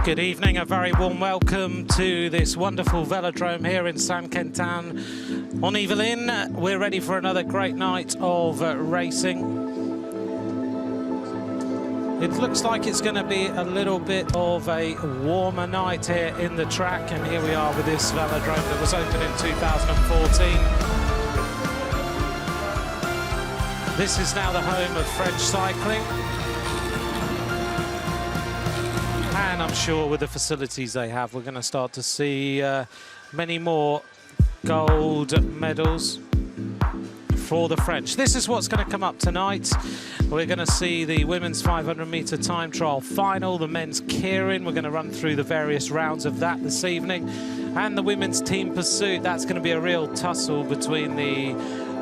Good evening, a very warm welcome to this wonderful velodrome here in Saint-Quentin-en-Yvelines. We're ready for another great night of racing. It looks like it's going to be a little bit of a warmer night here in the track, and here we are with this velodrome that was opened in 2014. This is now the home of French cycling. And I'm sure with the facilities they have, we're going to start to see many more gold medals for the French. This is what's going to come up tonight. We're going to see the women's 500-meter time trial final, the men's Keirin. We're going to run through the various rounds of that this evening. And the women's team pursuit. That's going to be a real tussle between the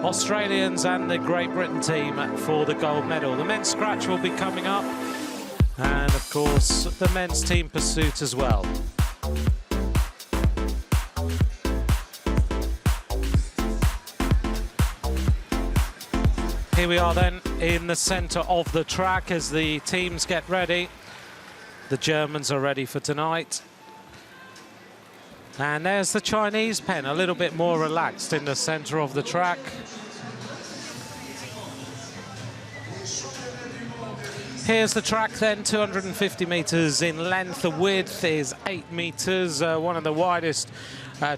Australians and the Great Britain team for the gold medal. The men's scratch will be coming up. And of course, the men's team pursuit as well. Here we are then in the center of the track as the teams get ready. The Germans are ready for tonight. And there's the Chinese pen, a little bit more relaxed in the center of the track. Here's the track then, 250 meters in length. The width is 8 meters, one of the widest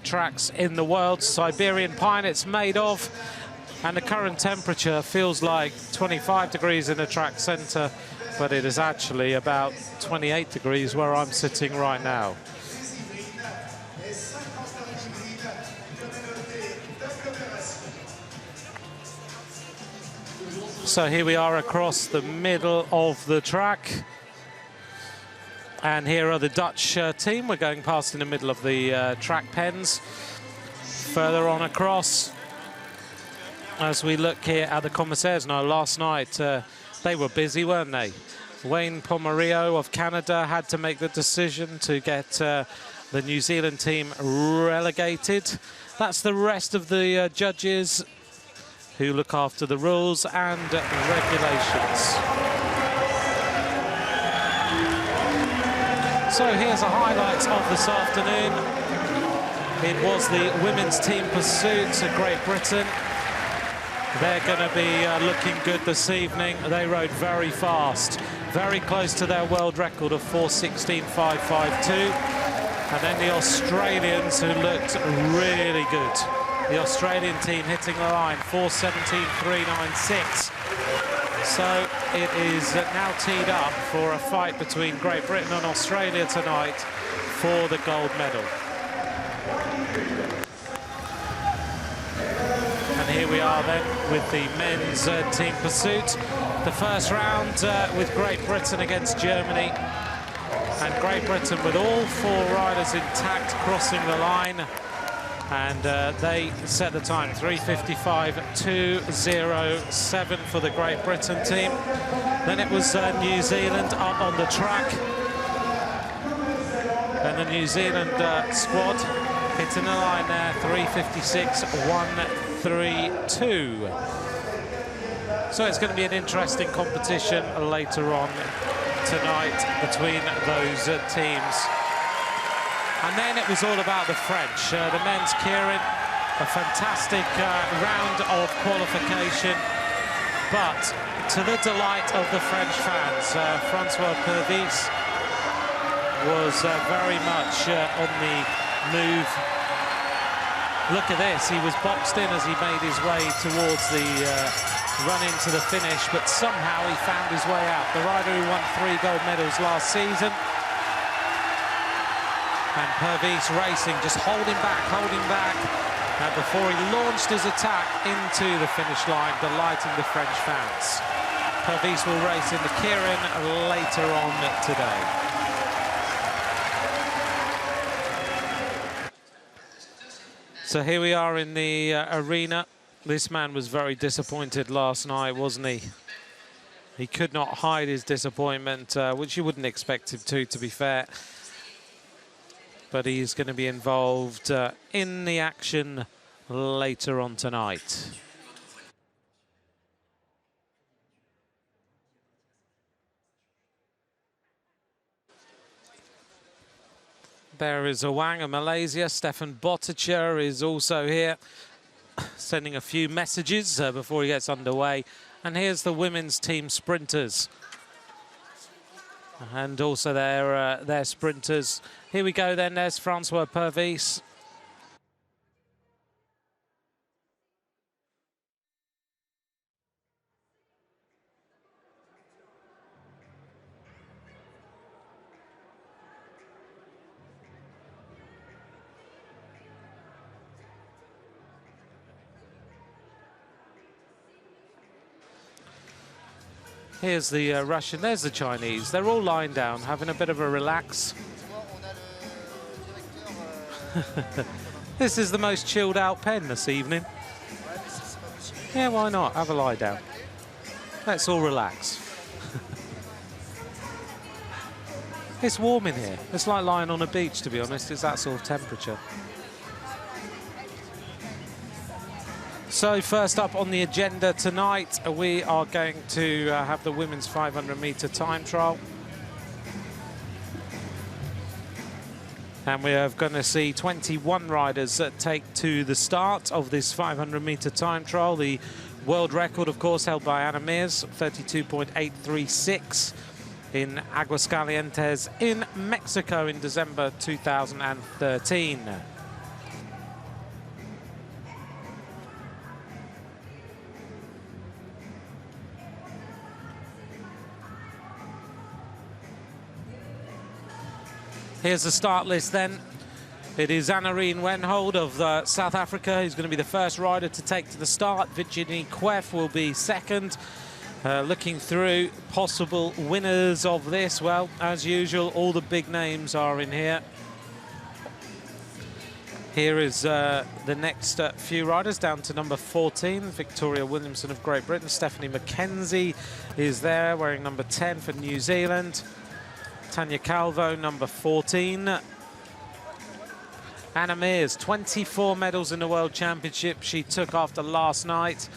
tracks in the world. Siberian pine it's made of, and the current temperature feels like 25 degrees in the track center, but it is actually about 28 degrees where I'm sitting right now. So here we are across the middle of the track. And here are the Dutch team. We're going past in the middle of the track pens. Further on across, as we look here at the commissaires. Now, last night, they were busy, weren't they? Wayne Pomerio of Canada had to make the decision to get the New Zealand team relegated. That's the rest of the judges who look after the rules and regulations. So here's the highlights of this afternoon. It was the women's team pursuit to Great Britain. They're going to be looking good this evening. They rode very fast, very close to their world record of 4:16.552. And then the Australians, who looked really good. The Australian team hitting the line, 4:17.396. So it is now teed up for a fight between Great Britain and Australia tonight for the gold medal. And here we are then with the men's team pursuit. The first round with Great Britain against Germany. And Great Britain with all 4 riders intact crossing the line. And they set the time, 3:55.207 for the Great Britain team. Then it was New Zealand up on the track. And the New Zealand squad hitting the line there, 3:56.132. So it's going to be an interesting competition later on tonight between those teams. And then it was all about the French. The men's Kerin, a fantastic round of qualification. But to the delight of the French fans, Francois Pervis was very much on the move. Look at this, he was boxed in as he made his way towards the run into the finish, but somehow he found his way out. The rider who won 3 gold medals last season. And Pervis racing, just holding back, before he launched his attack into the finish line, delighting the French fans. Pervis will race in the Keirin later on today. So here we are in the arena. This man was very disappointed last night, wasn't he? He could not hide his disappointment, which you wouldn't expect him to be fair. But he's going to be involved in the action later on tonight. There is Awang of Malaysia. Stefan Boticher is also here, sending a few messages before he gets underway. And here's the women's team sprinters. And also their sprinters. Here we go then, there's Francois Pervis. Here's the Russian, there's the Chinese. They're all lying down, having a bit of a relax. This is the most chilled out pen this evening. Yeah, why not? Have a lie down. Let's all relax. It's warm in here. It's like lying on a beach, to be honest. It's that sort of temperature. So first up on the agenda tonight, we are going to have the women's 500-meter time trial. And we are going to see 21 riders take to the start of this 500-meter time trial. The world record, of course, held by Ana Mears, 32.836 in Aguascalientes in Mexico in December 2013. Here's the start list then. It is Anarine Wenhold of South Africa who's going to be the first rider to take to the start. Virginie Queff will be second. Looking through possible winners of this, well, as usual, all the big names are in here. Here is the next few riders down to number 14, Victoria Williamson of Great Britain. Stephanie McKenzie is there, wearing number 10 for New Zealand. Tanya Calvo, number 14. Ana Mears, 24 medals in the World Championship she took after last night.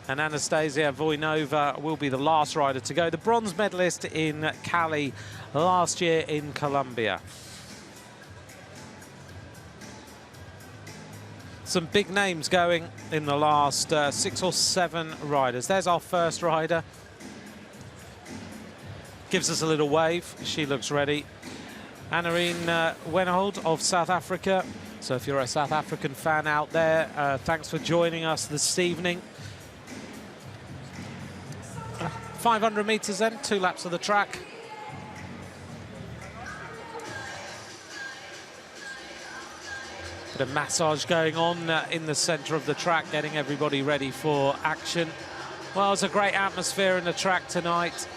And Anastasia Voinova will be the last rider to go. The bronze medalist in Cali last year in Colombia. Some big names going in the last 6 or 7 riders. There's our first rider. Gives us a little wave. She looks ready. Anarine Wenhold of South Africa. So if you're a South African fan out there, thanks for joining us this evening. 500 meters then, 2 laps of the track. Bit of massage going on in the center of the track, getting everybody ready for action. Well, it's a great atmosphere in the track tonight.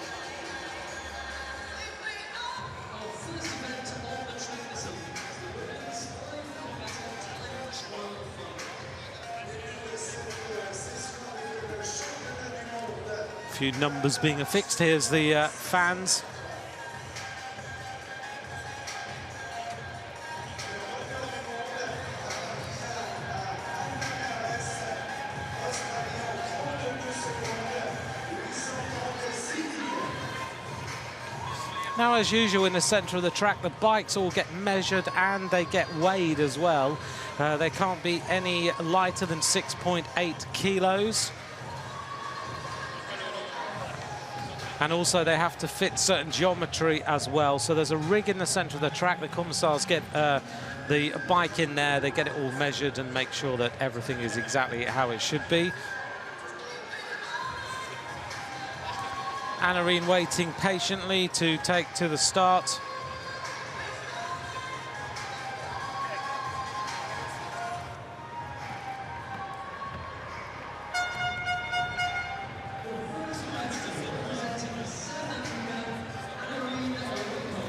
A few numbers being affixed. Here's the fans. Now, as usual in the centre of the track, the bikes all get measured and they get weighed as well. They can't be any lighter than 6.8 kilos. And also they have to fit certain geometry as well. So there's a rig in the centre of the track. The commissars get the bike in there, they get it all measured and make sure that everything is exactly how it should be. Anarine waiting patiently to take to the start.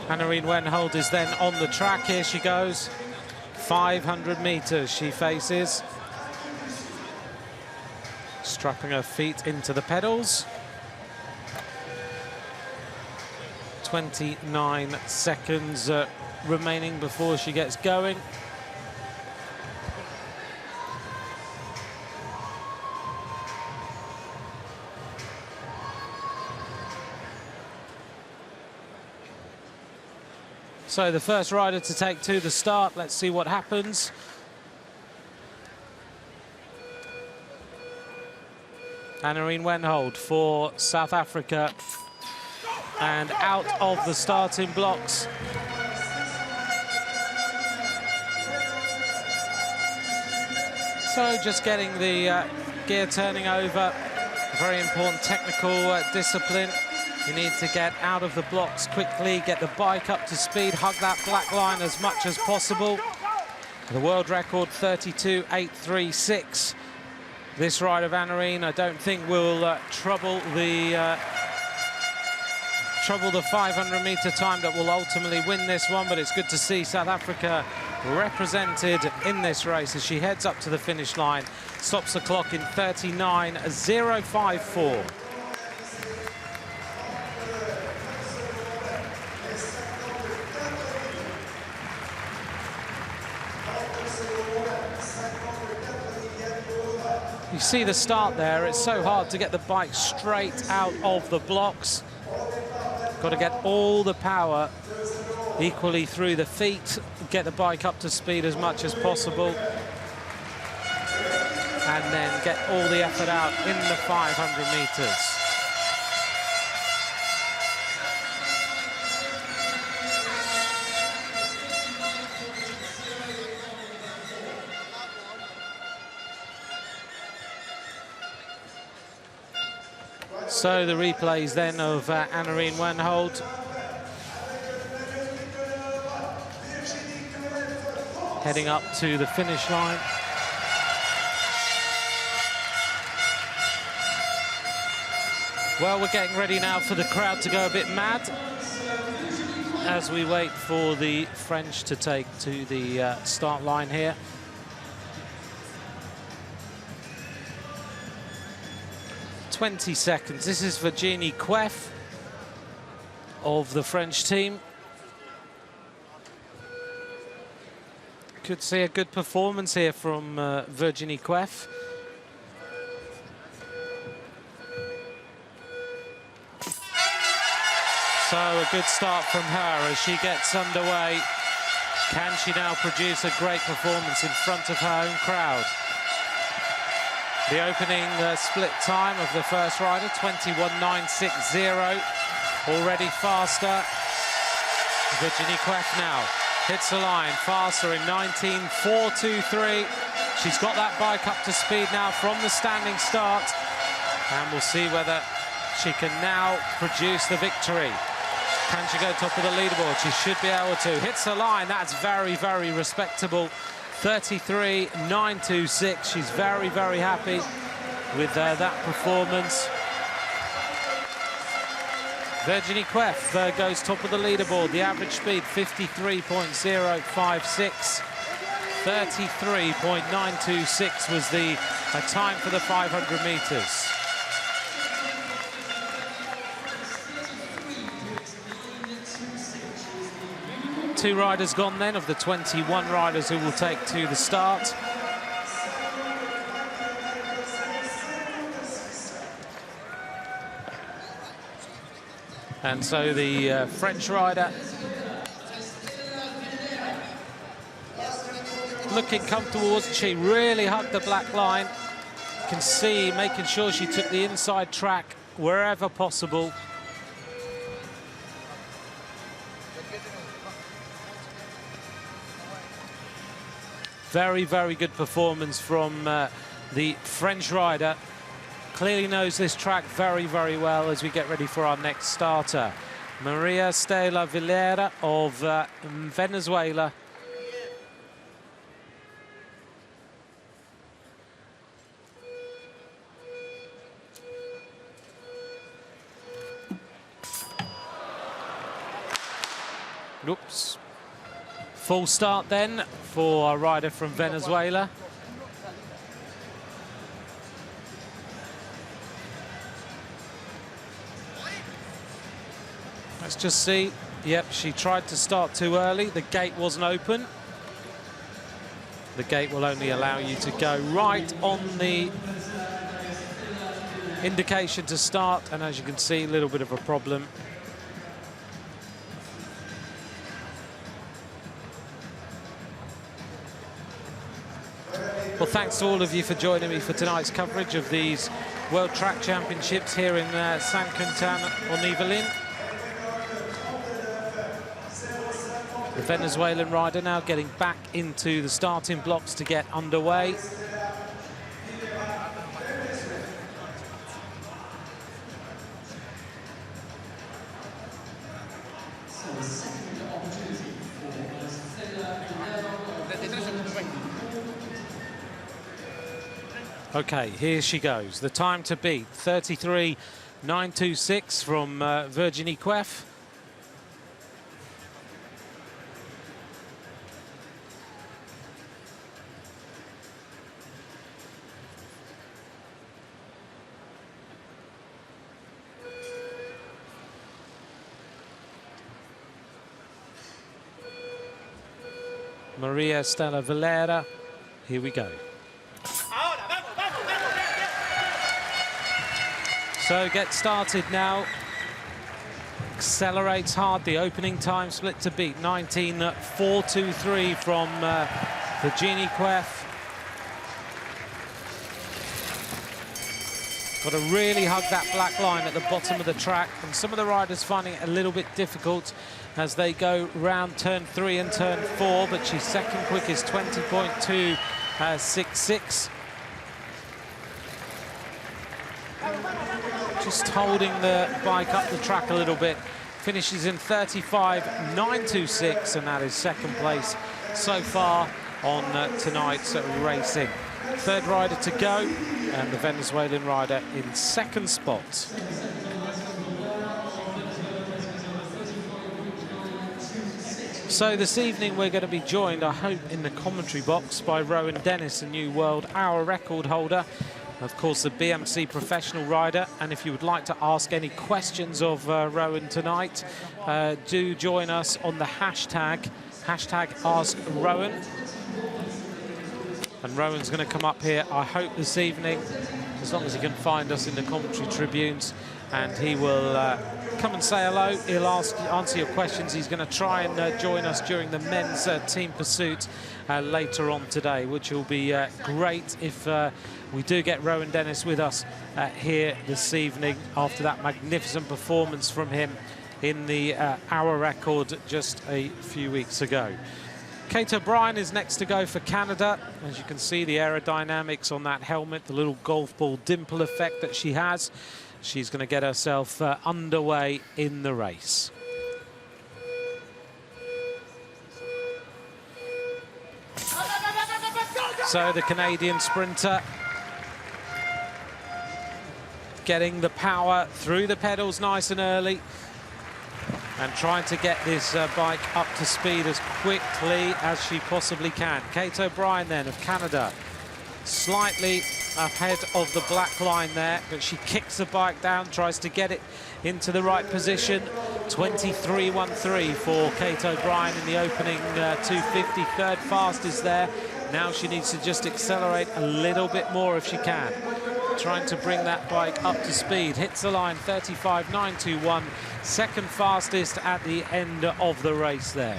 Anarine Wenhold is then on the track. Here she goes. 500 meters she faces. Strapping her feet into the pedals. 29 seconds remaining before she gets going. So the first rider to take to the start. Let's see what happens. Anarine Wenhold for South Africa, and out of the starting blocks. So just getting the gear turning over. A very important technical discipline. You need to get out of the blocks quickly, get the bike up to speed, hug that black line as much as possible. The world record 32.836. This ride of Anarine, I don't think will trouble the 500-meter time that will ultimately win this one, but it's good to see South Africa represented in this race as she heads up to the finish line, stops the clock in 39.054. You see the start there, it's so hard to get the bike straight out of the blocks. Got to get all the power equally through the feet, get the bike up to speed as much as possible, and then get all the effort out in the 500 meters. So the replays then of Anarine Wenhold. Heading up to the finish line. Well, we're getting ready now for the crowd to go a bit mad as we wait for the French to take to the start line here. "20 seconds. This is Virginie Queff of the French team. Could see a good performance here from Virginie Queff. So a good start from her as she gets underway. Can she now produce a great performance in front of her own crowd? The opening split time of the first rider, 21.960. Already faster. Virginie Queff now hits the line faster in 19.423. She's got that bike up to speed now from the standing start. And we'll see whether she can now produce the victory. Can she go top of the leaderboard? She should be able to. Hits the line. That's very, very respectable. 33.926. She's very, very happy with that performance. Virginie Queff goes top of the leaderboard. The average speed 53.056. 33.926 was the time for the 500 meters. Two riders gone then of the 21 riders who will take to the start. And so the French rider looking comfortable, wasn't she? Really hugged the black line. You can see making sure she took the inside track wherever possible. Very, very good performance from the French rider. Clearly knows this track very, very well as we get ready for our next starter. Maria Stella Vilera of Venezuela. Oops. Full start then for a rider from Venezuela. Let's just see. Yep, she tried to start too early. The gate wasn't open. The gate will only allow you to go right on the indication to start. And as you can see, a little bit of a problem. Well, thanks to all of you for joining me for tonight's coverage of these World Track Championships here in Saint-Quentin-en-Yvelines. The Venezuelan rider now getting back into the starting blocks to get underway. Okay, here she goes. The time to beat, 33.926 from Virginie Queff. Maria Stella Valera, here we go. So get started now. Accelerates hard. The opening time split to beat, 19.423 from Virginie Queff. Got to really hug that black line at the bottom of the track, and some of the riders finding it a little bit difficult as they go round turn 3 and turn 4, but she's second quickest, 20.266. Just holding the bike up the track a little bit. Finishes in 35.926, and that is second place so far on tonight's racing. Third rider to go, and the Venezuelan rider in second spot. So this evening we're going to be joined, I hope, in the commentary box by Rowan Dennis, a new world hour record holder. Of course, the BMC professional rider. And if you would like to ask any questions of Rowan tonight, do join us on the hashtag #AskRowan. And Rowan's going to come up here, I hope, this evening, as long as he can find us in the commentary tribunes, and he will come and say hello. He'll answer your questions. He's going to try and join us during the men's team pursuit later on today, which will be great if we do get Rowan Dennis with us here this evening after that magnificent performance from him in the hour record just a few weeks ago. Kate O'Brien is next to go for Canada. As you can see, the aerodynamics on that helmet, the little golf ball dimple effect that she has. She's going to get herself underway in the race. So the Canadian sprinter getting the power through the pedals nice and early, and trying to get this bike up to speed as quickly as she possibly can. Kate O'Brien then of Canada, slightly ahead of the black line there, but she kicks the bike down, tries to get it into the right position. 23.13 for Kate O'Brien in the opening 250, third fastest there. Now she needs to just accelerate a little bit more if she can. Trying to bring that bike up to speed. Hits the line, 35.921, second fastest at the end of the race there.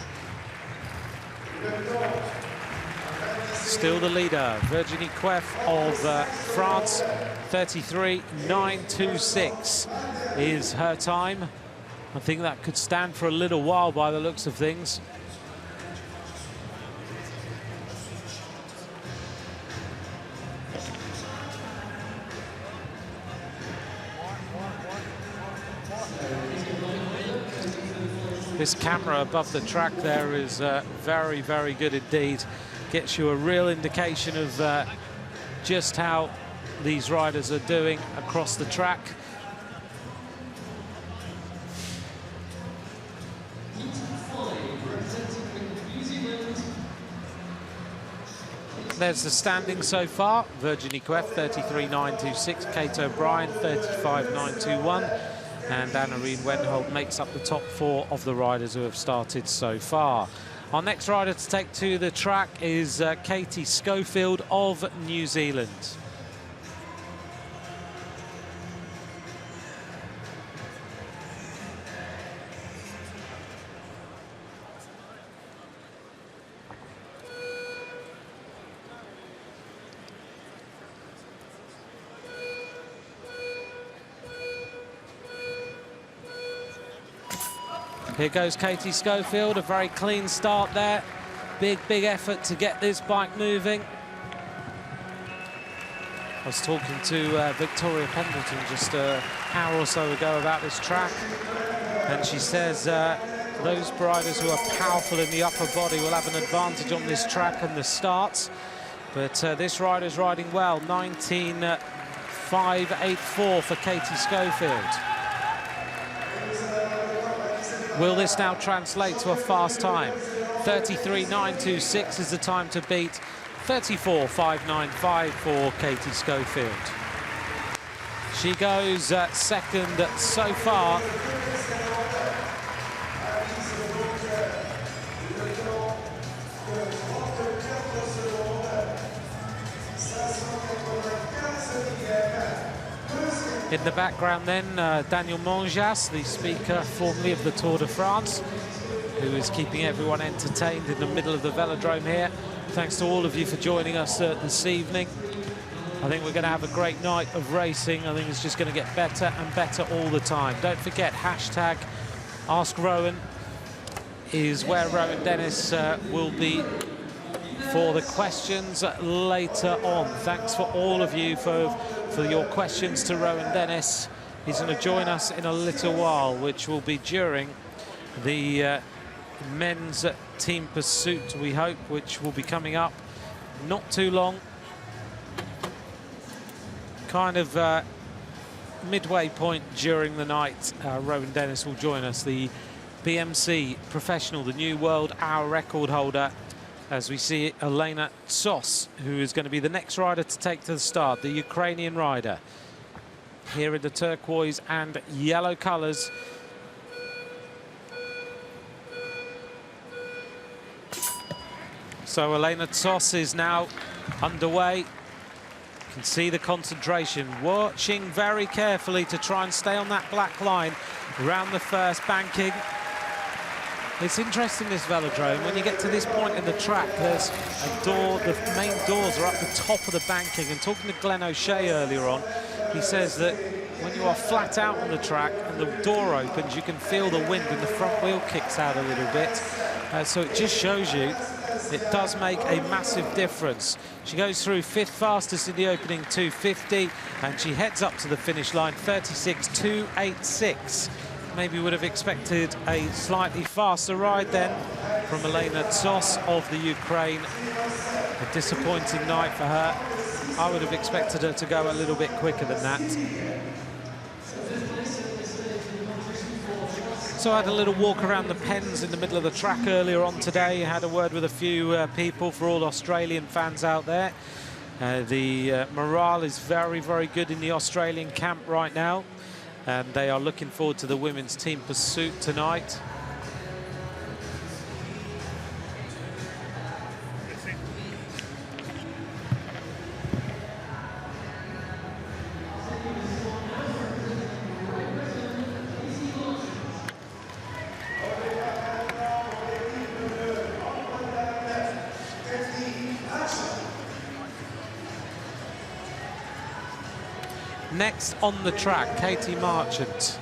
Still the leader, Virginie Queff of France, 33.926 is her time. I think that could stand for a little while by the looks of things. This camera above the track there is very, very good indeed. Gets you a real indication of just how these riders are doing across the track. There's the standing so far. Virginie Queff, 33.926. Kate O'Brien, 35.921. And Anna-Reen Wenholt makes up the top 4 of the riders who have started so far. Our next rider to take to the track is Katie Schofield of New Zealand. Here goes Katie Schofield, a very clean start there. Big effort to get this bike moving. I was talking to Victoria Pendleton just an hour or so ago about this track, and she says those riders who are powerful in the upper body will have an advantage on this track and the starts. But this rider's riding well. 19.584 for Katie Schofield. Will this now translate to a fast time? 33.926 is the time to beat. 34.595 for Katie Schofield. She goes second so far. In the background then, Daniel Monjas, the speaker formerly of the Tour de France, who is keeping everyone entertained in the middle of the velodrome here. Thanks to all of you for joining us this evening. I think we're going to have a great night of racing. I think it's just going to get better and better all the time. Don't forget, hashtag #AskRowan is where Rowan Dennis will be for the questions later on. Thanks for all of you for your questions to Rowan Dennis. He's going to join us in a little while, which will be during the men's team pursuit, we hope, which will be coming up not too long. Kind of midway point during the night, Rowan Dennis will join us, the BMC professional, the new world hour record holder, as we see Elena Tsos, who is going to be the next rider to take to the start, the Ukrainian rider, here in the turquoise and yellow colours. So Elena Tsos is now underway. You can see the concentration, watching very carefully to try and stay on that black line around the first banking. It's interesting, this velodrome, when you get to this point in the track, there's a door, the main doors are up the top of the banking. And talking to Glenn O'Shea earlier on, he says that when you are flat out on the track and the door opens, you can feel the wind and the front wheel kicks out a little bit. So it just shows you it does make a massive difference. She goes through 5th fastest in the opening 250, and she heads up to the finish line 36.286. Maybe would have expected a slightly faster ride then from Elena Tsos of the Ukraine. A disappointing night for her. I would have expected her to go a little bit quicker than that. So I had a little walk around the pens in the middle of the track earlier on today. Had a word with a few people, for all Australian fans out there. The morale is very, very good in the Australian camp right now. And they are looking forward to the women's team pursuit tonight. Next on the track, Katie Marchant.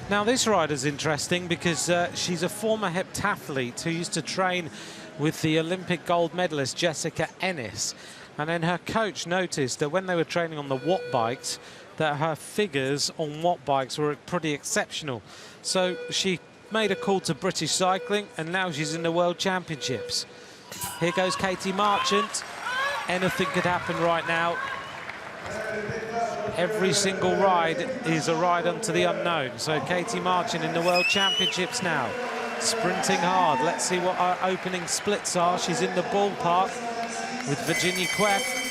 Now this rider's interesting because she's a former heptathlete who used to train with the Olympic gold medalist Jessica Ennis. And then her coach noticed that when they were training on the Watt bikes, that her figures on Watt bikes were pretty exceptional. So she made a call to British cycling, and now she's in the World Championships. Here goes Katie Marchant. Anything could happen right now. Every single ride is a ride unto the unknown. So Katie Marchant in the World Championships now, sprinting hard. Let's see what our opening splits are. She's in the ballpark with Virginia Queff.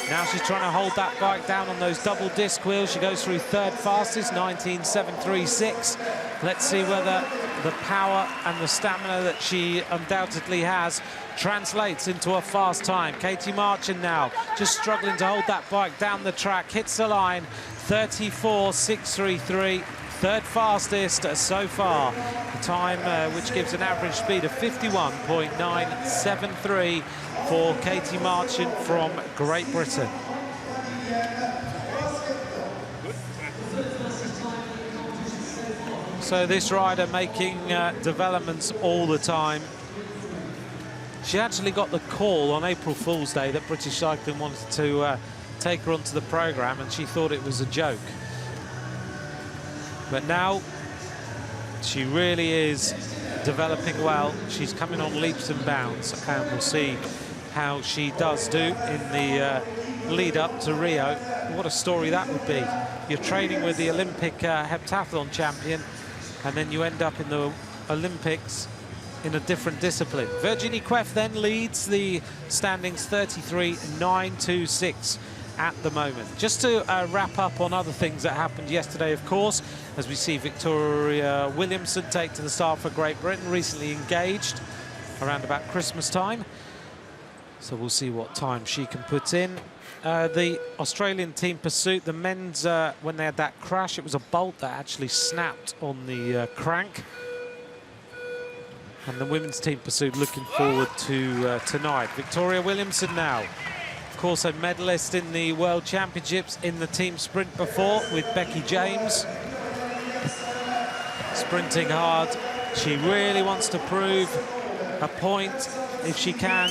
Now she's trying to hold that bike down on those double disc wheels. She goes through 3rd fastest, 19.736. Let's see whether the power and the stamina that she undoubtedly has translates into a fast time. Katie Marchant now just struggling to hold that bike down the track, hits the line, 34.633. 3rd fastest so far. The time which gives an average speed of 51.973 for Katie Marchant from Great Britain. So this rider making developments all the time. She actually got the call on April Fool's Day that British Cycling wanted to take her onto the programme, and she thought it was a joke. But now she really is developing well. She's coming on leaps and bounds, and we'll see how she does do in the lead up to Rio. What a story that would be. You're training with the Olympic heptathlon champion, and then you end up in the Olympics in a different discipline. Virginie Queff then leads the standings 33.926 at the moment. Just to wrap up on other things that happened yesterday, of course, as we see Victoria Williamson take to the start for Great Britain, recently engaged around about Christmas time. So we'll see what time she can put in. The Australian team pursuit, the men's, when they had that crash, it was a bolt that actually snapped on the crank. And the women's team pursuit looking forward to tonight. Victoria Williamson now, of course, a medalist in the World Championships in the team sprint before with Becky James. Sprinting hard. She really wants to prove a point if she can.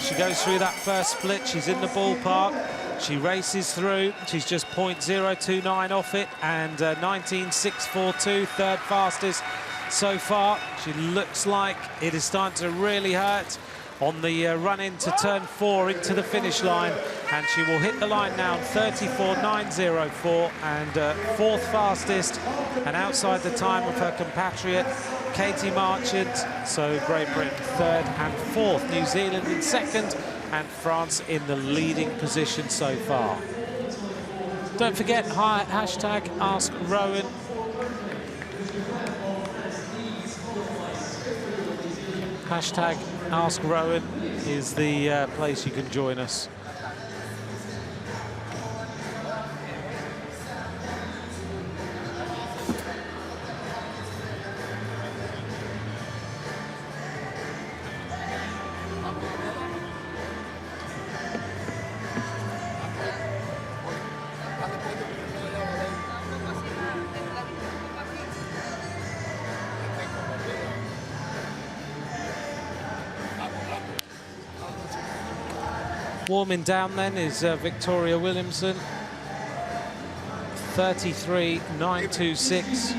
She goes through that first split. She's in the ballpark. She races through. She's just 0.029 off it, and 19.642, third fastest so far. She looks like it is starting to really hurt on the run into turn 4 into the finish line, and she will hit the line now, 34.904, and fourth fastest, and outside the time of her compatriot Katie Marchant. So Great Britain third and fourth, New Zealand in second, and France in the leading position so far. Don't forget, hashtag Ask Rowan. Hashtag Ask Rowan is the place you can join us. Warming down then is Victoria Williamson, 33.926.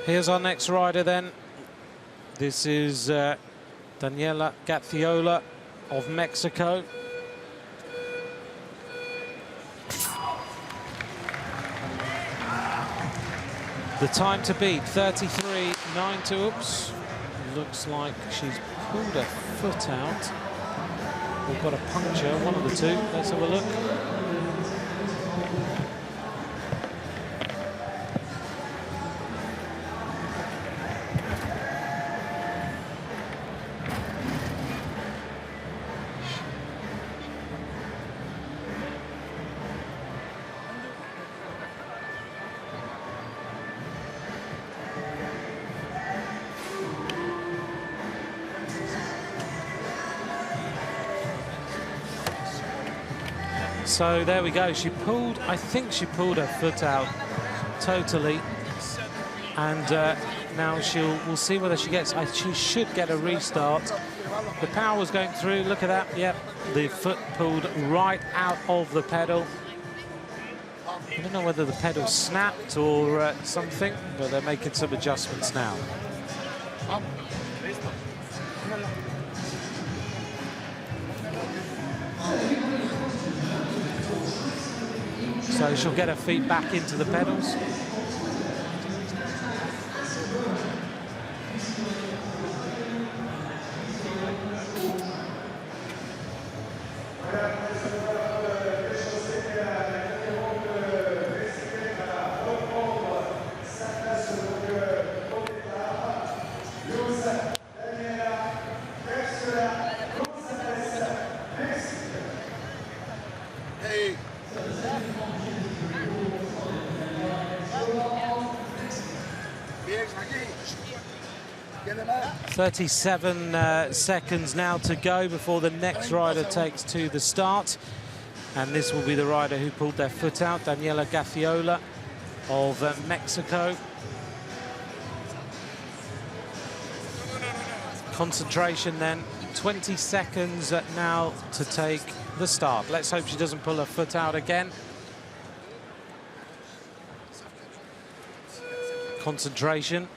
Here's our next rider then. This is Daniela Gathiola of Mexico. The time to beat, 33.92. Oops. Looks like she's pulled her foot out. We've got a puncture, one of the two. Let's have a look. So there we go. She pulled, I think she pulled her foot out totally. And now we'll see whether she gets, she should get a restart. The power was going through, look at that, yep. The foot pulled right out of the pedal. I don't know whether the pedal snapped or something, but they're making some adjustments now. So she'll get her feet back into the pedals. 37 seconds now to go before the next rider takes to the start. And this will be the rider who pulled their foot out, Daniela Gaffiola of Mexico. Concentration then, 20 seconds now to take the start. Let's hope she doesn't pull her foot out again. Concentration.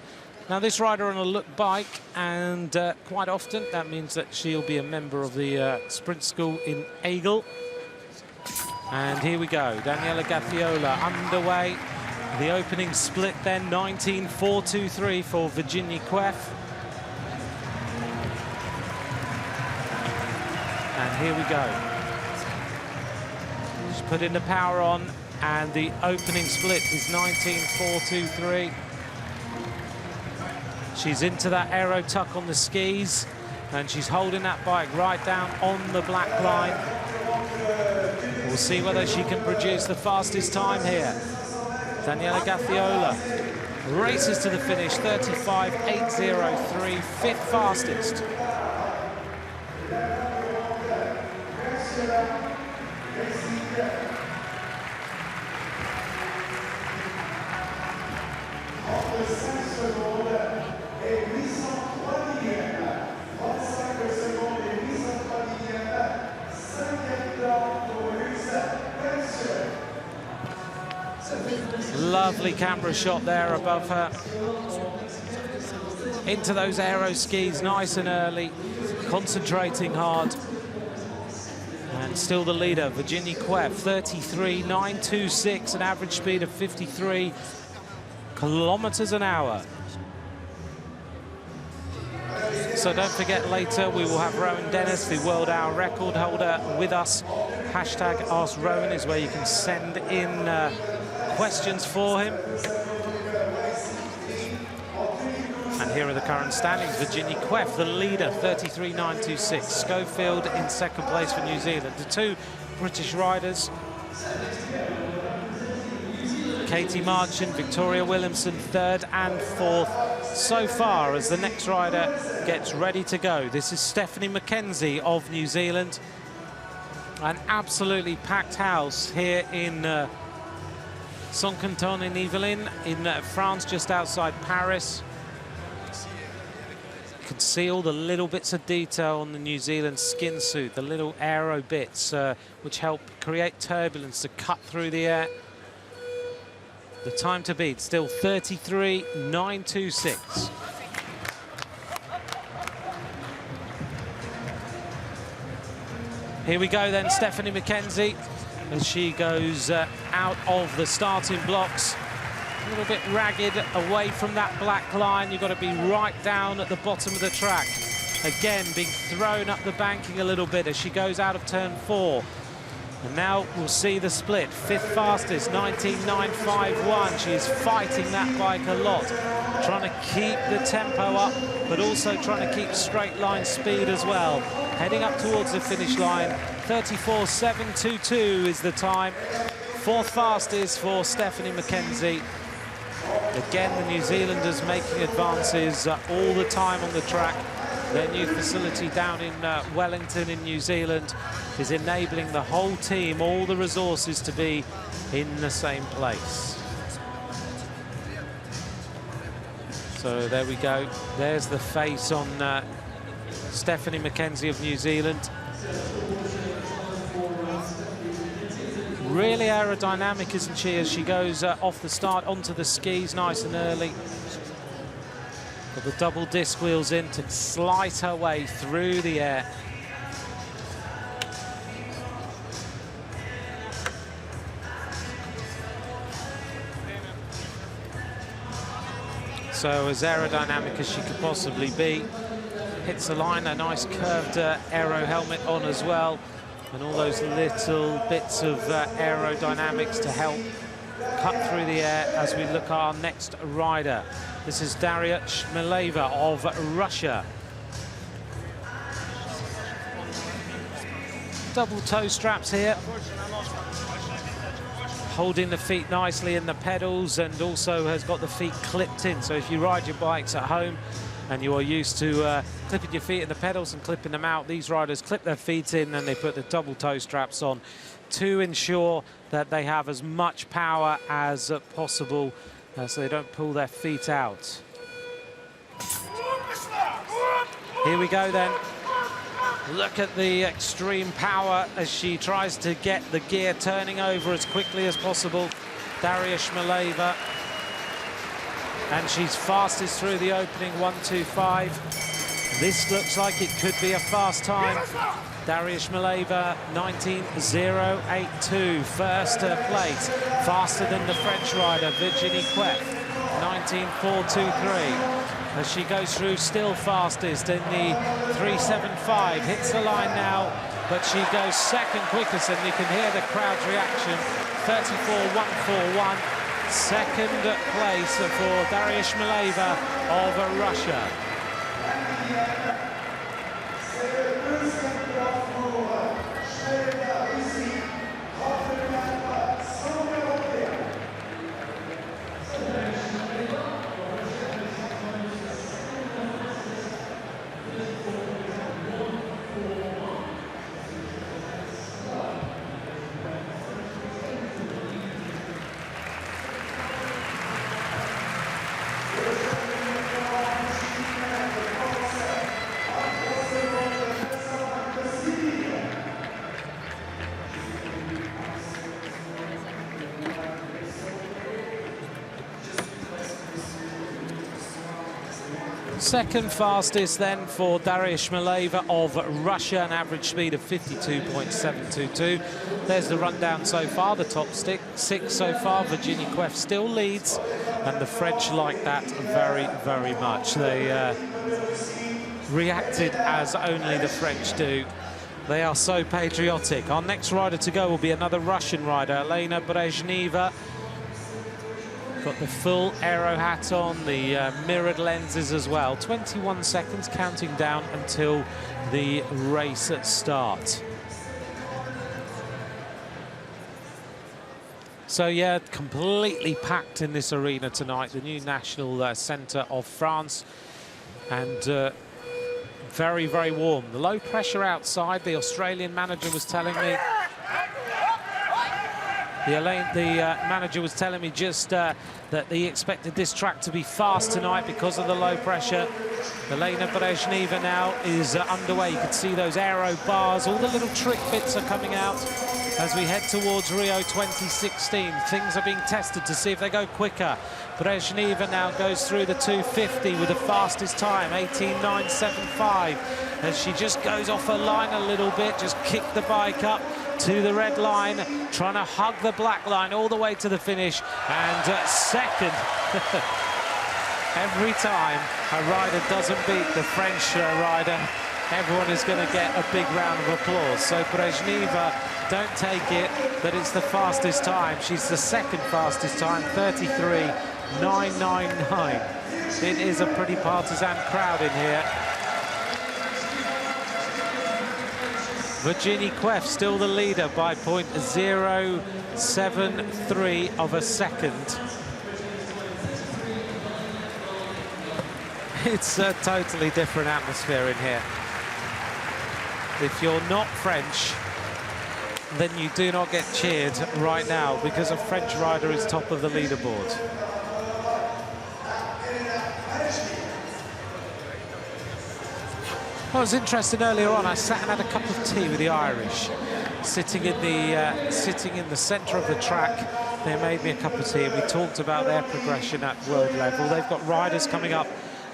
Now this rider on a look bike, and quite often that means that she'll be a member of the sprint school in Aigle. And here we go, Daniela Gaffiola underway. The opening split then, 19.423 for Virginie Queff. And here we go. She's put in the power on, and the opening split is 19.423. She's into that aero tuck on the skis, and she's holding that bike right down on the black line. We'll see whether she can produce the fastest time here. Daniela Gaffiola races to the finish, 35.803, fifth fastest. Lovely camera shot there above her. Into those aero skis nice and early, concentrating hard. And still the leader, Virginie Queff, 33.926, an average speed of 53 kilometers an hour. So don't forget, later we will have Rowan Dennis, the world hour record holder, with us. Hashtag #AskRowan is where you can send in questions for him. And here are the current standings. Virginie Queff, the leader, 33.926. Schofield in second place for New Zealand. The two British riders, Katie Marchant, Victoria Williamson, third and fourth so far as the next rider gets ready to go. This is Stephanie Mackenzie of New Zealand. An absolutely packed house here in Saint-Quentin-en-Yvelines in France, just outside Paris. You can see all the little bits of detail on the New Zealand skin suit, the little aero bits which help create turbulence to cut through the air. The time to beat, still 33.926. Here we go then, Stephanie Mackenzie, as she goes out of the starting blocks. A little bit ragged away from that black line. You've got to be right down at the bottom of the track. Again, being thrown up the banking a little bit as she goes out of turn 4. And now we'll see the split. Fifth fastest, 19.951. She is fighting that bike a lot, trying to keep the tempo up, but also trying to keep straight line speed as well. Heading up towards the finish line, 34.722 is the time. Fourth fastest for Stephanie Mackenzie. Again, the New Zealanders making advances all the time on the track. Their new facility down in Wellington in New Zealand is enabling the whole team, all the resources, to be in the same place. So there we go. There's the face on Stephanie Mackenzie of New Zealand. Really aerodynamic, isn't she, as she goes off the start onto the skis nice and early. Got the double disc wheels in to slide her way through the air. So as aerodynamic as she could possibly be. Hits the line, a nice curved aero helmet on as well. And all those little bits of aerodynamics to help cut through the air as we look at our next rider. This is Daria Shmileva of Russia. Double toe straps here. Holding the feet nicely in the pedals, and also has got the feet clipped in. So if you ride your bikes at home, and you are used to clipping your feet in the pedals and clipping them out, these riders clip their feet in and they put the double toe straps on to ensure that they have as much power as possible so they don't pull their feet out. Here we go then. Look at the extreme power as she tries to get the gear turning over as quickly as possible. Daria Shmileva. And she's fastest through the opening 1:25. This looks like it could be a fast time. Daria Shmileva, 19:082, first place. Faster than the French rider, Virginie Queff, 19:423. As she goes through, still fastest in the 3:75. Hits the line now, but she goes second quickest, and you can hear the crowd's reaction. 34:141. Second place for Daria Shmileva of Russia. Second fastest then for Daria Shmileva of Russia, an average speed of 52.722. There's the rundown so far, the top six so far. Virginie Queff still leads, and the French like that very, very much. They reacted as only the French do. They are so patriotic. Our next rider to go will be another Russian rider, Elena Brezhneva. Got the full aero hat on, the mirrored lenses as well. 21 seconds counting down until the race starts. So yeah, completely packed in this arena tonight, the new national centre of France, and very, very warm. The low pressure outside, the Australian manager was telling me. The manager was telling me just that he expected this track to be fast tonight because of the low pressure. Elena Brezhneva now is underway. You can see those aero bars, all the little trick bits are coming out as we head towards Rio 2016. Things are being tested to see if they go quicker. Brezhneva now goes through the 250 with the fastest time, 18:975. As she just goes off her line a little bit, just kicked the bike up to the red line, trying to hug the black line all the way to the finish, and second. Every time a rider doesn't beat the French rider, everyone is going to get a big round of applause. So Brezhneva, don't take it that it's the fastest time. She's the second fastest time, 33:999. It is a pretty partisan crowd in here. Virginie Queff still the leader by 0.073 of a second. It's a totally different atmosphere in here. If you're not French, then you do not get cheered right now because a French rider is top of the leaderboard. I was interested earlier on. I sat and had a cup of tea with the Irish, sitting in the centre of the track. They made me a cup of tea, and we talked about their progression at world level. They've got riders coming up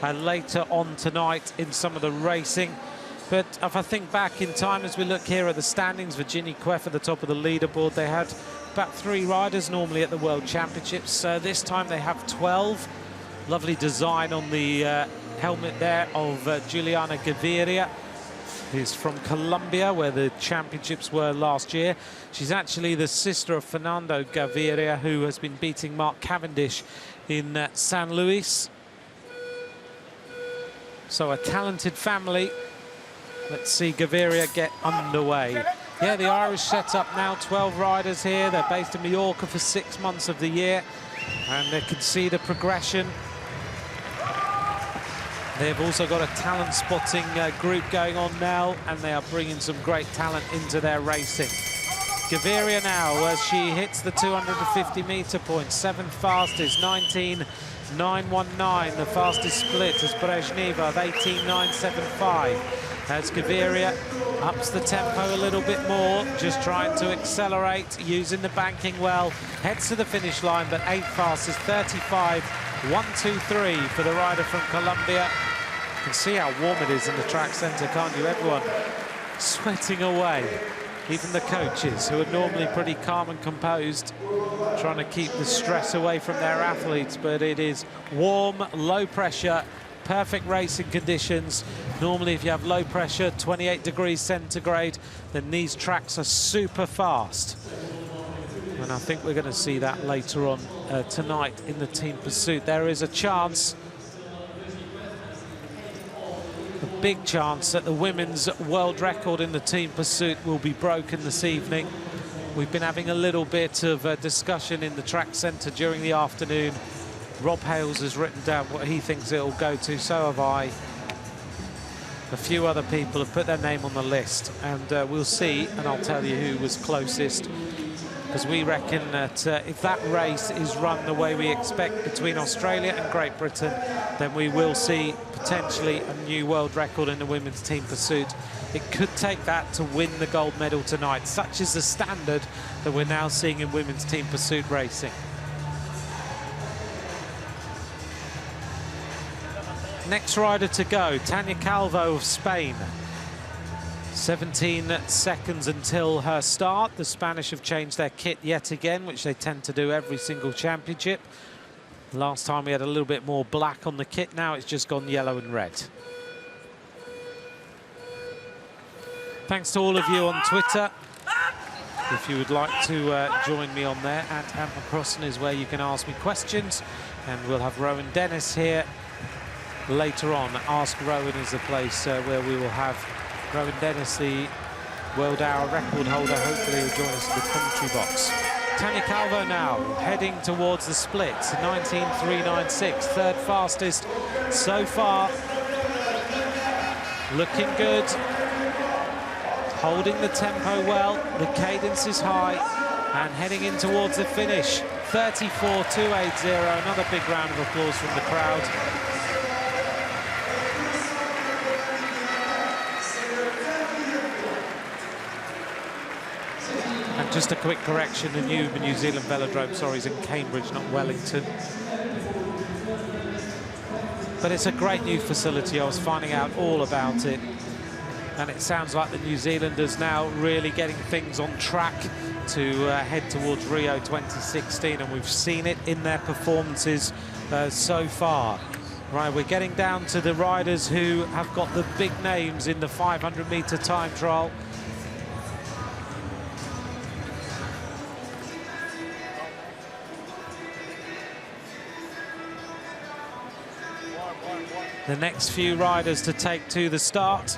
later on tonight in some of the racing. But if I think back in time, as we look here at the standings, Virginie Queff at the top of the leaderboard. They had about 3 riders normally at the World Championships. This time they have 12. Lovely design on the helmet there of Juliana Gaviria, who's from Colombia, where the championships were last year. She's actually the sister of Fernando Gaviria, who has been beating Mark Cavendish in San Luis. So a talented family. Let's see Gaviria get underway. Yeah, the Irish set up now, 12 riders here. They're based in Mallorca for 6 months of the year, and they can see the progression. They've also got a talent spotting group going on now, and they are bringing some great talent into their racing. Gaviria now, as she hits the 250-metre point, 7th fastest, 19.919. The fastest split is Brezhneva of 18.975. As Gaviria ups the tempo a little bit more, just trying to accelerate, using the banking well, heads to the finish line, but 8th fastest, 35.123 for the rider from Colombia. You can see how warm it is in the track centre, can't you? Everyone sweating away. Even the coaches, who are normally pretty calm and composed, trying to keep the stress away from their athletes. But it is warm, low pressure, perfect racing conditions. Normally, if you have low pressure, 28 degrees centigrade, then these tracks are super fast. And I think we're going to see that later on tonight in the team pursuit. There is a chance, a big chance, that the women's world record in the team pursuit will be broken this evening. We've been having a little bit of a discussion in the track centre during the afternoon. Rob Hales has written down what he thinks it'll go to, so have I. A few other people have put their name on the list, and we'll see, and I'll tell you who was closest. Because we reckon that if that race is run the way we expect between Australia and Great Britain, then we will see potentially a new world record in the women's team pursuit. It could take that to win the gold medal tonight. Such is the standard that we're now seeing in women's team pursuit racing. Next rider to go, Tania Calvo of Spain. 17 seconds until her start. The Spanish have changed their kit yet again, which they tend to do every single championship. Last time we had a little bit more black on the kit. Now it's just gone yellow and red. Thanks to all of you on Twitter. If you would like to join me on there, @AntMcCrossan is where you can ask me questions. And we'll have Rowan Dennis here later on. Ask Rowan is the place where we will have Rowan Dennis, the world hour record holder. Hopefully he'll join us in the commentary box. Tania Calvo now heading towards the split. 19.396, 3rd fastest so far. Looking good. Holding the tempo well. The cadence is high. And heading in towards the finish. 34.280. Another big round of applause from the crowd. Just a quick correction, the New Zealand velodrome, sorry, is in Cambridge, not Wellington. But it's a great new facility. I was finding out all about it. And it sounds like the New Zealanders now really getting things on track to head towards Rio 2016. And we've seen it in their performances so far. Right, we're getting down to the riders who have got the big names in the 500-metre time trial. The next few riders to take to the start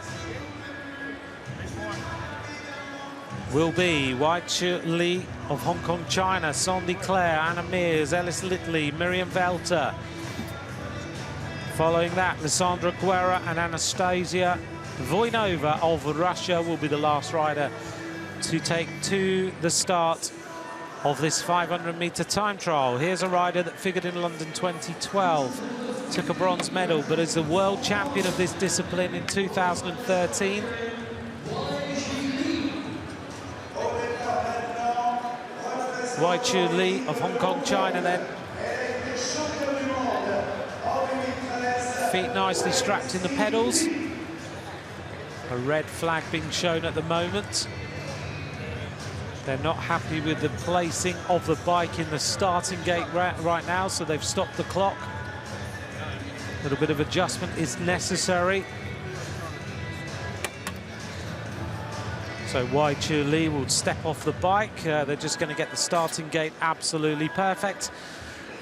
will be Wai Chu Li of Hong Kong, China, Sandy Clare, Anna Mears, Ellis Litley, Miriam Velter. Following that, Lissandra Guerra and Anastasia Voinova of Russia will be the last rider to take to the start of this 500-metre time trial. Here's a rider that figured in London 2012. Took a bronze medal, but is the world champion of this discipline in 2013. Wai Chu Li of Hong Kong, China then. Feet nicely strapped in the pedals. A red flag being shown at the moment. They're not happy with the placing of the bike in the starting gate right now, so they've stopped the clock. A little bit of adjustment is necessary. So Wai Chu Li will step off the bike. They're just going to get the starting gate absolutely perfect.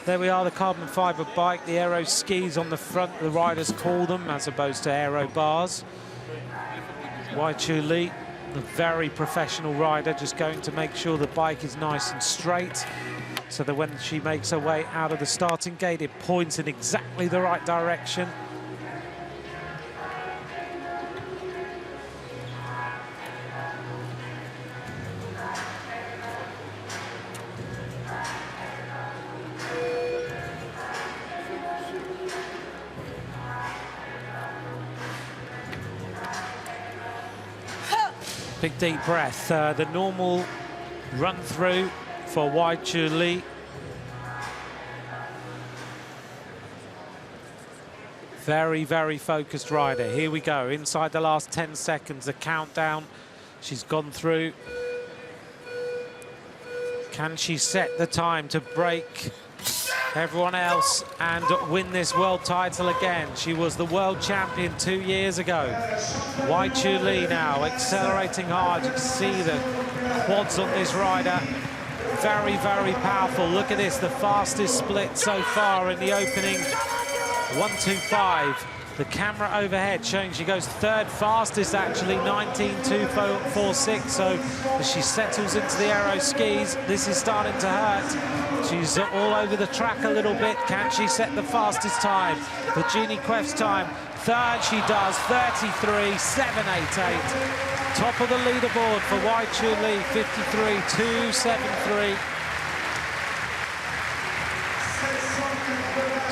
There we are, the carbon fibre bike, the aero skis on the front, the riders call them, as opposed to aero bars. Wai Chu Li, a very professional rider, just going to make sure the bike is nice and straight, so that when she makes her way out of the starting gate, it points in exactly the right direction. Big deep breath. The normal run through for Wai Chu Lee. Very, very focused rider. Here we go. Inside the last 10 seconds, the countdown. She's gone through. Can she set the time to break everyone else and win this world title again? She was the world champion 2 years ago. Wai Chu Lee now accelerating hard. You can see the quads on this rider. Very, very powerful. Look at this, the fastest split so far in the opening 1:25. The camera overhead showing she goes third fastest, actually, 19.246. So as she settles into the aero skis, this is starting to hurt. She's all over the track a little bit. Can she set the fastest time? Virginie Queff's time. Third she does, 33.788. Top of the leaderboard for Wai Chu Lee, 53.273.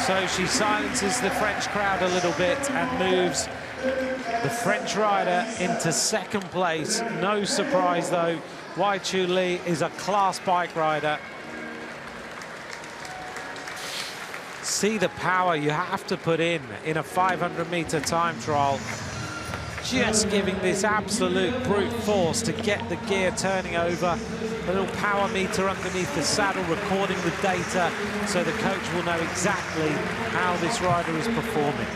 So she silences the French crowd a little bit and moves the French rider into second place. No surprise, though. Wai Chu Lee is a class bike rider. See the power you have to put in a 500-meter time trial. Just giving this absolute brute force to get the gear turning over. A little power meter underneath the saddle recording the data so the coach will know exactly how this rider is performing.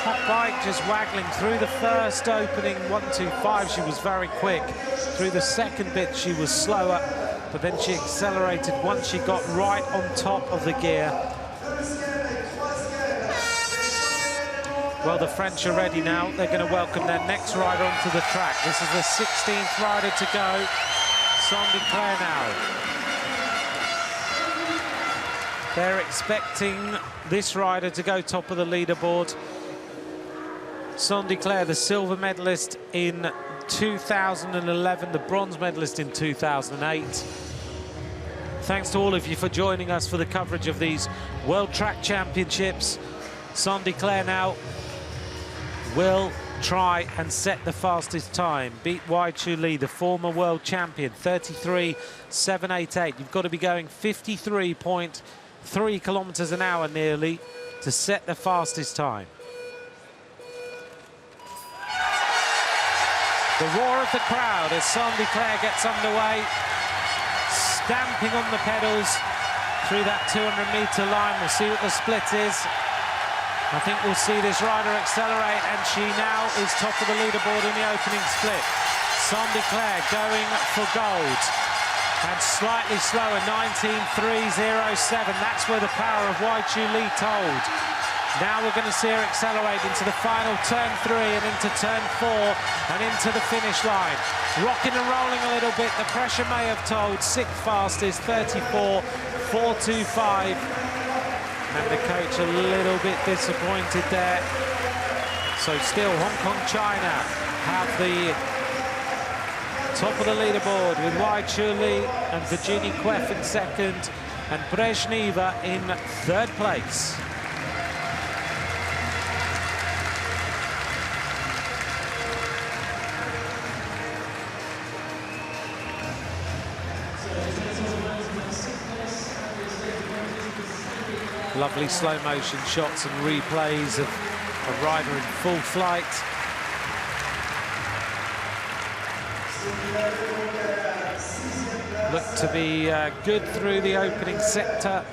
Hot bike just waggling through the first opening 1:25. She was very quick. Through the second bit she was slower, but then she accelerated once she got right on top of the gear. Well, the French are ready now. They're going to welcome their next rider onto the track. This is the 16th rider to go. Sandy Claire now. They're expecting this rider to go top of the leaderboard. Sandy Claire, the silver medalist in 2011, the bronze medalist in 2008. Thanks to all of you for joining us for the coverage of these World Track Championships. Sandy Claire now will try and set the fastest time. Beat Wai Chu Lee, the former world champion, 33.788. You've got to be going 53.3 kilometers an hour nearly to set the fastest time. The roar of the crowd as Sandy Claire gets underway, stamping on the pedals through that 200-meter line. We'll see what the split is. I think we'll see this rider accelerate, and she now is top of the leaderboard in the opening split. Sandy Claire going for gold, and slightly slower, 19.307. That's where the power of Wai Chu Lee told. Now we're going to see her accelerate into the final turn 3 and into turn 4 and into the finish line. Rocking and rolling a little bit. The pressure may have told. Sixth fastest, 34.425. And the coach a little bit disappointed there. So still Hong Kong, China have the top of the leaderboard with Wai Chu Lee and Virginie Queff in second and Brezhneva in third place. Lovely slow motion shots and replays of a rider in full flight. Looked to be good through the opening sector.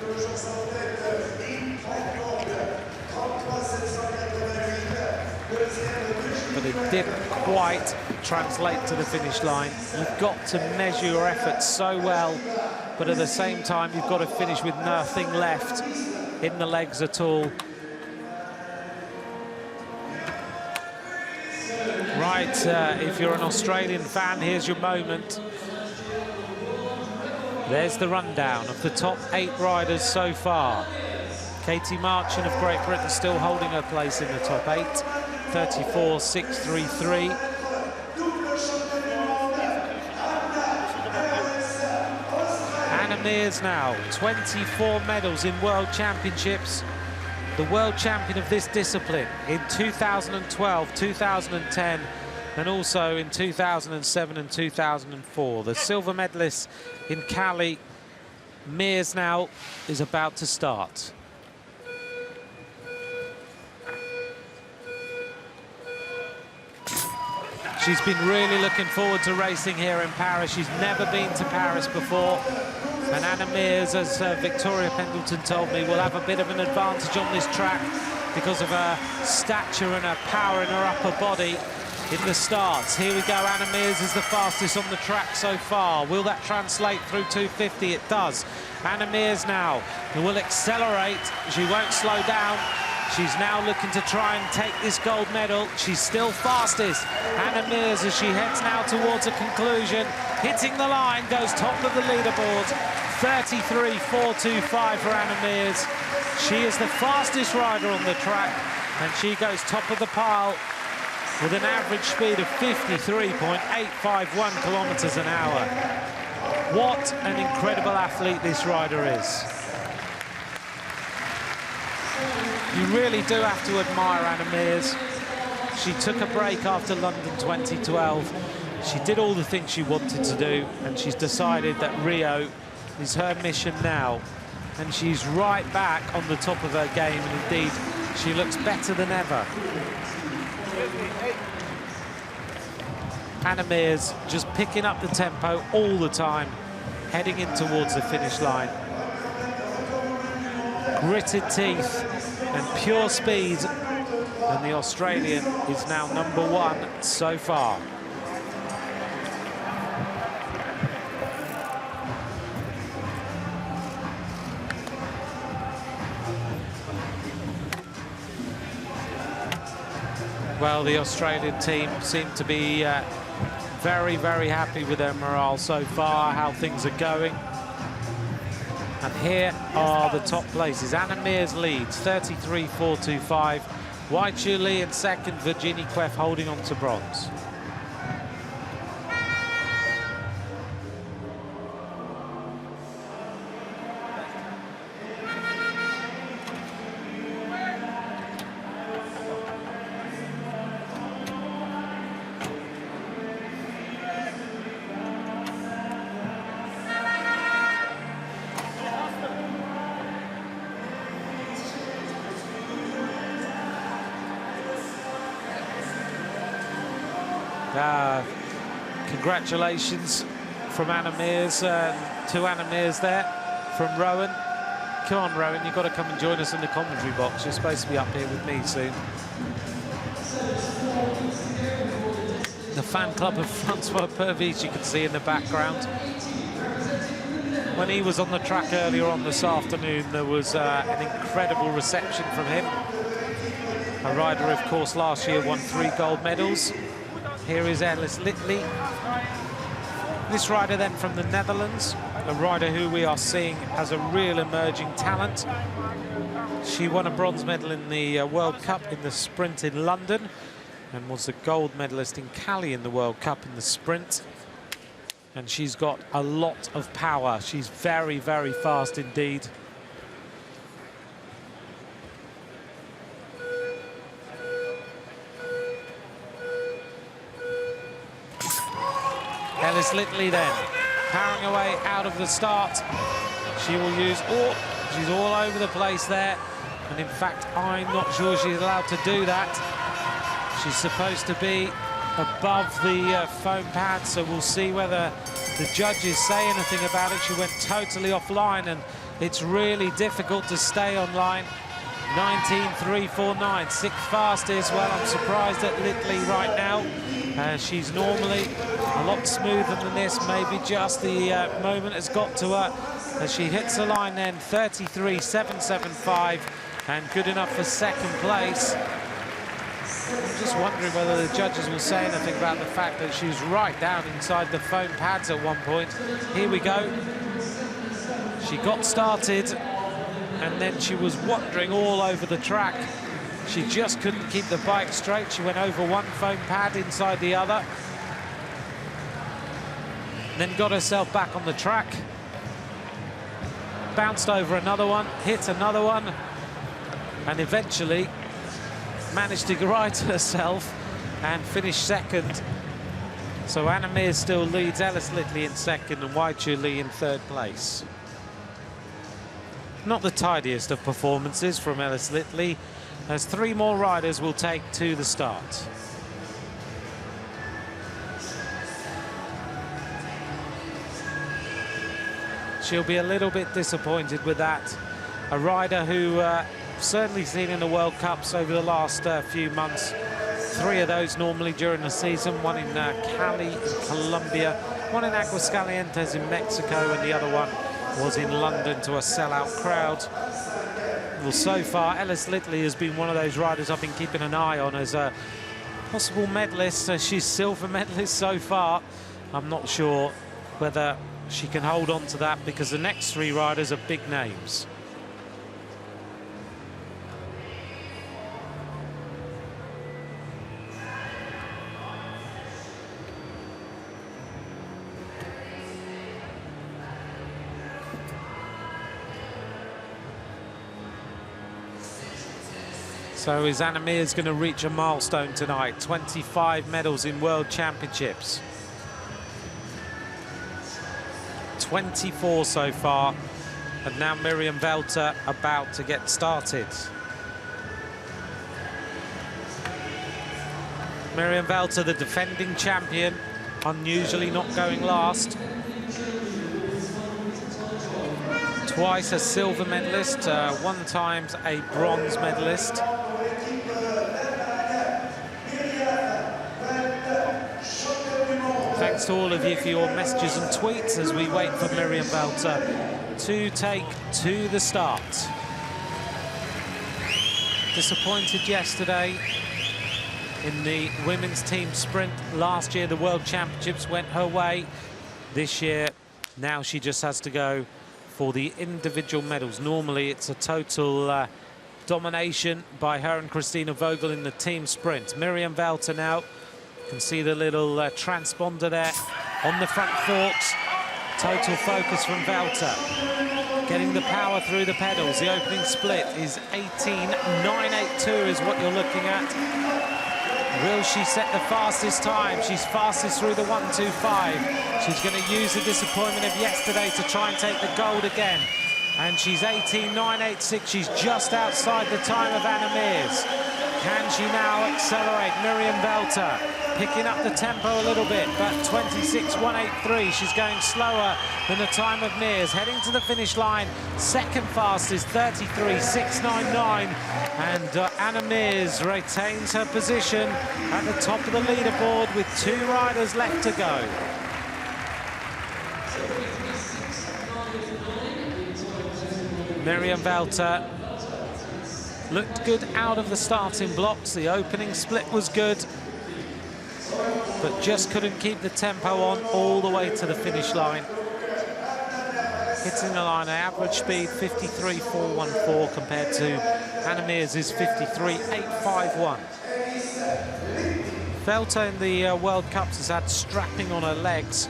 But it didn't quite translate to the finish line. You've got to measure your efforts so well, but at the same time, you've got to finish with nothing left in the legs at all. Right, if you're an Australian fan, here's your moment. There's the rundown of the top 8 riders so far. Katie Marchant of Great Britain still holding her place in the top 8, 34.633. Mears now, 24 medals in World Championships. The world champion of this discipline in 2012, 2010, and also in 2007 and 2004. The silver medalist in Cali. Mears now is about to start. She's been really looking forward to racing here in Paris. She's never been to Paris before. And Anna Mears, as Victoria Pendleton told me, will have a bit of an advantage on this track because of her stature and her power in her upper body in the starts. Here we go, Anna Mears is the fastest on the track so far. Will that translate through 250? It does. Anna Mears now will accelerate. She won't slow down. She's now looking to try and take this gold medal. She's still fastest. Anna Mears, as she heads now towards a conclusion, hitting the line, goes top of the leaderboard. 33.425 for Anna Mears. She is the fastest rider on the track, and she goes top of the pile with an average speed of 53.851 kilometers an hour. What an incredible athlete this rider is. You really do have to admire Anna Mears. She took a break after London 2012. She did all the things she wanted to do, and she's decided that Rio is her mission now. And she's right back on the top of her game, and indeed, she looks better than ever. Anna Mears just picking up the tempo all the time, heading in towards the finish line. Gritted teeth and pure speed, and the Australian is now #1 so far. Well, the Australian team seem to be very, very happy with their morale so far, how things are going. And here are the top places. Anna Mears leads, 33.425. Wai Chu Lee in second, Virginie Queff holding on to bronze. Congratulations from Anna Mears, to Anna Mears there, from Rowan. Come on, Rowan, you've got to come and join us in the commentary box. You're supposed to be up here with me soon. The fan club of Francois Purvis, you can see in the background. When he was on the track earlier on this afternoon, there was an incredible reception from him. A rider, of course, last year won 3 gold medals. Here is Alice Litley. This rider then from the Netherlands, a rider who we are seeing as a real emerging talent. She won a bronze medal in the World Cup in the sprint in London and was the gold medalist in Cali in the World Cup in the sprint. And she's got a lot of power. She's very, very fast indeed. Alice Litley then, powering away out of the start. She will use she's all over the place there. And in fact, I'm not sure she's allowed to do that. She's supposed to be above the foam pad, so we'll see whether the judges say anything about it. She went totally offline, and it's really difficult to stay online. 19.349, 6th fastest. Well, I'm surprised at Litley right now. She's normally a lot smoother than this. Maybe just the moment has got to her as she hits the line then. 33.775, and good enough for second place. I'm just wondering whether the judges will say anything about the fact that she's right down inside the foam pads at one point. Here we go. She got started, and then she was wandering all over the track. She just couldn't keep the bike straight. She went over one foam pad inside the other, then got herself back on the track. bounced over another one, hit another one, and eventually managed to right herself and finish second. So Anna Mears still leads Ellis Litley in second and Wai Chu Lee in third place. Not the tidiest of performances from Ellis Litley, as 3 more riders will take to the start. She'll be a little bit disappointed with that. A rider who certainly seen in the World Cups over the last few months. 3 of those normally during the season, one in Cali in Colombia, one in Aguascalientes in Mexico, and the other one was in London to a sellout crowd. Well, so far, Ellis Litley has been one of those riders I've been keeping an eye on as a possible medalist. She's silver medalist so far. I'm not sure whether she can hold on to that because the next 3 riders are big names. So is Anna Mears going to reach a milestone tonight? 25 medals in World Championships. 24 so far. And now Miriam Velter about to get started. Miriam Velter, the defending champion, unusually not going last. Twice a silver medalist, 1 time a bronze medalist. Thanks to all of you for your messages and tweets as we wait for Miriam Velter to take to the start. Disappointed yesterday in the women's team sprint. Last year the World Championships went her way. This year now she just has to go for the individual medals. Normally it's a total domination by her and Christina Vogel in the team sprint. Miriam Velter now. You can see the little transponder there on the front forks. Total focus from Velter. Getting the power through the pedals. The opening split is 18.982 is what you're looking at. Will she set the fastest time? She's fastest through the 1:25. She's going to use the disappointment of yesterday to try and take the gold again. And she's 18.986. She's just outside the time of Anna Mears. Can she now accelerate? Miriam Velter picking up the tempo a little bit, but 26.183. She's going slower than the time of Mears. Heading to the finish line, second fastest, 33.699. And Anna Mears retains her position at the top of the leaderboard with 2 riders left to go. Miriam Velter looked good out of the starting blocks. The opening split was good, but just couldn't keep the tempo on all the way to the finish line. Hitting the line, an average speed 53.414 compared to Anna Mears' 53.851. Velter in the World Cups has had strapping on her legs.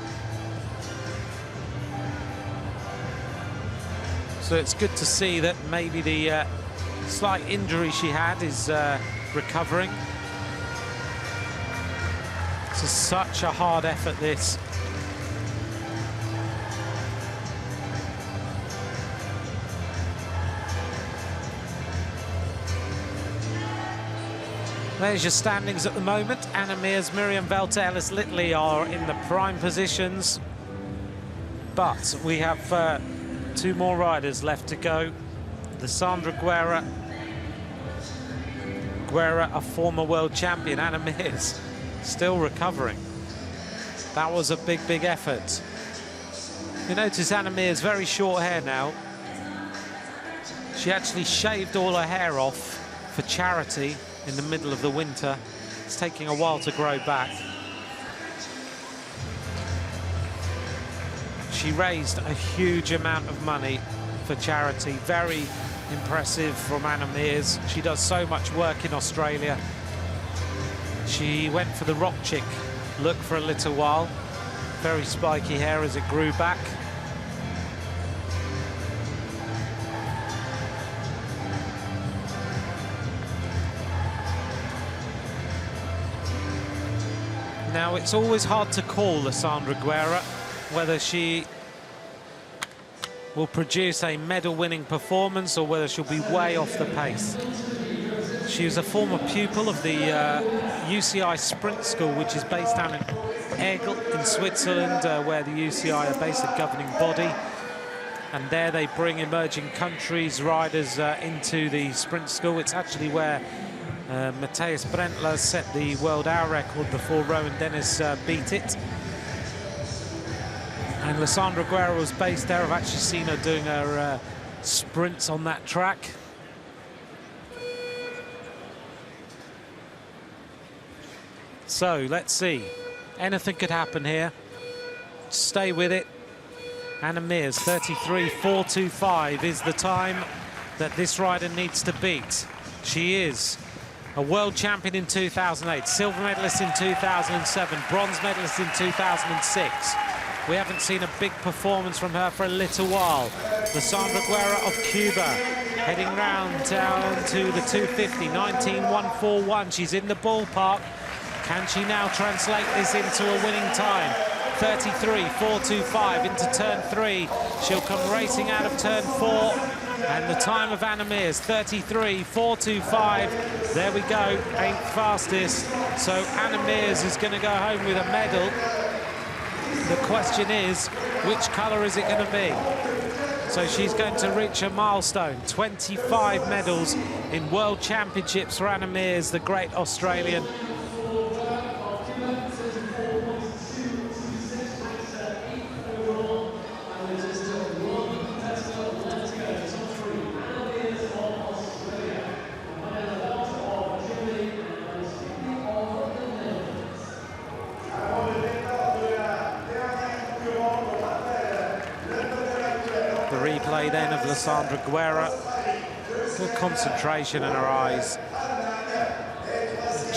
So it's good to see that maybe the slight injury she had is recovering. This is such a hard effort, this. There's your standings at the moment. Anna Mears, Miriam Velter, Ellis Litley are in the prime positions. But we have 2 more riders left to go. Lissandra Guerra, a former world champion. Anna Mears still recovering. That was a big, big effort. You notice Anna Mears very short hair now. She actually shaved all her hair off for charity in the middle of the winter. It's taking a while to grow back. She raised a huge amount of money for charity. Very impressive from Anna Mears. She does so much work in Australia. She went for the rock chick look for a little while. Very spiky hair as it grew back. Now, it's always hard to call Lissandra Guerra, whether she will produce a medal-winning performance or whether she'll be way off the pace. She was a former pupil of the UCI Sprint School, which is based down in Aigle in Switzerland, where the UCI are based, a governing body. And there they bring emerging countries, riders into the Sprint School. It's actually where Matthias Brentler set the world hour record before Rowan Dennis beat it. And Lissandra Guerra was based there. I've actually seen her doing her sprints on that track. So let's see. Anything could happen here. Stay with it. Anna Mears, 33.425 is the time that this rider needs to beat. She is a world champion in 2008, silver medalist in 2007, bronze medalist in 2006. We haven't seen a big performance from her for a little while. Lissandra Guerra of Cuba heading round down to the 250, 19.141. She's in the ballpark. Can she now translate this into a winning time? 33.425 into turn 3. She'll come racing out of turn 4. And the time of Anna Mears, 33.425. There we go, 8th fastest. So Anna Mears is going to go home with a medal. The question is, which colour is it going to be? So she's going to reach a milestone, 25 medals in World Championships for Anna Mears, the great Australian. Then of Lissandra Guerra, good concentration in her eyes,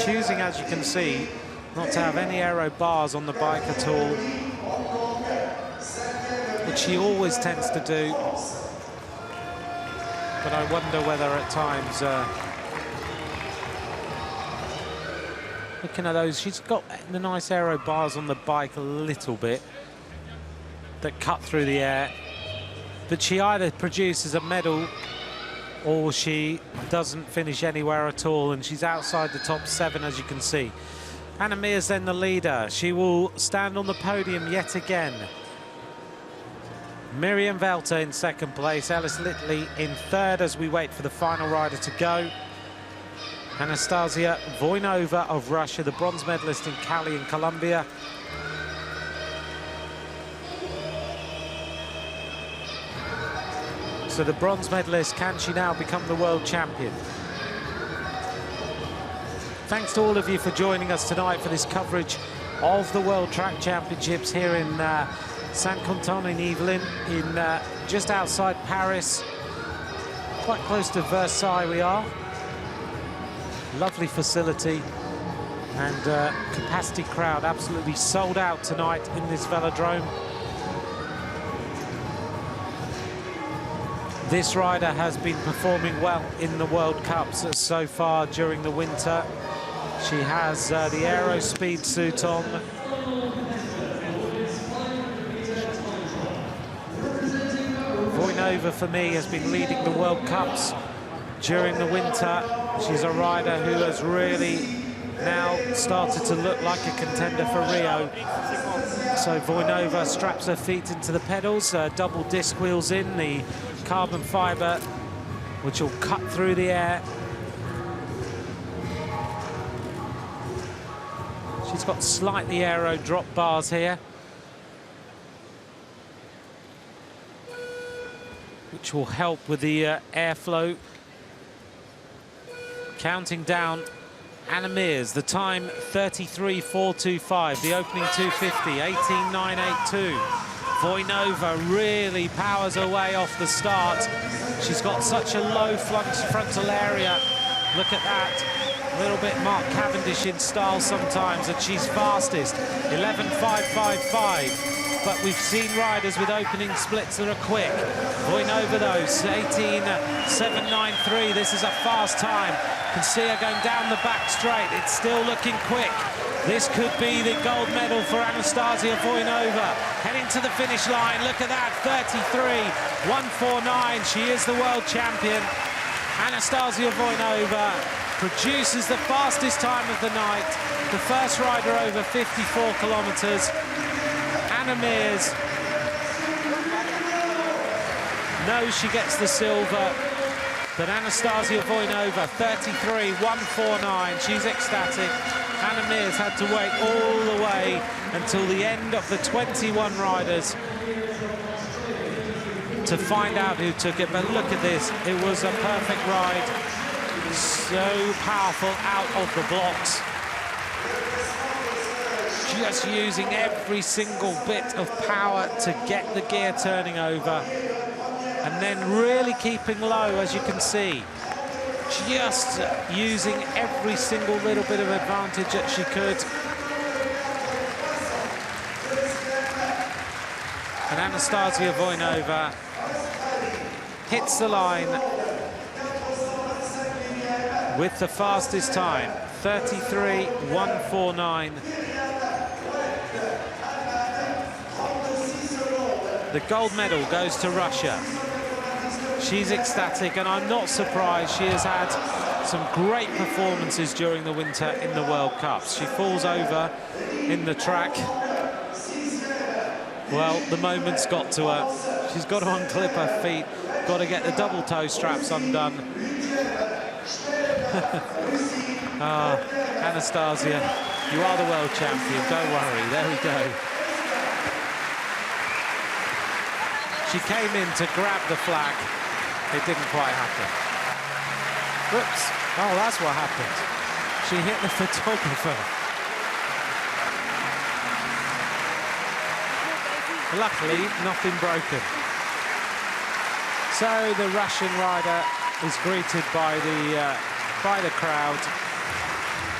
choosing, as you can see, not to have any aero bars on the bike at all, which she always tends to do. But I wonder whether at times, looking at those, she's got the nice aero bars on the bike a little bit that cut through the air. But she either produces a medal or she doesn't finish anywhere at all, and she's outside the top 7, as you can see. Anna Mears then the leader. She will stand on the podium yet again. Miriam Velter in 2nd place, Alice Litley in 3rd as we wait for the final rider to go. Anastasia Voinova of Russia, the bronze medalist in Cali in Colombia. So the bronze medalist, can she now become the world champion? Thanks to all of you for joining us tonight for this coverage of the World Track Championships here in Saint-Quentin-en-Yvelines, in just outside Paris, quite close to Versailles we are. Lovely facility and capacity crowd, absolutely sold out tonight in this velodrome. This rider has been performing well in the World Cups so far during the winter. She has the aero speed suit on. Voinova, for me, has been leading the World Cups during the winter. She's a rider who has really now started to look like a contender for Rio. So Voinova straps her feet into the pedals, double disc wheels in, the carbon fibre, which will cut through the air. She's got slightly aero drop bars here, which will help with the airflow. Counting down, Anna Mears, the time 33.425, the opening 250, 18.982. Voinova really powers her way off the start. She's got such a low frontal area. Look at that. A little bit Mark Cavendish in style sometimes, and she's fastest, 11.555. But we've seen riders with opening splits that are quick. Voinova, though, 18.793. This is a fast time. You can see her going down the back straight. It's still looking quick. This could be the gold medal for Anastasia Voinova. Heading to the finish line. Look at that, 33.149. She is the world champion. Anastasia Voinova produces the fastest time of the night. The first rider over 54 kilometers. Anna Mears knows she gets the silver, but Anastasia Voinova, 33.149. She's ecstatic. Anna Mears had to wait all the way until the end of the 21 riders to find out who took it. But look at this, it was a perfect ride. So powerful out of the blocks. Just using every single bit of power to get the gear turning over. And then really keeping low, as you can see. Just using every single little bit of advantage that she could. And Anastasia Voinova hits the line with the fastest time, 33.149. The gold medal goes to Russia. She's ecstatic, and I'm not surprised. She has had some great performances during the winter in the World Cups. She falls over in the track. Well, the moment's got to her. She's got to unclip her feet, got to get the double toe straps undone. Anastasia, you are the world champion, don't worry, there we go. She came in to grab the flag. It didn't quite happen. Whoops. Oh, that's what happened. She hit the photographer. Luckily, nothing broken. So the Russian rider is greeted by the crowd.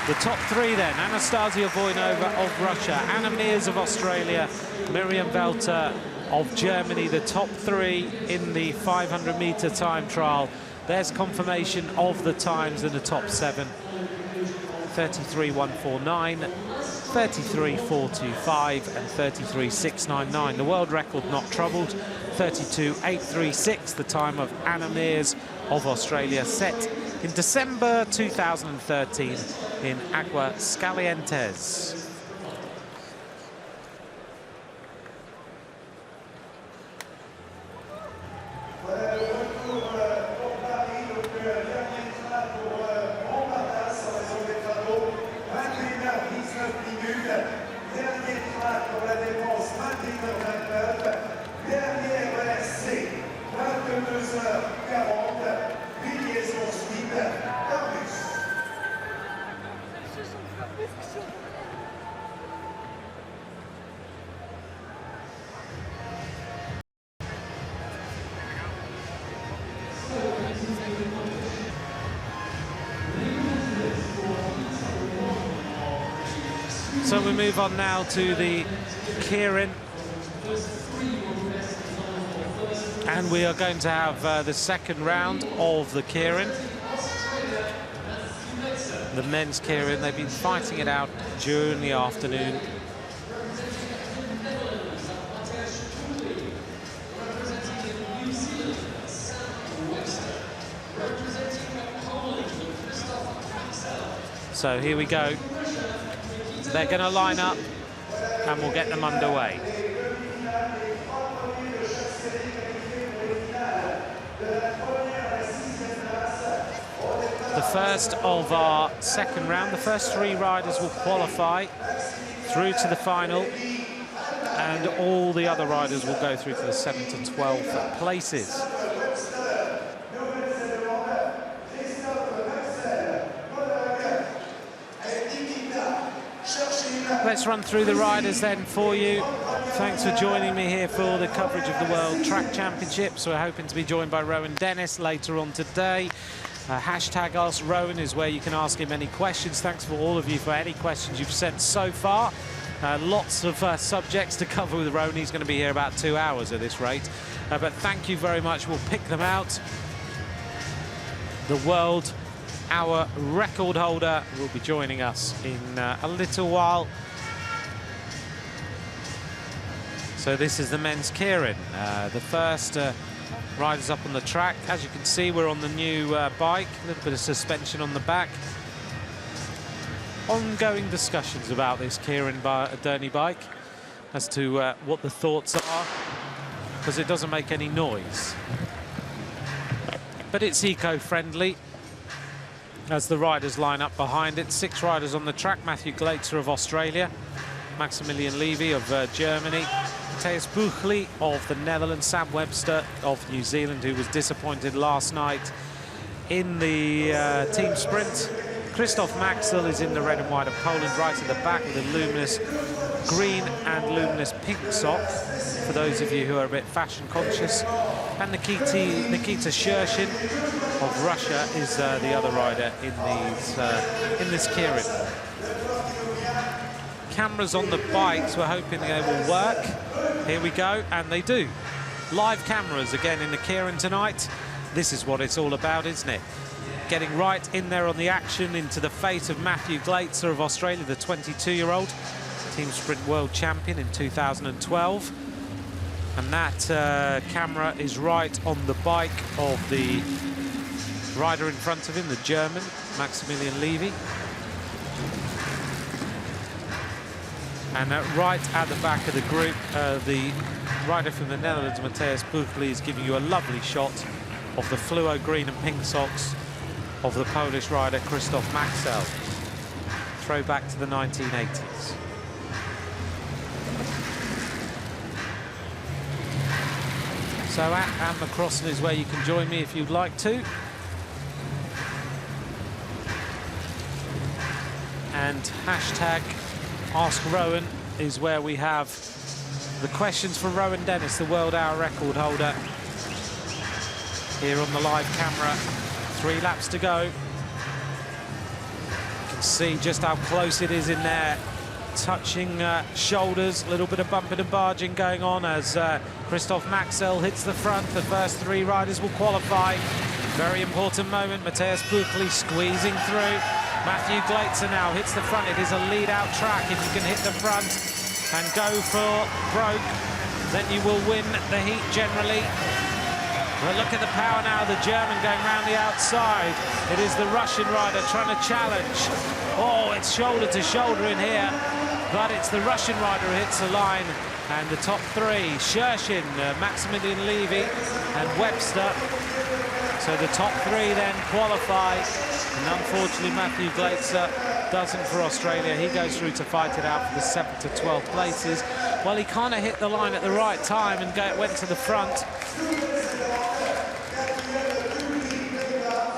The top three then: Anastasia Voinova of Russia, Anna Mears of Australia, Miriam Velter of Germany. The top three in the 500-meter time trial. There's confirmation of the times in the top seven: 33.149, 33.425 and 33.699. The world record not troubled, 32.836, the time of Anna Mears of Australia, set in December 2013 in Aguascalientes. So we move on now to the Keirin, and we are going to have the second round of the Keirin. The men's Keirin, they've been fighting it out during the afternoon. So here we go. They're going to line up and we'll get them underway. The first of our second round, the first three riders will qualify through to the final, and all the other riders will go through to the 7th and 12th places. Let's run through the riders then for you. Thanks for joining me here for the coverage of the World Track Championships. We're hoping to be joined by Rowan Dennis later on today. Hashtag Ask Rowan is where you can ask him any questions. Thanks for all of you for any questions you've sent so far. Lots of subjects to cover with Rowan. He's going to be here about 2 hours at this rate. But thank you very much. We'll pick them out. The World our record holder, will be joining us in a little while. So this is the men's Keirin, the first riders up on the track. As you can see, we're on the new bike, a little bit of suspension on the back. Ongoing discussions about this Keirin Derny bike as to what the thoughts are, because it doesn't make any noise. But it's eco-friendly as the riders line up behind it. 6 riders on the track: Matthew Gleitzer of Australia, Maximilian Levy of Germany, Matthijs Buchli of the Netherlands, Sam Webster of New Zealand, who was disappointed last night in the team sprint. Christoph Maxwell is in the red and white of Poland, right at the back with a luminous green and luminous pink sock, for those of you who are a bit fashion conscious. And Nikita Shershin of Russia is the other rider in this Keirin. Cameras on the bikes, we're hoping they will work. Here we go, and they do. Live cameras again in the Keirin tonight. This is what it's all about, isn't it? Getting right in there on the action, into the fate of Matthew Gleitzer of Australia, the 22-year-old team sprint world champion in 2012. And that camera is right on the bike of the rider in front of him, the German, Maximilian Levy. And right at the back of the group, the rider from the Netherlands, Matthijs Buchli, is giving you a lovely shot of the fluo green and pink socks of the Polish rider Christoph Maxwell. Throwback to the 1980s. So at @McCrossan is where you can join me if you'd like to. And hashtag #AskRowan is where we have the questions for Rowan Dennis, the world hour record holder. Here on the live camera, 3 laps to go. You can see just how close it is in there. Touching shoulders, a little bit of bumping and barging going on as Christoph Maxwell hits the front. The first 3 riders will qualify. Very important moment. Matthijs Buchli squeezing through. Matthew Gleitzer now hits the front. It is a lead-out track. If you can hit the front and go for broke, then you will win the heat generally. But look at the power now, the German going round the outside. It is the Russian rider trying to challenge. Oh, it's shoulder to shoulder in here, but it's the Russian rider who hits the line. And the top 3, Shershin, Maximilian Levy and Webster. So the top 3 then qualify. And unfortunately, Matthew Gleitzer doesn't for Australia. He goes through to fight it out for the 7th to 12th places. Well, he kind of hit the line at the right time and went to the front.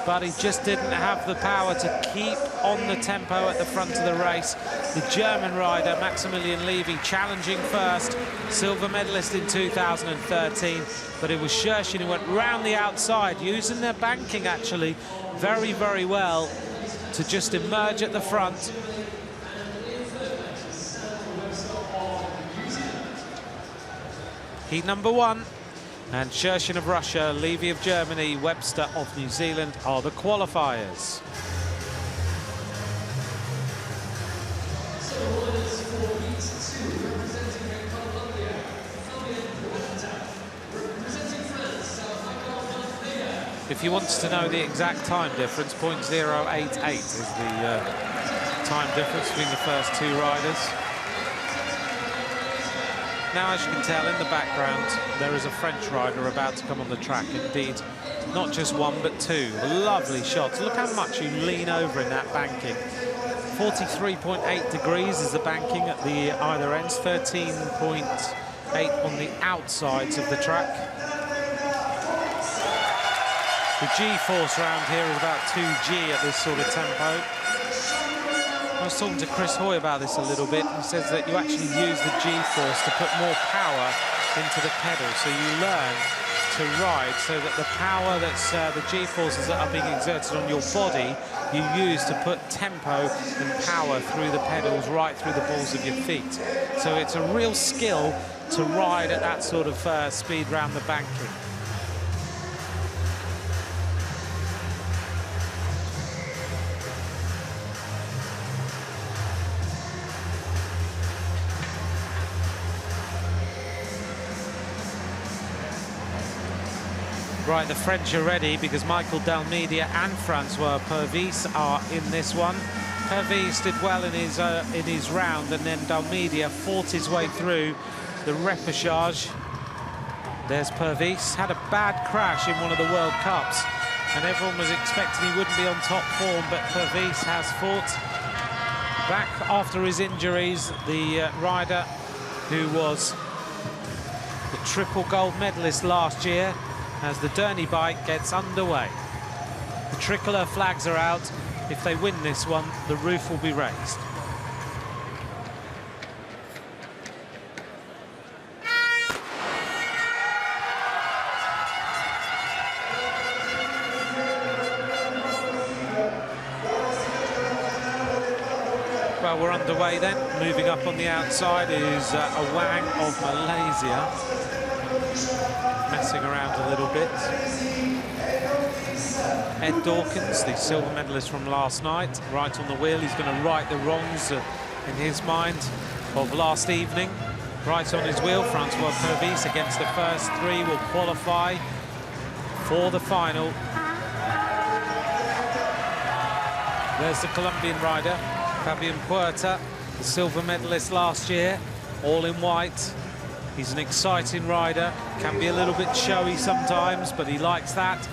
But he just didn't have the power to keep on the tempo at the front of the race. The German rider, Maximilian Levy, challenging first, silver medalist in 2013. But it was Shershin who went round the outside, using their banking actually very, very well to just emerge at the front. Heat number 1. And Shershin of Russia, Levy of Germany, Webster of New Zealand are the qualifiers. If you want to know the exact time difference, 0.088 is the time difference between the first 2 riders. Now, as you can tell in the background, there is a French rider about to come on the track. Indeed, not just 1, but 2. Lovely shots. Look how much you lean over in that banking. 43.8 degrees is the banking at the either ends, 13.8 on the outsides of the track. The G-force round here is about 2G at this sort of tempo. I was talking to Chris Hoy about this a little bit. He says that you actually use the G-force to put more power into the pedal, so you learn to ride so that the power that's the G-forces that are being exerted on your body, you use to put tempo and power through the pedals, right through the balls of your feet. So it's a real skill to ride at that sort of speed round the banking. Right, the French are ready because Michael Dalmeida and Francois Pervis are in this one. Pervis did well in his round, and then Dalmeida fought his way through the repechage. There's Pervis, had a bad crash in one of the World Cups, and everyone was expecting he wouldn't be on top form, but Pervis has fought back after his injuries. The rider who was the triple gold medalist last year, as the Derny bike gets underway. The tricolour flags are out. If they win this one, the roof will be raised. Well, we're underway then. Moving up on the outside is a Wang of Malaysia. Messing around a little bit. Ed Dawkins, the silver medalist from last night, right on the wheel. He's going to right the wrongs in his mind of last evening. Right on his wheel, Francois Pervis against the first three will qualify for the final. There's the Colombian rider, Fabian Puerta, the silver medalist last year, all in white. He's an exciting rider, can be a little bit showy sometimes, but he likes that.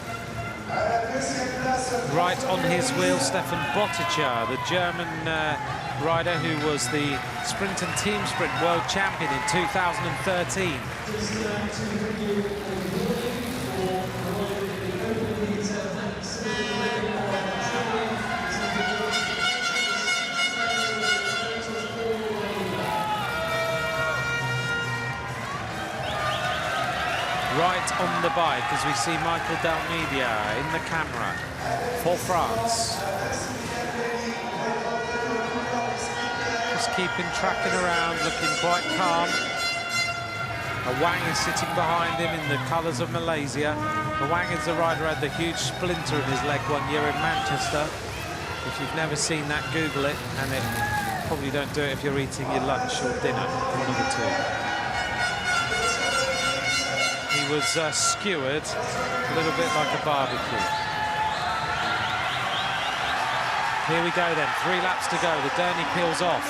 Right on his wheel, Stefan Boticher, the German rider who was the sprint and team sprint world champion in 2013. Right on the bike as we see Michael Dalmeida in the camera for France. Just tracking around, looking quite calm. A Wang is sitting behind him in the colours of Malaysia. The Wang is the rider who had the huge splinter in his leg one year in Manchester. If you've never seen that, Google it, and probably don't do it if you're eating your lunch or dinner, one of the two. He was skewered a little bit like a barbecue. Here we go then, 3 laps to go. The Derny peels off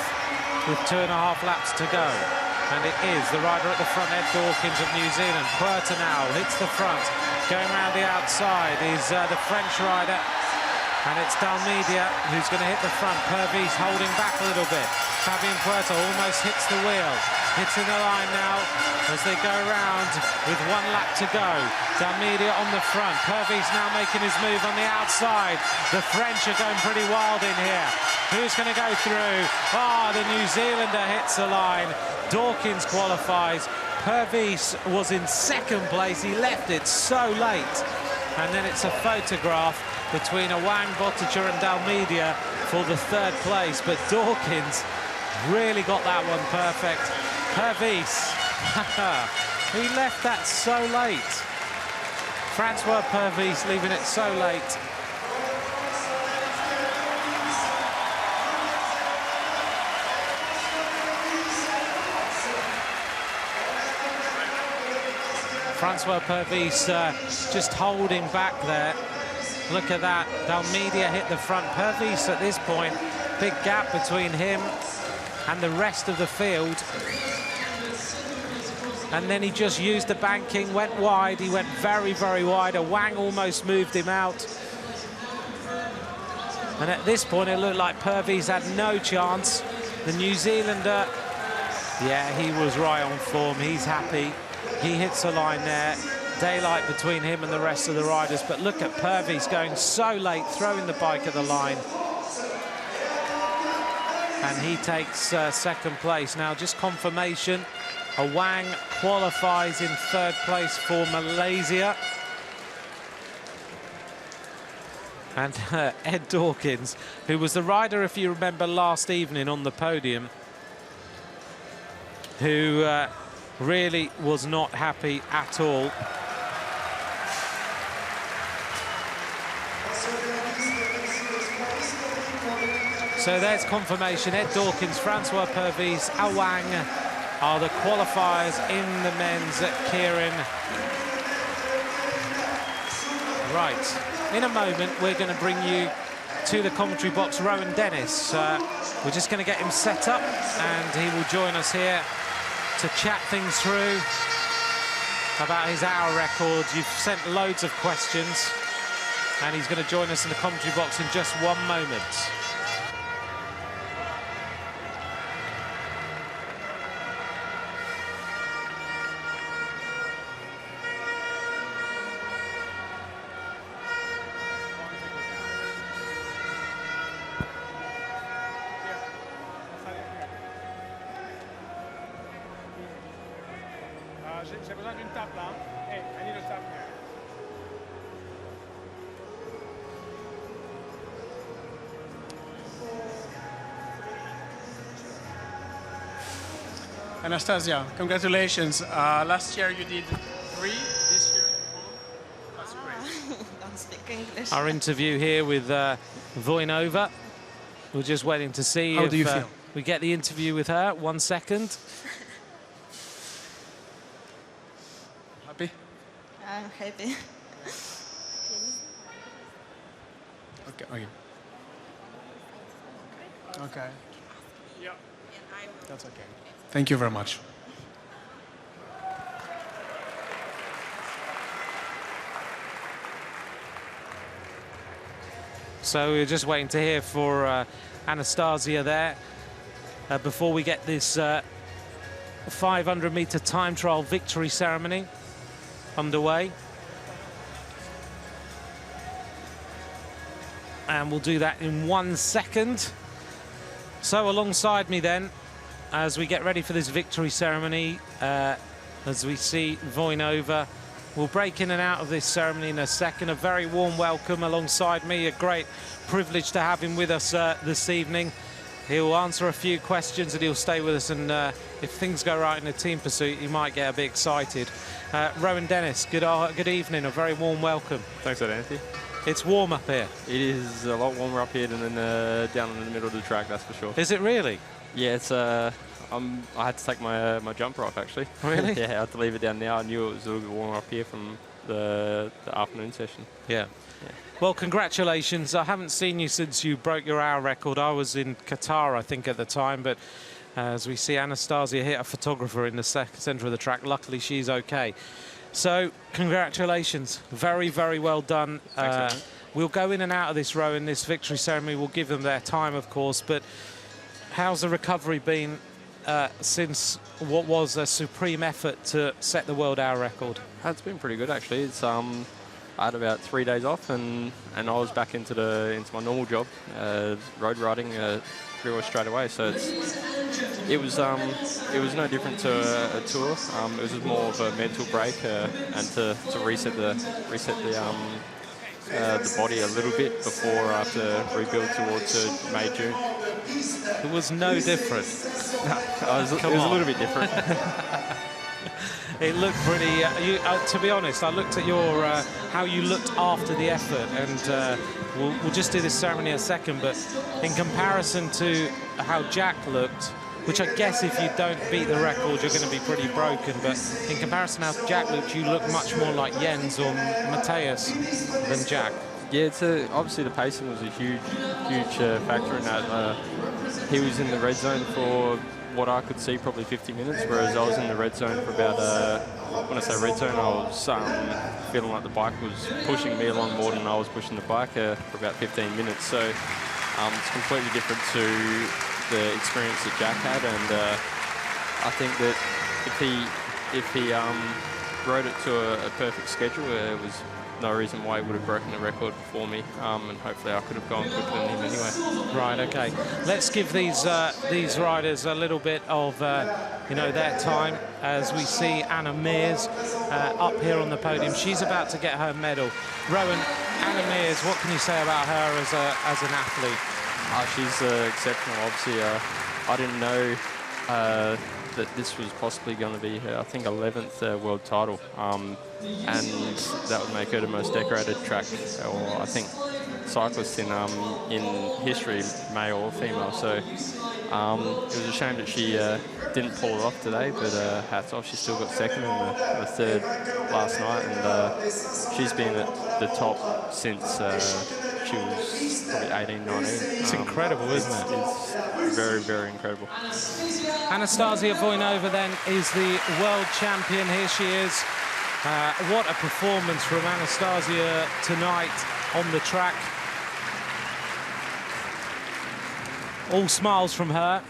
with 2.5 laps to go. And it is the rider at the front, Ed Dawkins of New Zealand. Puerta now hits the front. Going around the outside is the French rider. And it's Dalmeida who's going to hit the front. Pervis holding back a little bit. Fabian Puerta almost hits the wheel. Hitting the line now as they go round with 1 lap to go. Dalmeida on the front. Pervis now making his move on the outside. The French are going pretty wild in here. Who's going to go through? Ah, the New Zealander hits the line. Dawkins qualifies. Pervis was in 2nd place. He left it so late. And then it's a photograph between a Wang, Boticher and Dalmeida for the 3rd place. But Dawkins really got that one perfect. Pervis, he left that so late. Francois Pervis leaving it so late. Francois Pervis just holding back there. Look at that. Dalmeida hit the front. Pervis at this point, big gap between him and the rest of the field. And then he just used the banking, went wide. He went very, very wide. A Wang almost moved him out. And at this point, it looked like Pervis had no chance. The New Zealander, yeah, he was right on form. He's happy. He hits the line there. Daylight between him and the rest of the riders. But look at Pervis going so late, throwing the bike at the line. And he takes 2nd place. Now, just confirmation. A Wang qualifies in 3rd place for Malaysia. And Ed Dawkins, who was the rider, if you remember, last evening on the podium, who really was not happy at all. So there's confirmation. Ed Dawkins, Francois Pervis, A Wang are the qualifiers in the men's at Keirin. Right, in a moment we're going to bring you to the commentary box Rowan Dennis. We're just going to get him set up and he will join us here to chat things through about his hour record. You've sent loads of questions and he's going to join us in the commentary box in just 1 moment. J'ai besoin d'une table là. Hey, I need a table here. Anastasia, congratulations. Last year you did 3, this year you won. That's great. Don't speak English. Our interview here with Voinova. We're just waiting to see How if do you feel? we get the interview with her. 1 second. Happy? I'm happy. Okay, okay. Okay. Yeah. That's okay. Thank you very much. So we're just waiting to hear for Anastasia there before we get this 500-meter time trial victory ceremony underway. And we'll do that in 1 second. So alongside me then, as we get ready for this victory ceremony, as we see Voinova, we'll break in and out of this ceremony in a second. A very warm welcome alongside me. A great privilege to have him with us this evening. He'll answer a few questions and he'll stay with us. And if things go right in a team pursuit, he might get a bit excited. Rowan Dennis, good evening. A very warm welcome. Thanks for that, Anthony. It's warm up here. It is a lot warmer up here than down in the middle of the track, that's for sure. Is it really? Yeah, it's. I had to take my jumper off actually. Really? Yeah, I had to leave it down now. I knew it was a little bit warmer up here from the afternoon session. Yeah. Well, congratulations. I haven't seen you since you broke your hour record. I was in Qatar, I think, at the time, but as we see Anastasia hit a photographer in the centre of the track, luckily she's okay. So, congratulations. Very, very well done. We'll go in and out of this row in this victory ceremony. We'll give them their time, of course, but how's the recovery been since what was a supreme effort to set the world hour record? It's been pretty good actually. It's I had about 3 days off and I was back into my normal job, road riding, pretty much straight away. So it was no different to a tour. It was just more of a mental break and to reset the body a little bit before I have to rebuild towards May, June. It was no different. It was a little bit different. It looked pretty. To be honest, I looked at your how you looked after the effort, and we'll just do this ceremony in a second. But in comparison to how Jack looked, which I guess if you don't beat the record, you're going to be pretty broken. But in comparison to how Jack looked, you look much more like Jens or Matthias than Jack. Yeah, obviously the pacing was a huge factor in that. He was in the red zone for what I could see probably 50 minutes, whereas I was in the red zone for about, when I say red zone, I was feeling like the bike was pushing me along more than I was pushing the bike for about 15 minutes. So it's completely different to the experience that Jack had, and I think that if he rode it to a perfect schedule, it was no reason why he would have broken the record before me, and hopefully I could have gone quicker than him anyway. Right, okay. Let's give these riders a little bit of their time as we see Anna Mears up here on the podium. She's about to get her medal. Rowan, Anna Mears, what can you say about her as an athlete? She's exceptional. Obviously, I didn't know that this was possibly going to be her, I think, 11th world title, and that would make her the most decorated track, or I think, cyclist in history, male or female. So It was a shame that she didn't pull it off today, but hats off, she still got second in the third last night, and she's been at the top since she was probably 18, 19. It's incredible, isn't it? It's very, very incredible. Anastasia Voinova then is the world champion. Here she is. What a performance from Anastasia tonight on the track. All smiles from her.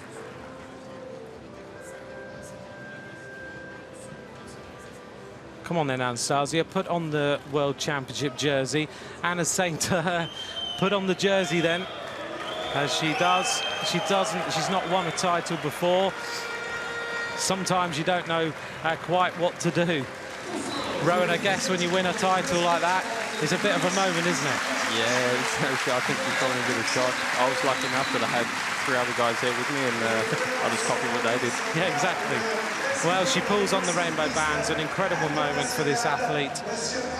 Come on then, Anastasia, put on the World Championship jersey. Anna's saying to her, put on the jersey then, as she does. She doesn't, she's not won a title before. Sometimes you don't know quite what to do. Rowan, I guess when you win a title like that, it's a bit of a moment, isn't it? Yeah, I think you've got a bit of shock. I was lucky enough that I had 3 other guys there with me, and I just copied what they did. Yeah, exactly. Well, she pulls on the rainbow bands, an incredible moment for this athlete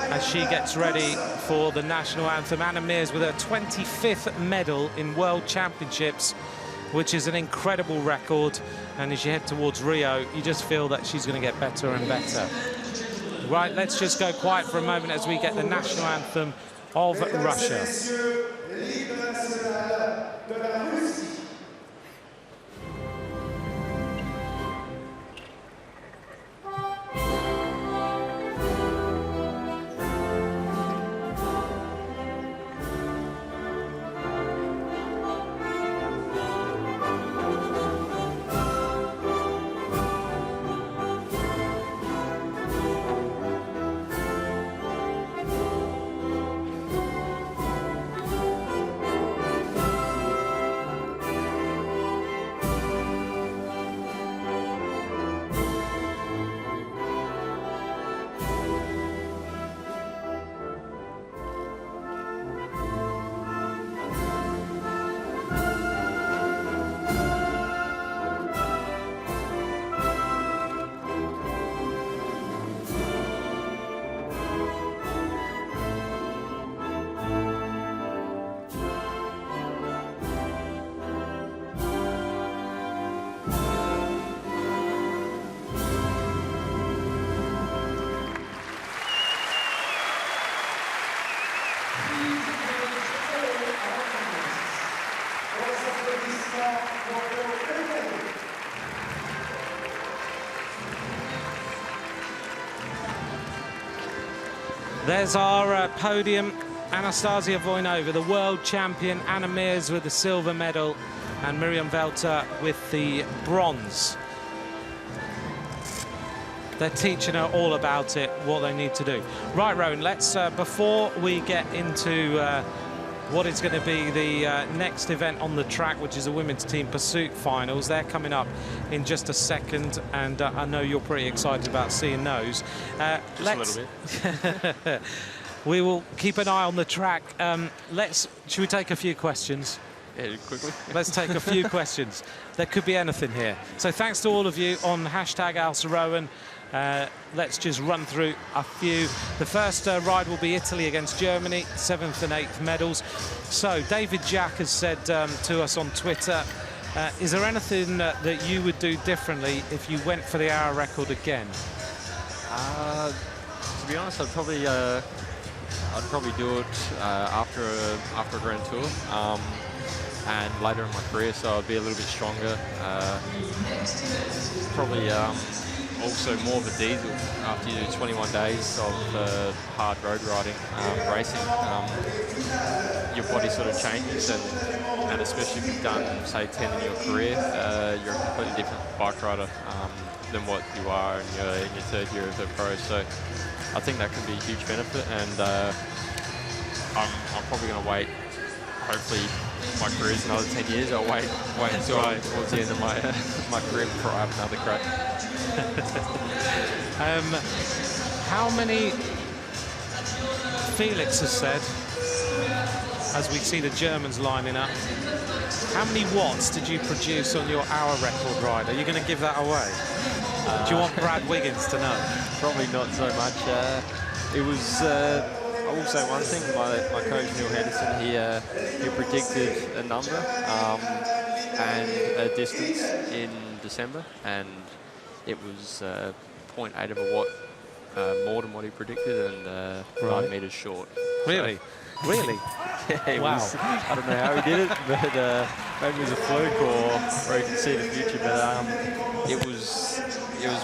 as she gets ready for the national anthem. Anna Meares with her 25th medal in World Championships, which is an incredible record. And as you head towards Rio, you just feel that she's going to get better and better. Right, let's just go quiet for a moment as we get the national anthem of Russia. There's our podium. Anastasia Voinova, the world champion. Anna Meares with the silver medal. And Miriam Velter with the bronze. They're teaching her all about it, what they need to do. Right, Rowan, let's, before we get into what is going to be the next event on the track, which is the women's team pursuit finals. They're coming up in just a second, and I know you're pretty excited about seeing those. Just a little bit. We will keep an eye on the track. Should we take a few questions? Yeah, quickly. Let's take a few questions. There could be anything here. So thanks to all of you on hashtag #AlsaRowan. Let's just run through a few. The first ride will be Italy against Germany, 7th and 8th medals. So David Jack has said to us on Twitter, is there anything that you would do differently if you went for the hour record again? To be honest, I'd probably do it after a Grand Tour. And later in my career, so I'd be a little bit stronger. Probably also more of a diesel after you do 21 days of hard road riding, racing. Your body sort of changes, and especially if you've done, say, 10 in your career, you're a completely different bike rider than what you are in your third year as a pro. So I think that can be a huge benefit, and I'm probably going to wait. Hopefully, my career is another 10 years. I'll wait until I'm towards the end of my career before I have another crack. How many, Felix has said, as we see the Germans lining up, how many watts did you produce on your hour record ride? Are you going to give that away? Do you want Brad Wiggins to know? Probably not so much. It was... I will say one thing, my coach Neil Henderson, he predicted a number. and a distance in December, and it was 0.8 of a watt more than what he predicted, and 9 metres short. Really? Really? Yeah, wow. I don't know how he did it, but maybe it was a fluke or he could see the future, but it was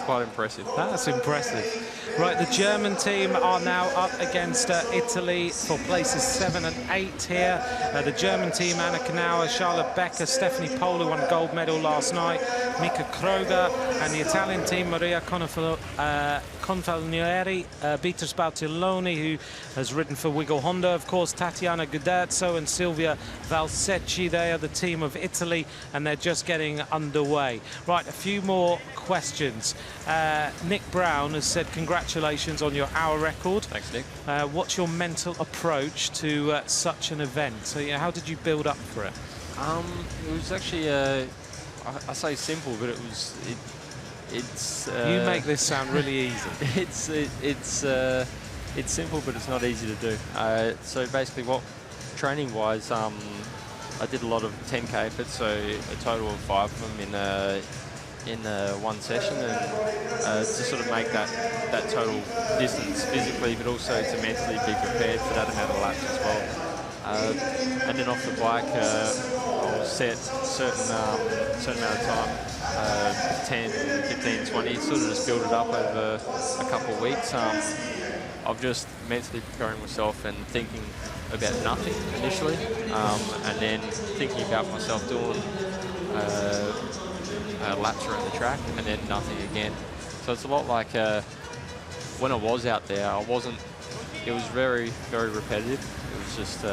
quite impressive. That's impressive. Right, the German team are now up against Italy for places 7 and 8 here. The German team, Anna Knauer, Charlotte Becker, Stephanie Polo won gold medal last night, Mika Kroger, and the Italian team, Maria Confalnieri, Beata Spaltelloni, who has ridden for Wiggle Honda, of course, Tatiana Gudazzo and Silvia Valsecchi. They are the team of Italy, and they're just getting underway. Right, a few more questions. Nick Brown has said congratulations on your hour record. Thanks, Nick. What's your mental approach to such an event? So, how did you build up for it? It was actually, I say simple, but it's. You make this sound really easy. It's simple, but it's not easy to do. So basically, training-wise, I did a lot of 10K efforts, so a total of 5 of them in one session, and to sort of make that total distance physically, but also to mentally be prepared for that amount of laps as well. And then off the bike, I'll set certain amount of time, 10, 15, 20, sort of just build it up over a couple of weeks. I've just mentally preparing myself and thinking about nothing initially, and then thinking about myself doing laps around the track, and then nothing again. So it's a lot like when I was out there, it was very, very repetitive. It was just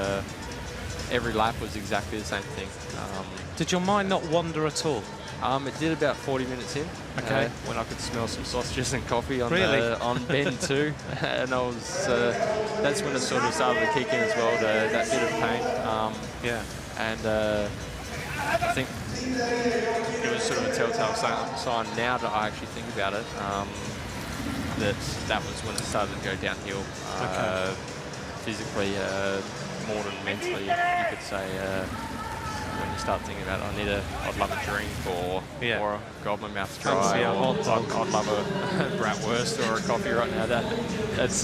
every lap was exactly the same thing. Did your mind not wander at all? It did about 40 minutes in, okay, when I could smell some sausages and coffee on really? On bend 2, and I was that's when it sort of started to kick in as well, that bit of pain. Yeah, and I think it was sort of a telltale sign now that I actually think about it, that was when it started to go downhill, physically more than mentally, you could say. When you start thinking about it, I'd love a drink or God, my mouth's dry. I'd love a bratwurst or a coffee right now. That's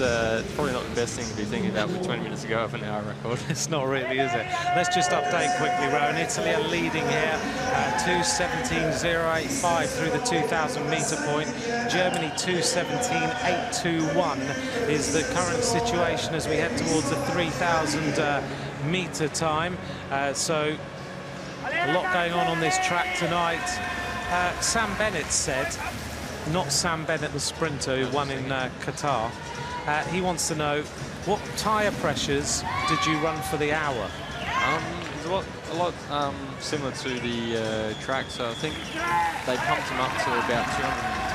probably not the best thing to be thinking about with 20 minutes to go of an hour record. It's not really, is it? Let's just update quickly, Rowan. Italy are leading here, 2:17.085 through the 2,000 metre point. Germany 2:17.821 is the current situation as we head towards the 3,000 metre time. So a lot going on this track tonight. Sam Bennett said, not Sam Bennett the sprinter who won in Qatar, he wants to know what tyre pressures did you run for the hour? It was a lot similar to the track, so I think they pumped him up to about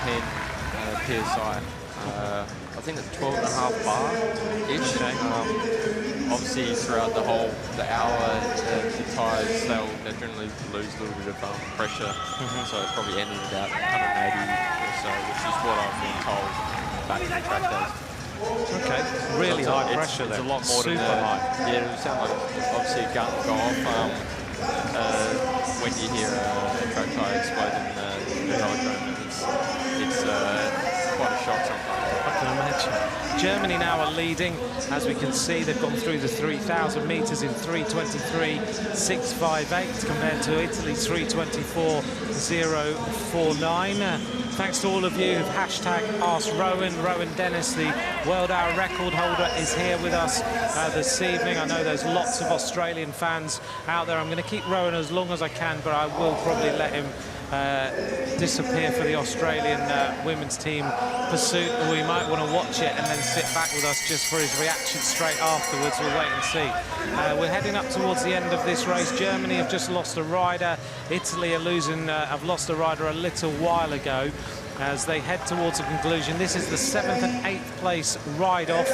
210 psi. I think it's 12.5 bar-ish. Obviously, throughout the hour, the tyres, they generally lose a little bit of pressure, so it probably ended about 180 or so, which is what I've been told back in the track days. Okay, really so high pressure there. It's a lot more super than high. Yeah, it would sound like obviously a gun go off when you hear a track tyre explode in the velodrome. It's quite a shock sometimes. I can imagine. Germany now are leading. As we can see, they've gone through the 3,000 metres in 3:23.658 compared to Italy's 3:24.049. Thanks to all of you who've hashtag Ask Rowan. Rowan Dennis, the world hour record holder, is here with us this evening. I know there's lots of Australian fans out there. I'm going to keep Rowan as long as I can, but I will probably let him disappear for the Australian women's team pursuit. We might want to watch it and then sit back with us just for his reaction straight afterwards. We'll wait and see. We're heading up towards the end of this race. Germany have just lost a rider. Italy are have lost a rider a little while ago. As they head towards a conclusion, this is the 7th and 8th place ride-off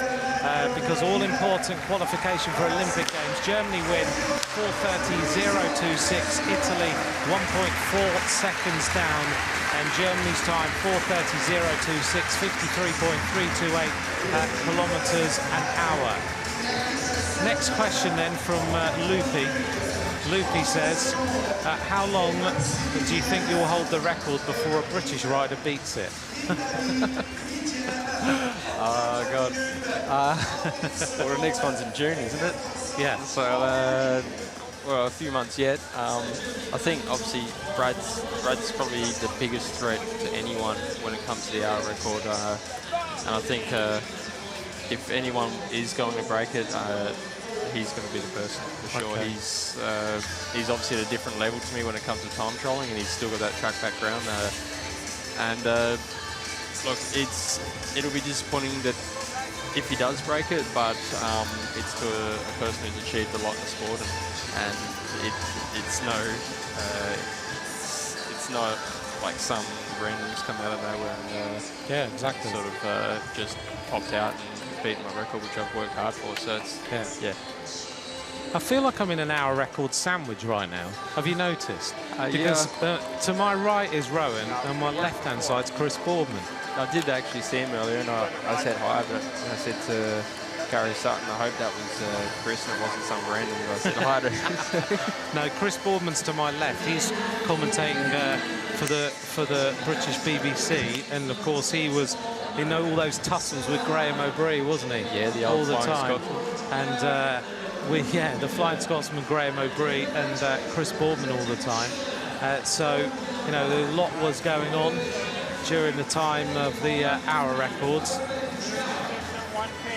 because all-important qualification for Olympic Games. Germany win 4:30.026, Italy 1.4 seconds down, and Germany's time 4:30.026, 53.328 kilometres an hour. Next question then from Loopy. Loopy says, how long do you think you'll hold the record before a British rider beats it? Oh, God. Well, the next one's in June, isn't it? Yeah. So, well, a few months yet. I think, obviously, Brad's probably the biggest threat to anyone when it comes to the hour record. And I think if anyone is going to break it, he's going to be the person, for sure. Okay. He's obviously at a different level to me when it comes to time trialing, and he's still got that track background. Look, it'll be disappointing that if he does break it, but it's to a person who's achieved a lot in the sport, and it's not like some randoms come out of nowhere and Yeah, exactly. sort of just popped out and beaten my record, which I've worked hard for. So it's yeah. I feel like I'm in an hour record sandwich right now. Have you noticed? Because to my right is Rowan, and my left-hand side's Chris Boardman. I did actually see him earlier, and I said hi, but I said to Gary Sutton, I hope that was Chris and it wasn't some random. I said hi to him. No, Chris Boardman's to my left. He's commentating for the British BBC, and of course he was in all those tussles with Graham O'Brien, wasn't he? Yeah, the all old the Flying time. Scotsman. And the Flying Scotsman Graham O'Brien and Chris Boardman all the time. So you know, a lot was going on during the time of the hour records.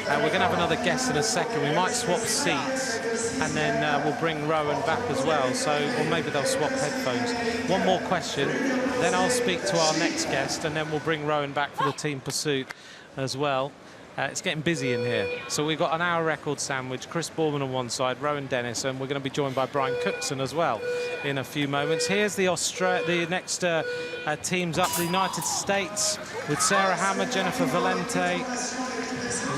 We're going to have another guest in a second. We might swap seats, and then we'll bring Rowan back as well. So, or maybe they'll swap headphones. One more question, then I'll speak to our next guest, and then we'll bring Rowan back for the team pursuit as well. It's getting busy in here. So we've got an hour record sandwich, Chris Boardman on one side, Rowan Dennis, and we're going to be joined by Brian Cookson as well in a few moments. Here's the next teams up, the United States, with Sarah Hammer, Jennifer Valente,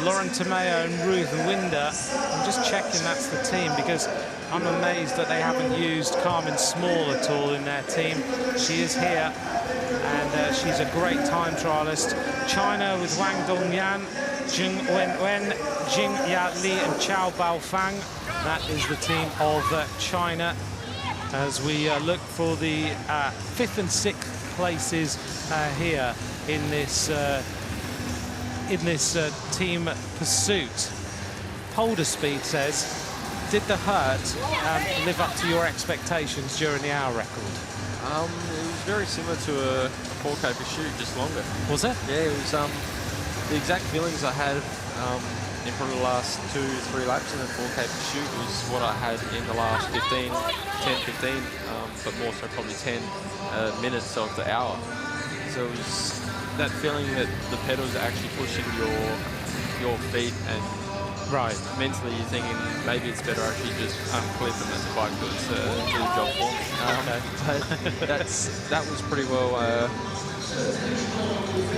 Lauren Tomeo and Ruth Winder. I'm just checking that's the team, because I'm amazed that they haven't used Carmen Small at all in their team. She is here, and she's a great time trialist. China with Wang Dongyan, Jing Wenwen, Jing Ya Li and Chao Baofang. That is the team of China, as we look for the 5th and 6th places here in this team pursuit. Polder Speed says, did the hurt live up to your expectations during the hour record? It was very similar to a 4K pursuit, just longer. Was it? Yeah, it was the exact feelings I had in probably the last 2-3 laps in the 4K pursuit was what I had in the last 10-15, but more so probably 10 minutes of the hour. So it was that feeling that the pedals are actually pushing your feet, and right, mentally you're thinking maybe it's better actually just unclip them as the bike does do the job for me. But that was pretty well.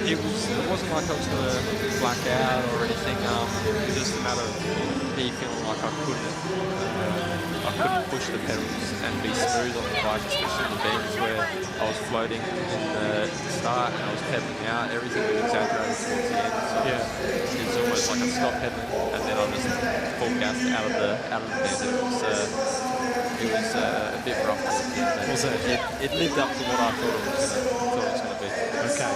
It wasn't like I was going to black out or anything. It was just a matter of me feeling like I couldn't push the pedals and be smooth on the bike, especially in the bends where I was floating in the start and I was pedaling out. Everything was exaggerated towards the end. So yeah, it's almost like I stopped pedaling and then I just full gassed out of the bend. It was a bit rough towards the end. Was it? It lived up to what I thought it was going to be. Okay.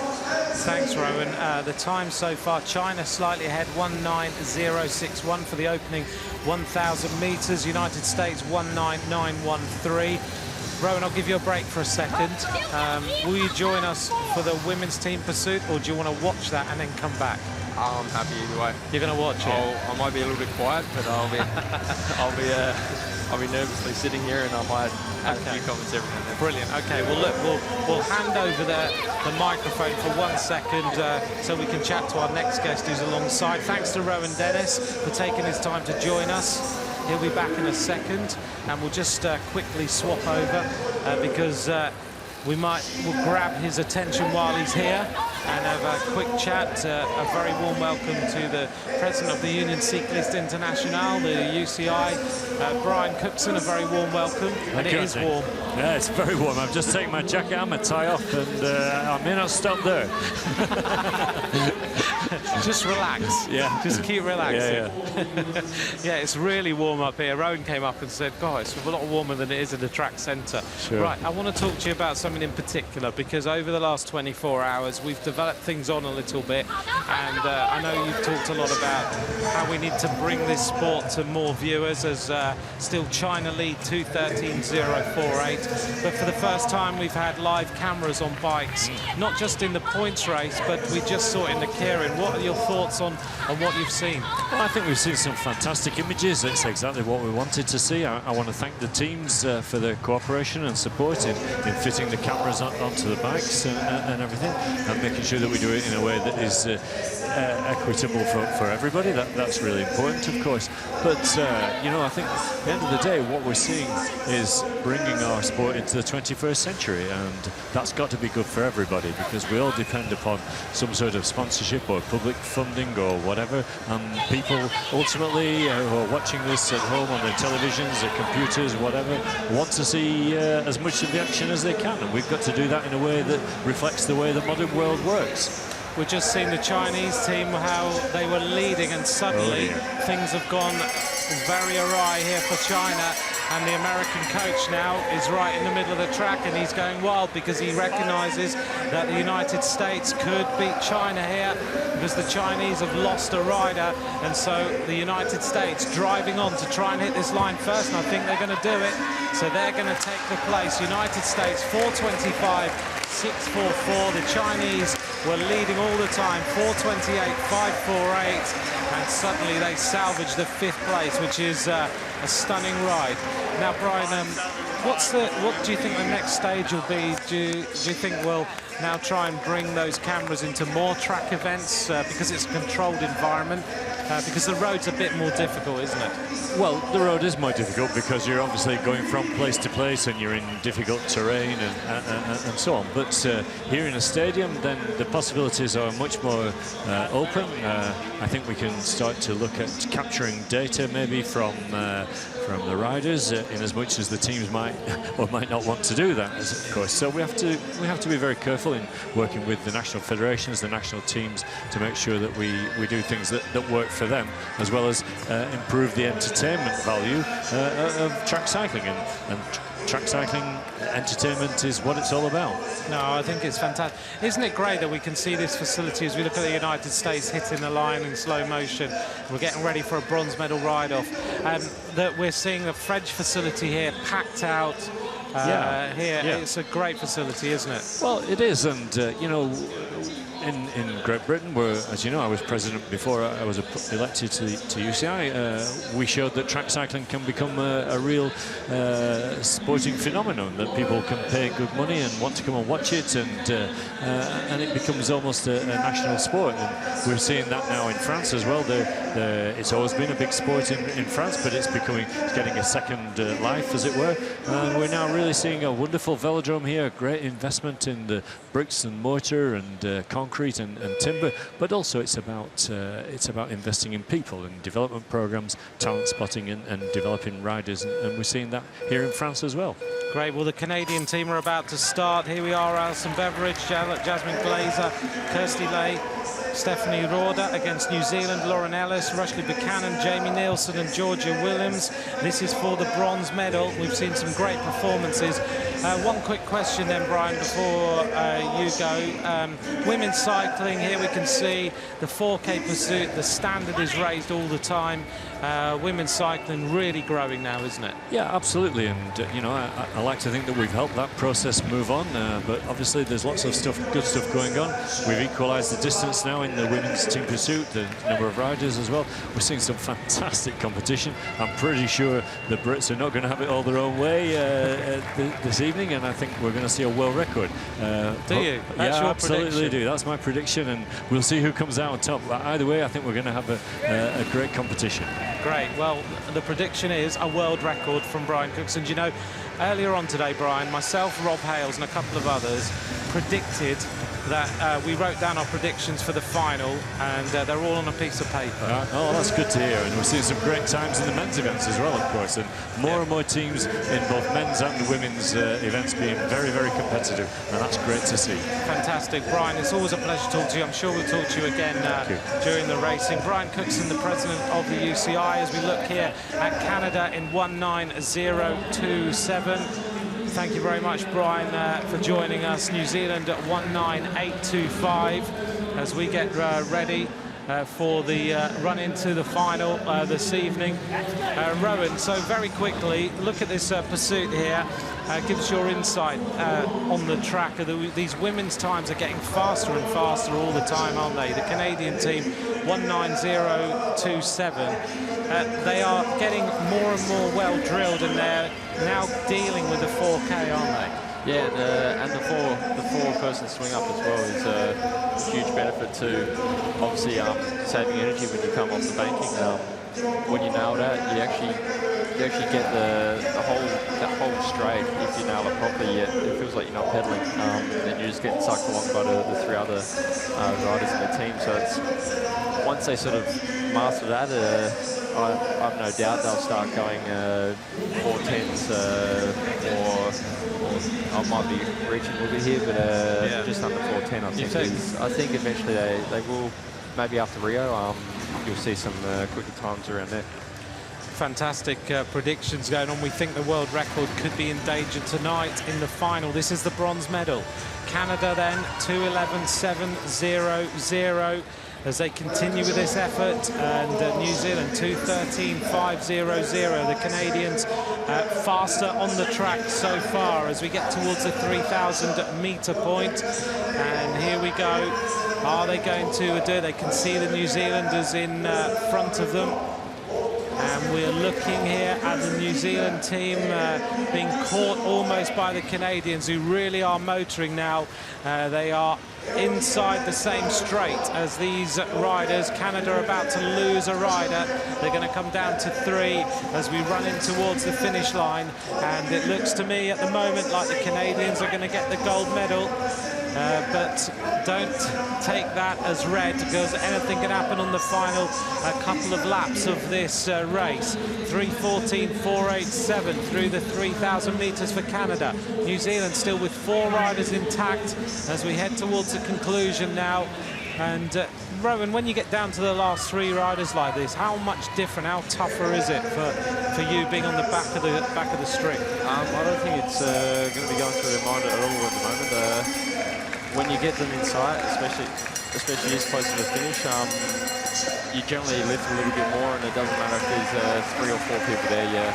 Thanks, Rowan. The time so far, China slightly ahead, 19061 for the opening 1,000 metres. United States 19913. Rowan, I'll give you a break for a second. Will you join us for the women's team pursuit, or do you want to watch that and then come back? I'm happy either way. You're going to watch it? I might be a little bit quiet, but I'll be nervously sitting here, and I might have a few comments every now and then. Brilliant. Okay. Well, look, we'll hand over the microphone for 1 second so we can chat to our next guest who's alongside. Thanks to Rowan Dennis for taking his time to join us. He'll be back in a second, and we'll just quickly swap over because we'll grab his attention while he's here. and have a quick chat. A very warm welcome to the President of the Union Cycliste Internationale, the UCI, Brian Cookson, a very warm welcome. And it is warm. Yeah, it's very warm. I've just taken my jacket and my tie off, and I may not stop there. Just relax. Yeah. Just keep relaxing. Yeah. Yeah, it's really warm up here. Rowan came up and said, God, it's a lot warmer than it is in the track centre. Sure. Right, I want to talk to you about something in particular, because over the last 24 hours, we've developed things on a little bit. And I know you've talked a lot about how we need to bring this sport to more viewers, as still China lead 2:13.048. But for the first time, we've had live cameras on bikes, not just in the points race, but we just saw it in the Keirin. What are your thoughts on what you've seen? Well, I think we've seen some fantastic images. It's exactly what we wanted to see. I want to thank the teams for their cooperation and support in fitting the cameras onto the bikes and everything, and making sure that we do it in a way that is equitable for everybody. That's really important, of course. But, you know, I think at the end of the day, what we're seeing is bringing our sport into the 21st century, and that's got to be good for everybody, because we all depend upon some sort of sponsorship or public funding or whatever, and people ultimately who are watching this at home on their televisions, their computers, whatever, want to see as much of the action as they can, and we've got to do that in a way that reflects the way the modern world works. We've just seen the Chinese team, how they were leading, and suddenly things have gone very awry here for China. And the American coach now is right in the middle of the track, and he's going wild because he recognises that the United States could beat China here, because the Chinese have lost a rider, and so the United States driving on to try and hit this line first, and I think they're going to do it. So they're going to take the place. United States 4:25. 6:44. The Chinese were leading all the time, 4:28, 5:48, and suddenly they salvage the 5th place, which is a stunning ride. Now, Brian, what do you think the next stage will be? Do you think we'll now try and bring those cameras into more track events because it's a controlled environment? Because the road's a bit more difficult, isn't it? Well, the road is more difficult because you're obviously going from place to place and you're in difficult terrain and so on. But here in a stadium, then the possibilities are much more open. I think we can start to look at capturing data maybe from the riders, in as much as the teams might or might not want to do that, of course. So we have to be very careful in working with the national federations, the national teams, to make sure that we do things that work for them, as well as improve the entertainment value of track cycling, and track cycling entertainment is what it's all about. No, I think it's fantastic. Isn't it great that we can see this facility as we look at the United States hitting the line in slow motion? We're getting ready for a bronze medal ride-off. That we're seeing the French facility here packed out here. Yeah. It's a great facility, isn't it? Well, it is, and you know, in Great Britain, where, as you know, I was president before I was elected to UCI, we showed that track cycling can become a real sporting phenomenon, that people can pay good money and want to come and watch it, and it becomes almost a national sport. And we're seeing that now in France as well. It's always been a big sport in France, but it's getting a second life, as it were. And we're now really seeing a wonderful velodrome here, great investment in the bricks and mortar and concrete and timber, but also it's about investing in people and development programs, talent spotting and developing riders, and we're seeing that here in France as well. Great. Well, the Canadian team are about to start. Here we are: Alison Beveridge, Jasmine Glazer, Kirsty Lay, Stephanie Roda against New Zealand, Lauren Ellis, Rushley Buchanan, Jamie Nielsen and Georgia Williams. This is for the bronze medal. We've seen some great performances. One quick question then, Brian, before you go. Women's cycling, here we can see the 4K pursuit. The standard is raised all the time. Women's cycling really growing now, isn't it? Yeah, absolutely. And, you know, I like to think that we've helped that process move on. But obviously there's lots of good stuff going on. We've equalised the distance now in the women's team pursuit, the number of riders as well. We're seeing some fantastic competition. I'm pretty sure the Brits are not going to have it all their own way this evening, and I think we're going to see a world record. Do you? That's your absolutely prediction? do. That's my prediction, and we'll see who comes out on top. But either way, I think we're going to have a great competition. Great. Well, the prediction is a world record from Brian Cookson. You know, earlier on today, Brian, myself, Rob Hales and a couple of others predicted that we wrote down our predictions for the final, and they're all on a piece of paper. Oh, that's good to hear. And we're seeing some great times in the men's events as well, of course. And more and more teams in both men's and women's events being very, very competitive. And that's great to see. Fantastic. Brian, it's always a pleasure to talk to you. I'm sure we'll talk to you again during the racing. Brian Cookson, the president of the UCI, as we look here at Canada in 19027. Thank you very much, Brian, for joining us. New Zealand at 19825 as we get ready for the run into the final this evening. Rowan, so very quickly, look at this pursuit here. Give us your insight on the track. These women's times are getting faster and faster all the time, aren't they? The Canadian team, 19027. They are getting more and more well drilled, and they're now dealing with the 4K, aren't they? Yeah, and the four-person swing up as well is a huge benefit to obviously saving energy when you come off the banking. When you nail that, you actually get that whole straight. If you nail it properly, it feels like you're not pedaling, and you're just getting sucked along by the three other riders in the team. So it's once they sort of master that, I've no doubt they'll start going 410s or I might be reaching a little bit here, but just under 410, I think eventually they will. Maybe after Rio, you'll see some quicker times around there. Fantastic predictions going on. We think the world record could be in danger tonight in the final. This is the bronze medal. Canada then 2:11.700 as they continue with this effort, and New Zealand 2:13.500. The Canadians faster on the track so far as we get towards the 3,000-meter point. And here we go. Are they going to do it? They can see the New Zealanders in front of them. And we're looking here at the New Zealand team being caught almost by the Canadians, who really are motoring now. They are inside the same straight as these riders. Canada are about to lose a rider. They're going to come down to 3 as we run in towards the finish line. And it looks to me at the moment like the Canadians are going to get the gold medal. But don't take that as read, because anything can happen on the final couple of laps of this race. 3:14.487 through the 3,000 metres for Canada. New Zealand still with 4 riders intact as we head towards the conclusion now. And Rowan, when you get down to the last 3 riders like this, how much different, how tougher is it for you being on the back of the string? I don't think it's going to be going through their mind at all at the moment. When you get them in sight, especially this close to the finish, you generally lift a little bit more, and it doesn't matter if there's 3 or 4 people there. You're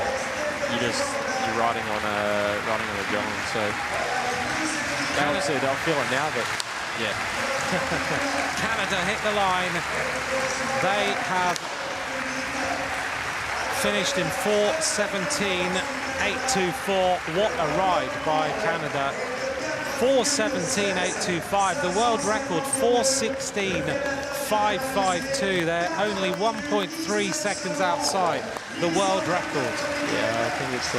riding on adrenaline. So obviously they'll feel it now, but yeah. Canada hit the line. They have finished in 4:17.824. What a ride by Canada. 4:17.825. The world record 4:16.552. They're only 1.3 seconds outside the world record. Yeah, I think it's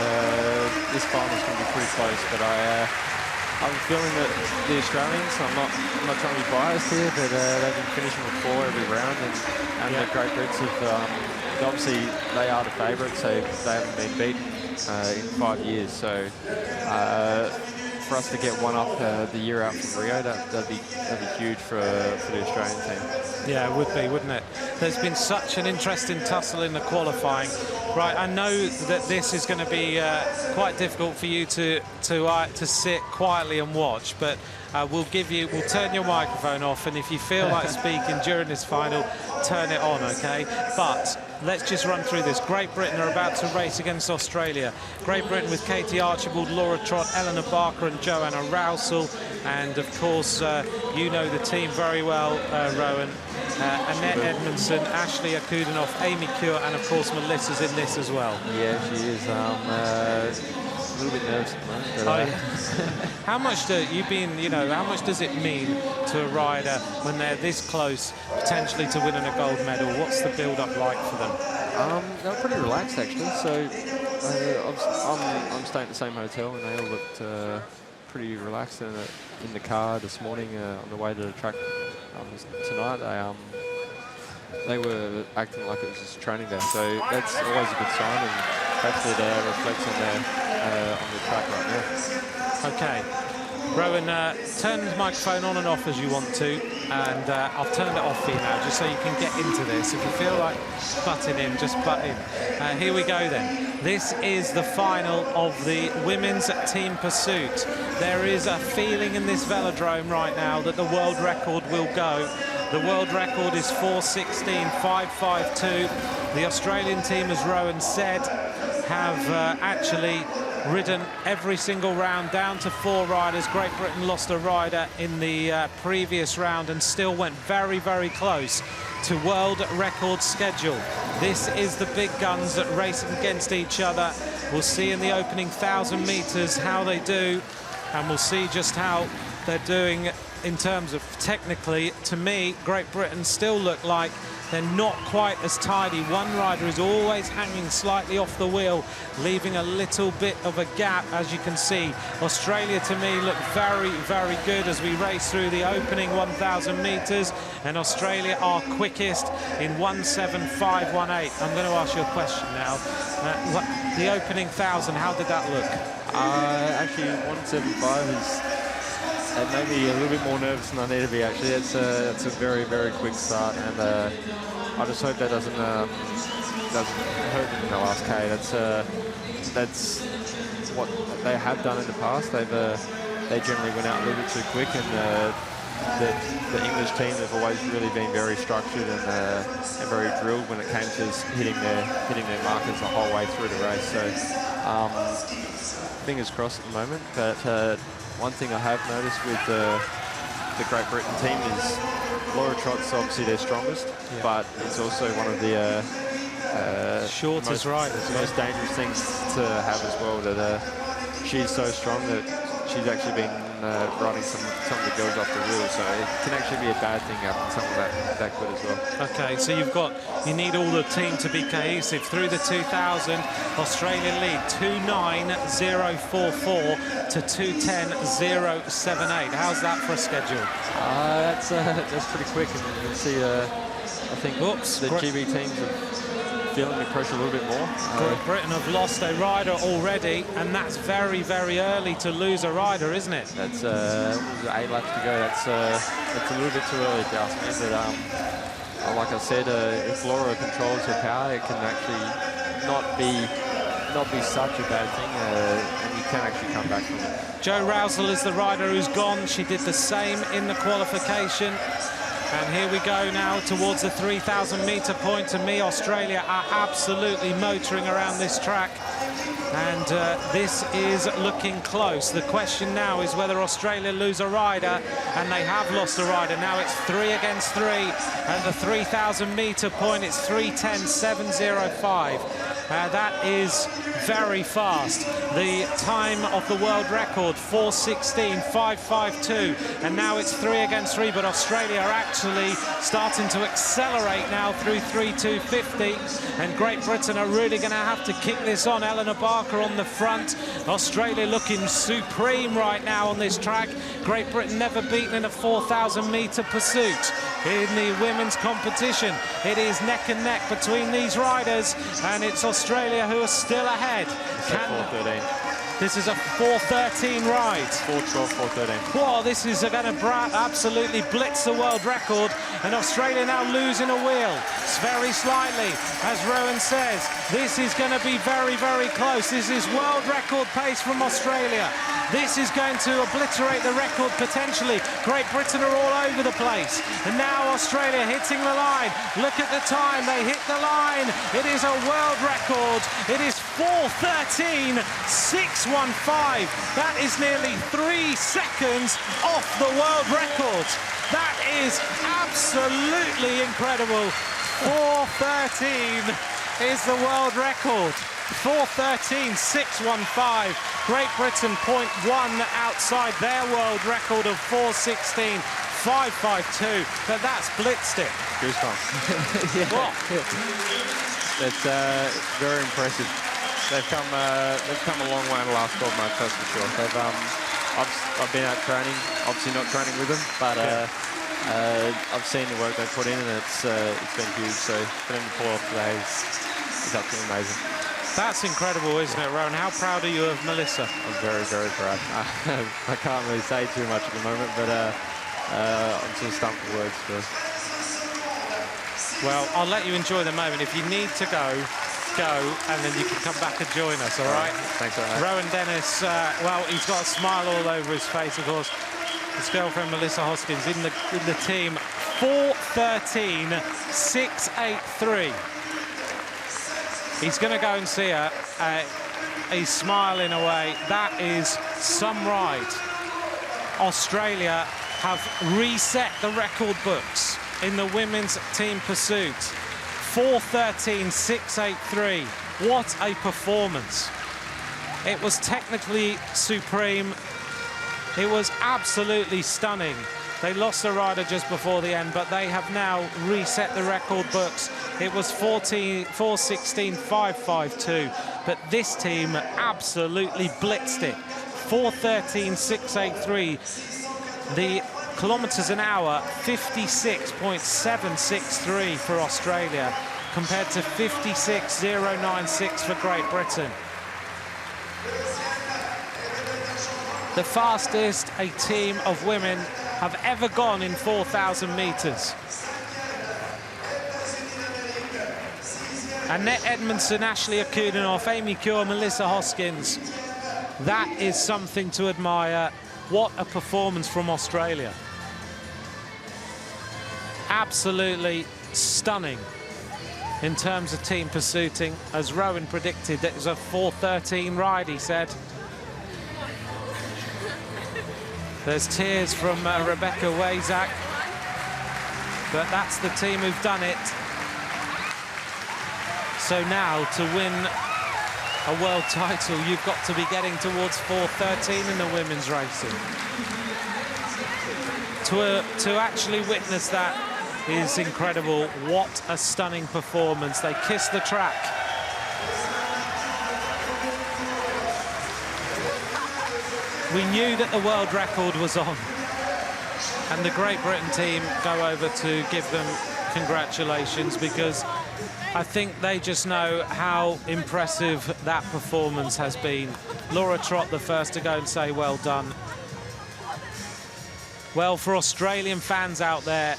this final's going to be pretty close, but I'm feeling that the Australians, I'm not trying to be biased here, but they've been finishing with 4 every round, and the Great Brits have, obviously they are the favourites, so they haven't been beaten in 5 years. So for us to get one up the year out from Rio, that'd be huge for the Australian team. Yeah, it would be, wouldn't it? There's been such an interesting tussle in the qualifying. Right, I know that this is going to be quite difficult for you to sit quietly and watch, but we'll turn your microphone off, and if you feel like speaking during this final, turn it on, okay? But let's just run through this. Great Britain are about to race against Australia. Great Britain with Katie Archibald, Laura Trott, Eleanor Barker and Joanna Rousel. And of course, you know the team very well, Rowan. Annette Edmondson, Ashley Akudinoff, Amy Cure, and of course Melissa's in this as well. Yeah, she is. A little bit nervous at the moment. How much how much does it mean to a rider when they're this close potentially to winning a gold medal? What's the build-up like for them? They're pretty relaxed actually. So I'm staying at the same hotel, and they all looked pretty relaxed in the car this morning on the way to the track tonight. They were acting like it was just training day, so that's always a good sign, and hopefully that reflects on the track right now. Okay. Rowan, turn the microphone on and off as you want to, and I've turned it off for you now, just so you can get into this. If you feel like butting in, just butt in. Here we go then. This is the final of the women's team pursuit. There is a feeling in this velodrome right now that the world record will go. The world record is 4:16.552. The Australian team, as Rowan said, have actually ridden every single round down to 4 riders. Great Britain lost a rider in the previous round and still went very, very close to world record schedule. This is the big guns that race against each other. We'll see in the opening 1,000 meters how they do, and we'll see just how they're doing in terms of technically. To me, Great Britain still look like they're not quite as tidy. One rider is always hanging slightly off the wheel, leaving a little bit of a gap, as you can see. Australia, to me, look very, very good as we race through the opening 1,000 meters, and Australia are quickest in 1:7.518. I'm going to ask you a question now. The opening 1,000, how did that look? Actually, 1:75 is... It made me a little bit more nervous than I need to be, actually. It's a very, very quick start, and I just hope that doesn't hurt them in the last K. That's what they have done in the past. They generally went out a little bit too quick, and the English team have always really been very structured and very drilled when it came to hitting their markers the whole way through the race. So fingers crossed at the moment, but. One thing I have noticed with the Great Britain team is Laura Trott's obviously their strongest, but it's also one of the shortest riders, most dangerous things to have as well. That she's so strong that she's actually been riding some of the girls off the wheel, so it can actually be a bad thing having someone that good as well. Okay, so you need all the team to be cohesive. Through the 2,000, Australia lead 2:9.044 to 2:10.078. How's that for a schedule? That's pretty quick, and you can see I think the GB teams are feeling the pressure a little bit more. Great Britain have lost a rider already, and that's very, very early to lose a rider, isn't it? That's 8 laps to go. That's a little bit too early, if you ask me. But like I said, if Laura controls her power, it can actually not be such a bad thing, and you can actually come back from it. Jo Rousel is the rider who's gone. She did the same in the qualification. And here we go now towards the 3,000 meter point. To me, Australia are absolutely motoring around this track. And this is looking close. The question now is whether Australia lose a rider, and they have lost a rider. Now it's 3 against 3. At the 3,000 meter point, it's 3:10.705. That is very fast. The time of the world record, 4:16.552, and now it's 3 against 3, but Australia are actually starting to accelerate now through 3:2.50, and Great Britain are really going to have to kick this on. Eleanor Barker on the front. Australia looking supreme right now on this track. Great Britain never beaten in a 4,000 meter pursuit. In the women's competition, it is neck and neck between these riders, and it's Australia who are still ahead. 4:13. This is a 4:13 ride. 4:12, 4:13. Whoa, this is going to absolutely blitz the world record, and Australia now losing a wheel. It's very slightly, as Rowan says. This is going to be very, very close. This is world record pace from Australia. This is going to obliterate the record potentially. Great Britain are all over the place. And now Australia hitting the line. Look at the time. They hit the line. It is a world record. It is 4:13.615. That is nearly 3 seconds off the world record. That is absolutely incredible. 4:13 is the world record. 4:13.615. Great Britain 0.1 outside their world record of 4:16.552. But that's blitzed it. Goosebumps. It's very impressive. They've come a long way in the last 12 months, that's for sure. I've been out training, obviously not training with them, but I've seen the work they put in, and it's been huge. So for them to pull off today is absolutely amazing. That's incredible, isn't it, Rowan? How proud are you of Melissa? I'm very, very proud. I can't really say too much at the moment, but I'm sort of stumped for words. Well, I'll let you enjoy the moment. If you need to go, and then you can come back and join us, all right? Thanks very much. Rowan Dennis, well, he's got a smile all over his face, of course. His girlfriend, Melissa Hoskins, in the team. 4:13.683. He's going to go and see her. He's smiling away. That is some ride. Australia have reset the record books in the women's team pursuit. 4:13.683. What a performance. It was technically supreme. It was absolutely stunning. They lost a rider just before the end, but they have now reset the record books. It was 4:16.552, but this team absolutely blitzed it. 4:13.683. The kilometres an hour, 56.763 for Australia, compared to 56.096 for Great Britain. The fastest a team of women have ever gone in 4,000 metres. Annette Edmondson, Ashley Akudinoff, Amy Cure, Melissa Hoskins. That is something to admire. What a performance from Australia. Absolutely stunning in terms of team pursuiting. As Rowan predicted, it was a 4:13 ride, he said. There's tears from Rebecca Wazak, but that's the team who've done it. So now, to win a world title, you've got to be getting towards 4:13 in the women's racing. To actually witness that is incredible. What a stunning performance. They kissed the track. We knew that the world record was on, and the Great Britain team go over to give them congratulations, because I think they just know how impressive that performance has been. Laura Trott, the first to go and say well done. Well, for Australian fans out there,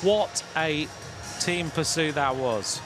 what a team pursuit that was.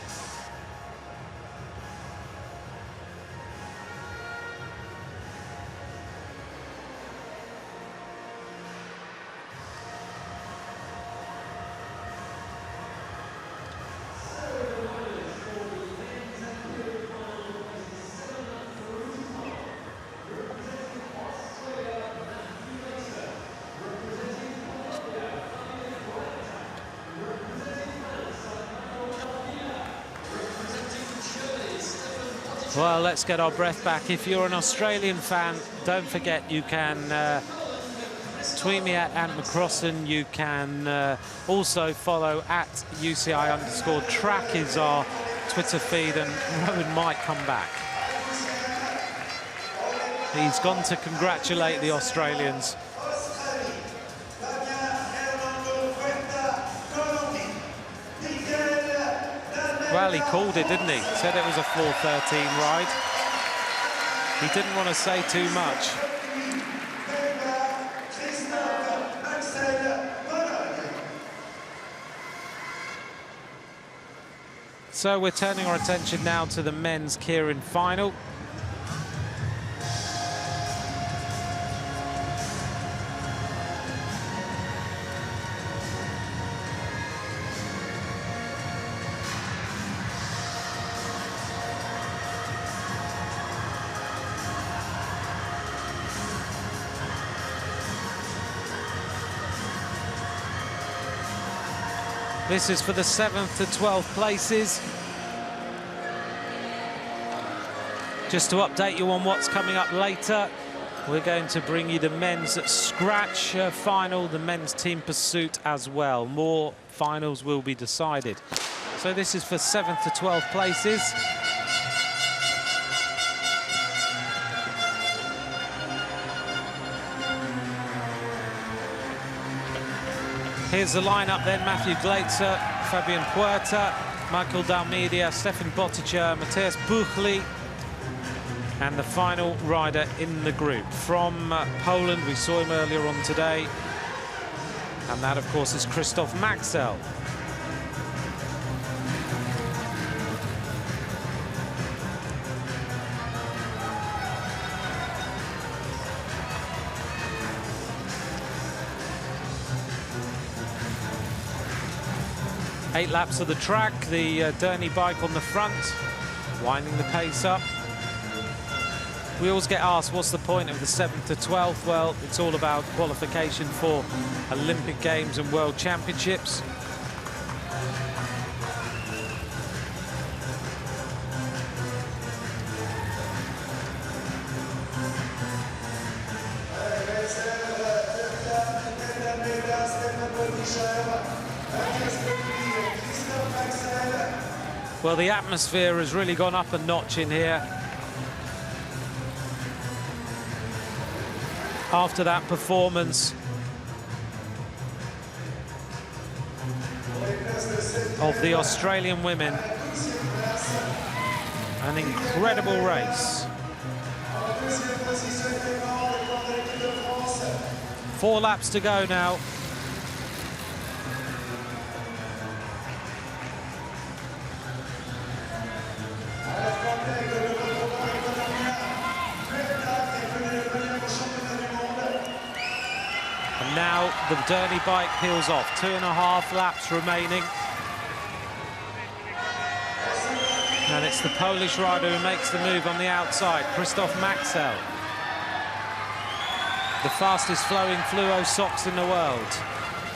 Well, let's get our breath back. If you're an Australian fan, don't forget you can tweet me at @McCrossan. You can also follow @UCI_track is our Twitter feed, and Rowan might come back. He's gone to congratulate the Australians. Well, he called it, didn't he? Said it was a 4:13 ride. He didn't want to say too much. So we're turning our attention now to the men's Keirin final. This is for the 7th to 12th places. Just to update you on what's coming up later, we're going to bring you the men's scratch final, the men's team pursuit as well. More finals will be decided. So this is for 7th to 12th places. Here's the lineup then: Matthew Gleitzer, Fabian Puerta, Michael Dalmeida, Stefan Botica, Matthias Buchli, and the final rider in the group from Poland. We saw him earlier on today, and that, of course, is Krzysztof Maxel. Eight laps of the track, the Derny bike on the front, winding the pace up. We always get asked, what's the point of the 7th to 12th? Well, it's all about qualification for Olympic Games and World Championships. Well, the atmosphere has really gone up a notch in here after that performance of the Australian women. An incredible race. 4 laps to go now. Now the Derny bike peels off. 2.5 laps remaining. And it's the Polish rider who makes the move on the outside, Krzysztof Maxel. The fastest flowing fluo socks in the world.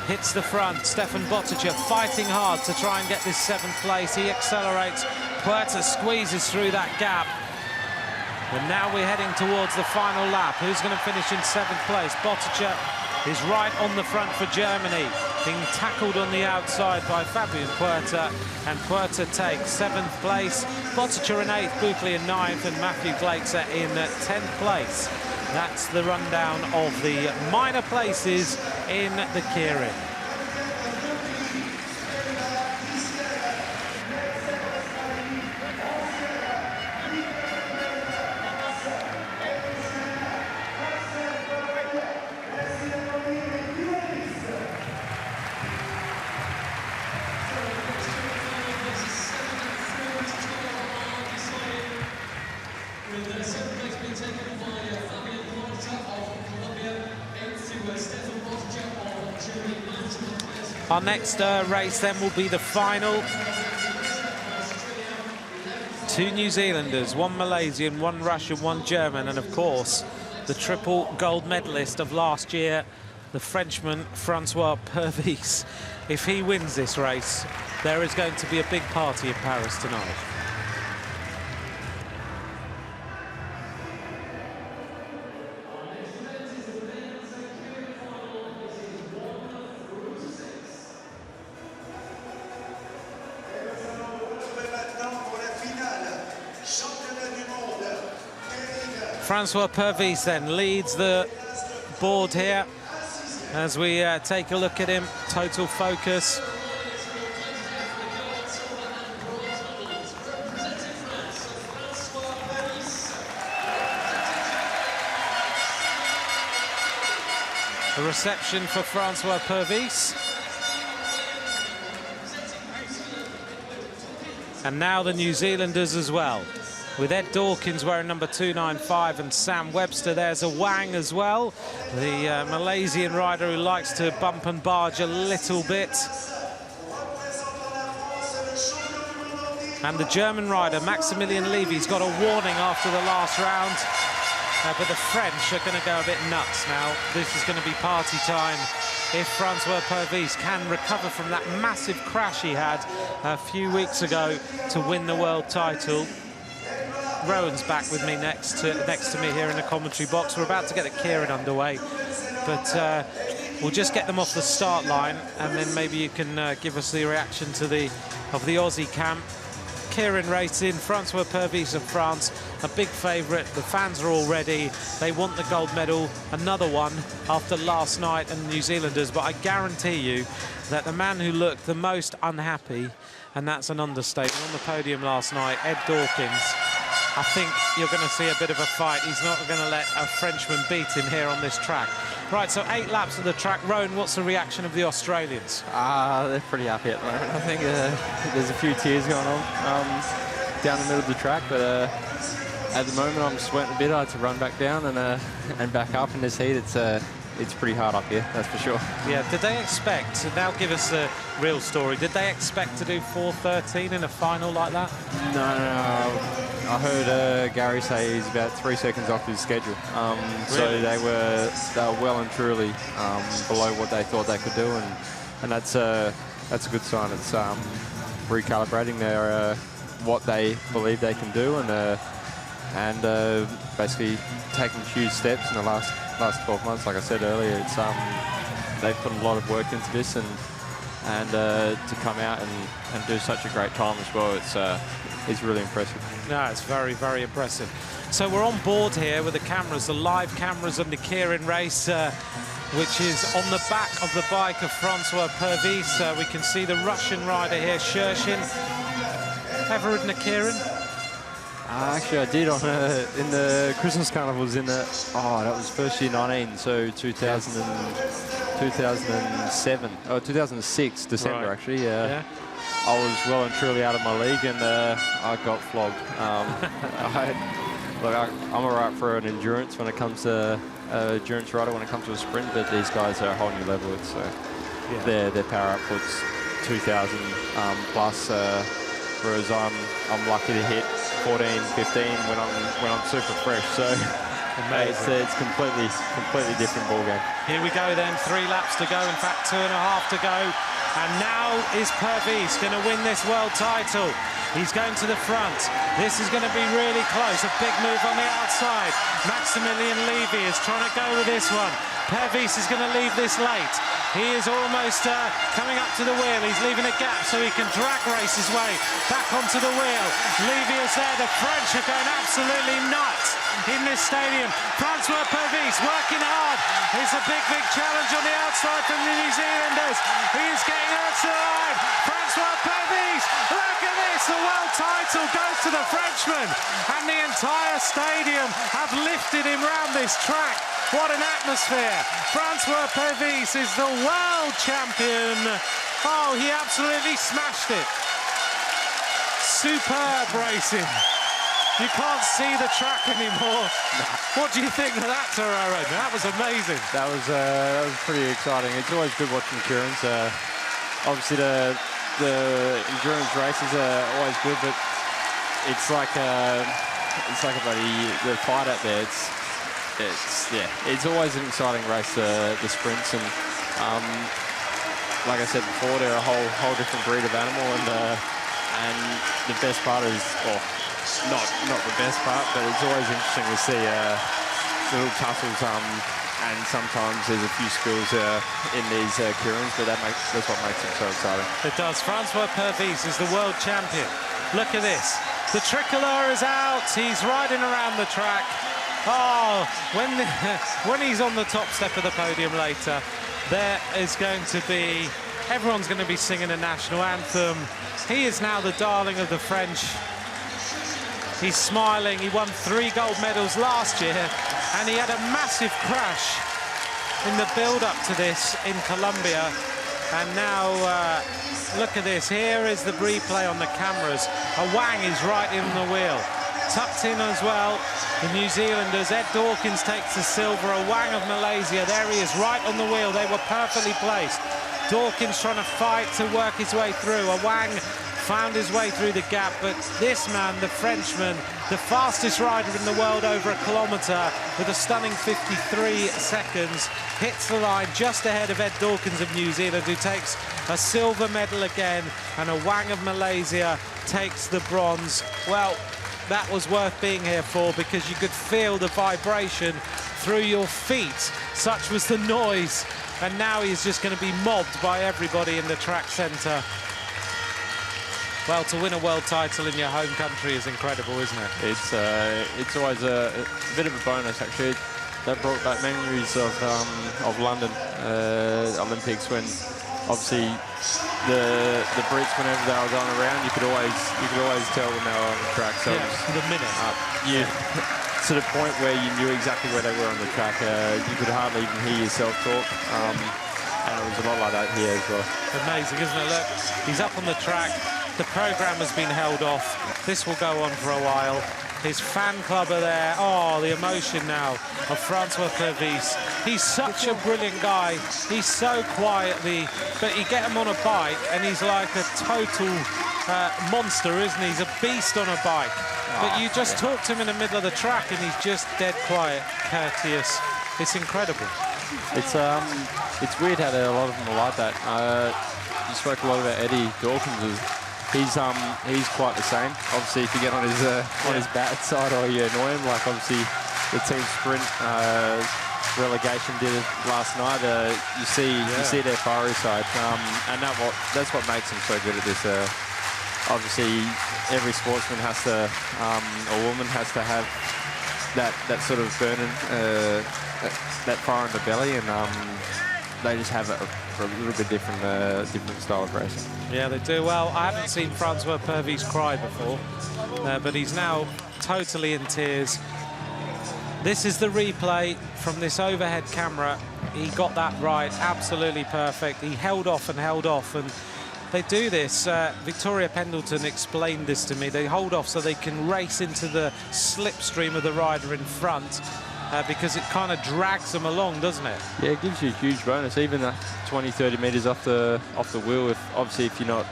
Hits the front. Stefan Botica fighting hard to try and get this 7th place. He accelerates. Puerta squeezes through that gap. And now we're heading towards the final lap. Who's going to finish in 7th place? Botica is right on the front for Germany, being tackled on the outside by Fabian Puerta, and Puerta takes 7th place. Botica in 8th, Buchli in 9th, and Matthew Gleitzer in 10th place. That's the rundown of the minor places in the Keirin. Our next race then will be the final. 2 New Zealanders, 1 Malaysian, 1 Russian, 1 German, and of course the triple gold medalist of last year, the Frenchman Francois Pervis. If he wins this race, there is going to be a big party in Paris tonight. Francois Pervis then leads the board here as we take a look at him. Total focus. The reception for Francois Pervis. And now the New Zealanders as well, with Ed Dawkins wearing number 295 and Sam Webster. There's a Wang as well, the Malaysian rider who likes to bump and barge a little bit. And the German rider, Maximilian Levy's got a warning after the last round. But the French are going to go a bit nuts now. This is going to be party time if Francois Pervis can recover from that massive crash he had a few weeks ago to win the world title. Rowan's back with me next to me here in the commentary box. We're about to get the Keirin underway, but we'll just get them off the start line, and then maybe you can give us the reaction to the Aussie camp. Keirin racing, Francois Purvis of France, a big favourite. The fans are all ready. They want the gold medal, another one after last night and the New Zealanders. But I guarantee you that the man who looked the most unhappy, and that's an understatement, on the podium last night, Ed Dawkins, I think you're going to see a bit of a fight. He's not going to let a Frenchman beat him here on this track. Right, so 8 laps of the track. Rowan, what's the reaction of the Australians? They're pretty happy at the moment. I think there's a few tears going on down the middle of the track, but at the moment I'm sweating a bit. I had to run back down and back up in this heat. It's pretty hard up here, that's for sure. Yeah, did they expect, so now give us the real story, did they expect to do 4:13 in a final like that? No. I heard Gary say he's about 3 seconds off his schedule. Really? So they were well and truly below what they thought they could do, and that's a good sign. It's recalibrating their what they believe they can do, and basically taking huge steps in the last 12 months. Like I said earlier, it's they've put a lot of work into this, and to come out and do such a great time as well, it's really impressive. No, it's very, very impressive. So we're on board here with the cameras, the live cameras of the Keirin race, which is on the back of the bike of Francois Purvis. We can see the Russian rider here, Shershin. Ever ridden a Keirin? Actually, I did in the Christmas carnivals that was first year 19, so 2007, 2006, December, right. actually. Yeah. I was well and truly out of my league, and I got flogged. I'm all right for an endurance when it comes to endurance rider when it comes to a sprint, but these guys are a whole new level. It's their power output's 2,000 plus, whereas I'm lucky to hit 14, 15 when I'm super fresh. So it's completely different ball game. Here we go then, 3 laps to go, in fact 2.5 to go. And now is Purvis going to win this world title. He's going to the front. This is going to be really close. A big move on the outside. Maximilian Levy is trying to go with this one. Purvis is going to leave this late. He is almost coming up to the wheel. He's leaving a gap so he can drag race his way back onto the wheel. Levy is there. The French are going absolutely nuts in this stadium. Francois Purvis working hard. It's a big, big challenge on the outside from the New Zealanders. He's getting out to the line. Francois Purvis, look at this. The world title goes to the Frenchman. And the entire stadium have lifted him round this track. What an atmosphere. Francois Purvis is the world champion. Oh, he absolutely smashed it. Superb racing. You can't see the track anymore. What do you think of that, Rowan? That was amazing. That was pretty exciting. It's always good watching Keirins. Obviously, the endurance races are always good, but it's like a the fight out there. It's always an exciting race. The sprints, and like I said before, they're a whole different breed of animal, and the best part is, not the best part, but it's always interesting to see little tussles, and sometimes there's a few spills in these Keirins, but that's what makes it so exciting. It does. Francois Purvis is the world champion. Look at this. The tricolour is out. He's riding around the track. Oh, when he's on the top step of the podium later, there is going to be, everyone's going to be singing a national anthem. He is now the darling of the French. He's smiling. He won 3 gold medals last year, and he had a massive crash in the build-up to this in Colombia. And now, look at this. Here is the replay on the cameras. A Wang is right in the wheel. Tucked in as well, the New Zealanders. Ed Dawkins takes the silver. A Wang of Malaysia. There he is, right on the wheel. They were perfectly placed. Dawkins trying to fight to work his way through. A Wang found his way through the gap, but this man, the Frenchman, the fastest rider in the world over a kilometre with a stunning 53 seconds, hits the line just ahead of Ed Dawkins of New Zealand, who takes a silver medal again, and a Wang of Malaysia takes the bronze. Well, that was worth being here for, because you could feel the vibration through your feet. Such was the noise, and now he's just going to be mobbed by everybody in the track centre. Well, to win a world title in your home country is incredible, isn't it? It's always a bit of a bonus, actually. That brought back memories of London Olympics, when obviously the Brits, whenever they were going around, you could always tell when they were on the track. So yeah, the minute. To the point where you knew exactly where they were on the track. You could hardly even hear yourself talk. And it was a lot like that here as well. Amazing, isn't it? Look, he's up on the track. The programme has been held off. This will go on for a while. His fan club are there. Oh, the emotion now of Francois Clovis. He's such a brilliant guy. He's so quietly, but you get him on a bike and he's like a total monster, isn't he? He's a beast on a bike. But you just talk to him in the middle of the track and he's just dead quiet, courteous. It's incredible. It's weird how a lot of them are like that. You spoke a lot about Eddie Dawkins. He's quite the same. Obviously, if you get on his bad side or you annoy him, like obviously the team sprint relegation did it last night. You see their fiery side, and that's what makes them so good at this. Obviously, every sportsman has to, or woman has to have that sort of burning, that fire in the belly, and they just have a little bit different style of racing. Yeah, they do. Well, I haven't seen Francois Purvis cry before, but he's now totally in tears. This is the replay from this overhead camera. He got that right, absolutely perfect. He held off, and they do this. Victoria Pendleton explained this to me. They hold off so they can race into the slipstream of the rider in front, because it kind of drags them along, doesn't it? Yeah, it gives you a huge bonus, even that 20-30 meters off the wheel. If you're not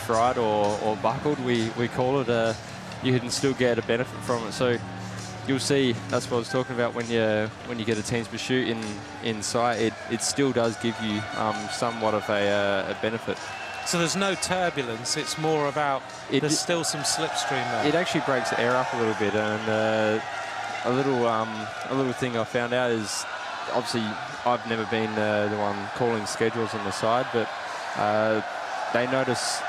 fried or buckled, we call it, you can still get a benefit from it. So you'll see, that's what I was talking about, when you get a team's pursuit in sight, it still does give you somewhat of a benefit. So there's no turbulence, it's more about there's still some slipstream there. It actually breaks the air up a little bit, and a little thing I found out is, obviously I've never been the one calling schedules on the side, but they notice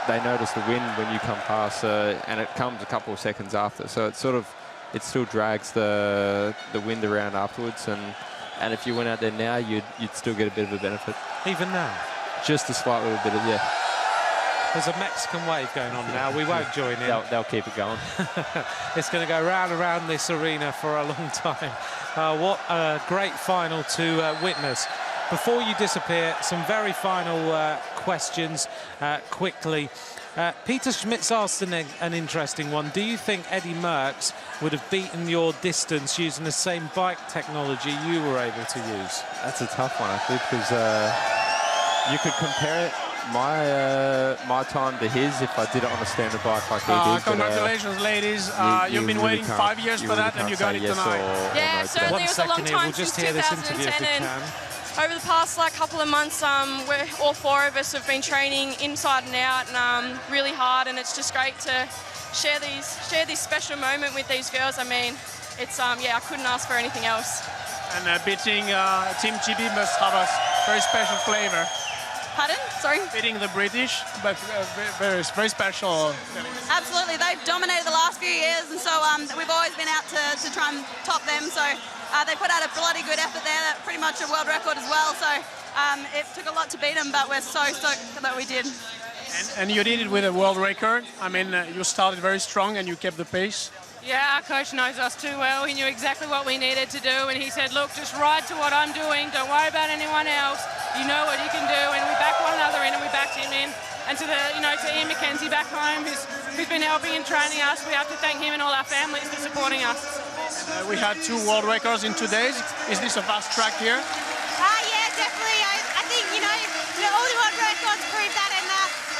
the wind when you come past, and it comes a couple of seconds after, so it still drags the wind around afterwards, and if you went out there now, you'd still get a bit of a benefit. Even now? Just a slight little bit of, yeah. There's a Mexican wave going on now. We won't join in. They'll keep it going. It's going to go round and round this arena for a long time. What a great final to witness. Before you disappear, some very final questions quickly. Peter Schmitz asked an interesting one. Do you think Eddie Merckx would have beaten your distance using the same bike technology you were able to use? That's a tough one, actually, because you could compare it, my time to his, if I did it on a standard bike like he did. Congratulations, ladies. You've been waiting 5 years for that, and you got it tonight. Yeah, certainly it was a long time since 2010. Over the past couple of months, all four of us have been training inside and out, and really hard, and it's just great to share this special moment with these girls. I mean, it's I couldn't ask for anything else. And beating Team GB must have a very special flavor. Pardon? Sorry? Beating the British, but very special. Absolutely, they've dominated the last few years, and so we've always been out to try and top them. So they put out a bloody good effort there, pretty much a world record as well. So it took a lot to beat them, but we're so stoked that we did. And you did it with a world record. I mean, you started very strong and you kept the pace. Yeah, our coach knows us too well. He knew exactly what we needed to do, and he said, look, just ride to what I'm doing. Don't worry about anyone else. You know what you can do. And we backed one another in, and we backed him in. And to Ian McKenzie back home, who's been helping and training us, we have to thank him and all our families for supporting us. We had 2 world records in 2 days. Is this a fast track here? Yeah, definitely. I think, all the world records prove that, and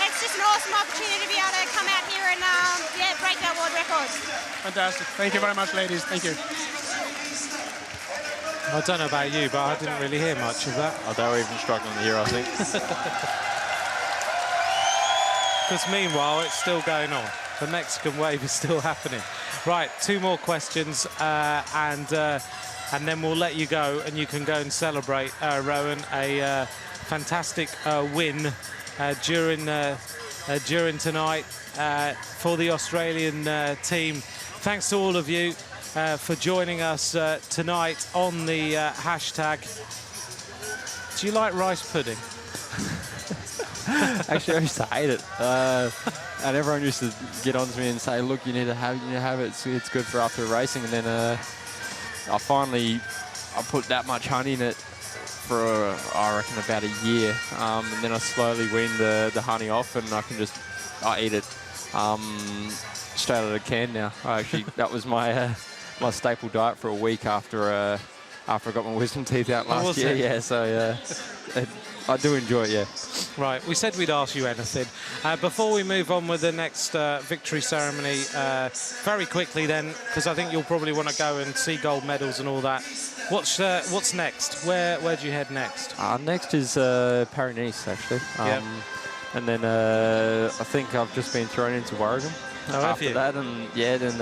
it's just an awesome opportunity to be able to come out here and, break our world records. Fantastic. Thank you very much, ladies. Thank you. I don't know about you, but I didn't really hear much of that. Oh, they were even struggling here, I think. Because meanwhile, it's still going on. The Mexican wave is still happening. Right, 2 more questions, and then we'll let you go, and you can go and celebrate, Rowan, a fantastic win during during tonight for the Australian team. Thanks to all of you for joining us tonight on the hashtag. Do you like rice pudding? Actually, I used to hate it. And everyone used to get on to me and say, look, you need to have it. It's good for after racing. And then I put that much honey in it for, I reckon, about a year. And then I slowly weaned the honey off, and I eat it straight out of the can now. That was my my staple diet for a week after I got my wisdom teeth out last year. Yeah, so I do enjoy it, yeah. Right, we said we'd ask you anything. Before we move on with the next victory ceremony, very quickly then, because I think you'll probably want to go and see gold medals and all that. What's next? Where do you head next? Next is Paris-Nice, actually. Yep. And then I think I've just been thrown into Oregon. After that, and yeah, then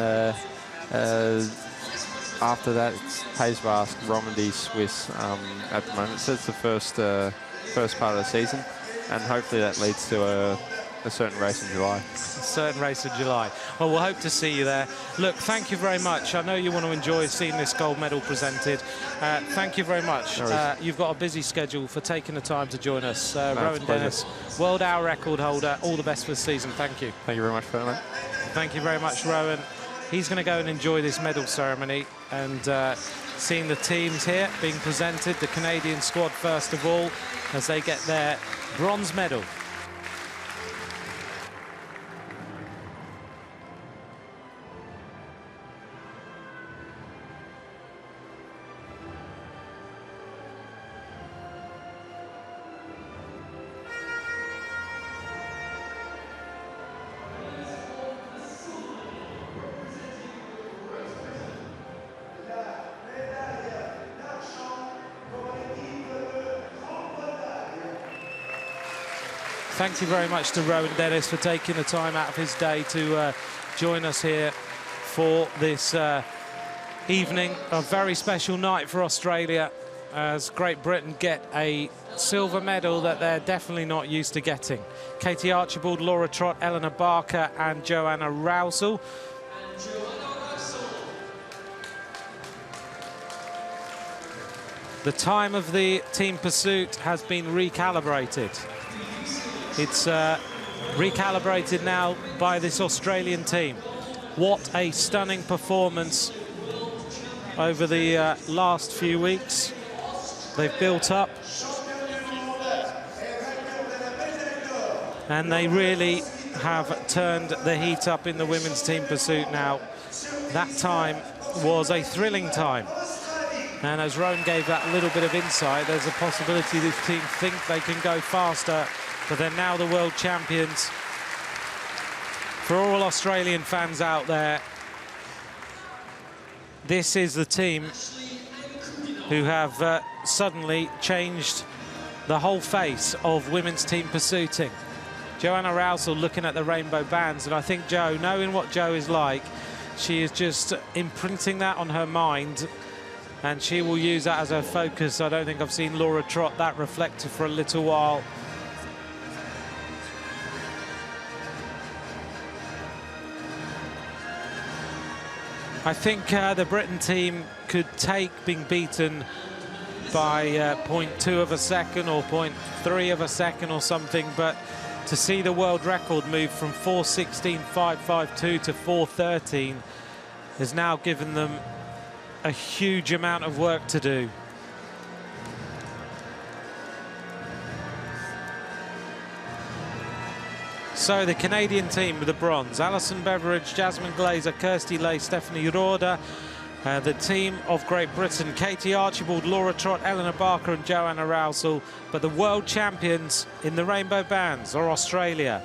after that, it's Pays Basque, Romandy, Swiss at the moment. So it's the first part of the season, and hopefully that leads to a certain race in July. A certain race in July. Well, we'll hope to see you there. Look, thank you very much. I know you want to enjoy seeing this gold medal presented. Thank you very much. You've got a busy schedule for taking the time to join us. Rowan Dennis, world hour record holder. All the best for the season. Thank you. Thank you very much for that, mate. Thank you very much, Rowan. He's going to go and enjoy this medal ceremony and seeing the teams here being presented, the Canadian squad first of all, as they get their bronze medal. Thank you very much to Rowan Dennis for taking the time out of his day to join us here for this evening. A very special night for Australia as Great Britain get a silver medal that they're definitely not used to getting. Katie Archibald, Laura Trott, Eleanor Barker and Joanna Rousel. The time of the team pursuit has been recalibrated. It's recalibrated now by this Australian team. What a stunning performance over the last few weeks. They've built up. And they really have turned the heat up in the women's team pursuit now. That time was a thrilling time. And as Rowan gave that little bit of insight, there's a possibility this team think they can go faster, but they're now the world champions. For all Australian fans out there, this is the team who have suddenly changed the whole face of women's team pursuiting. Joanna Rousel looking at the rainbow bands, and I think Jo, knowing what Jo is like, she is just imprinting that on her mind, and she will use that as her focus. I don't think I've seen Laura Trott that reflective for a little while. I think the Britain team could take being beaten by 0.2 of a second or 0.3 of a second or something, but to see the world record move from 4:16.552 to 4:13 has now given them a huge amount of work to do. So the Canadian team with the bronze: Alison Beveridge, Jasmine Glazer, Kirsty Lay, Stephanie Roda. The team of Great Britain: Katie Archibald, Laura Trott, Eleanor Barker and Joanna Rousel. But the world champions in the rainbow bands are Australia: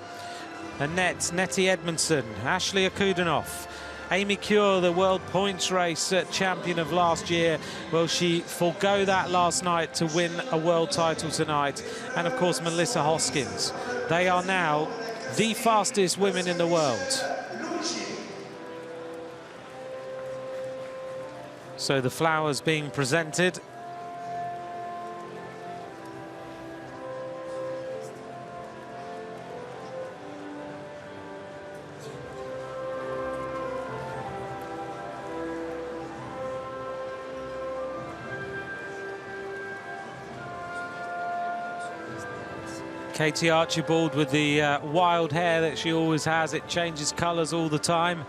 Nettie Edmondson, Ashley Akudinoff, Amy Cure, the world points race champion of last year. Will she forego that last night to win a world title tonight? And of course Melissa Hoskins. They are now the fastest women in the world. So the flowers being presented. Katie Archibald with the wild hair that she always has. It changes colours all the time.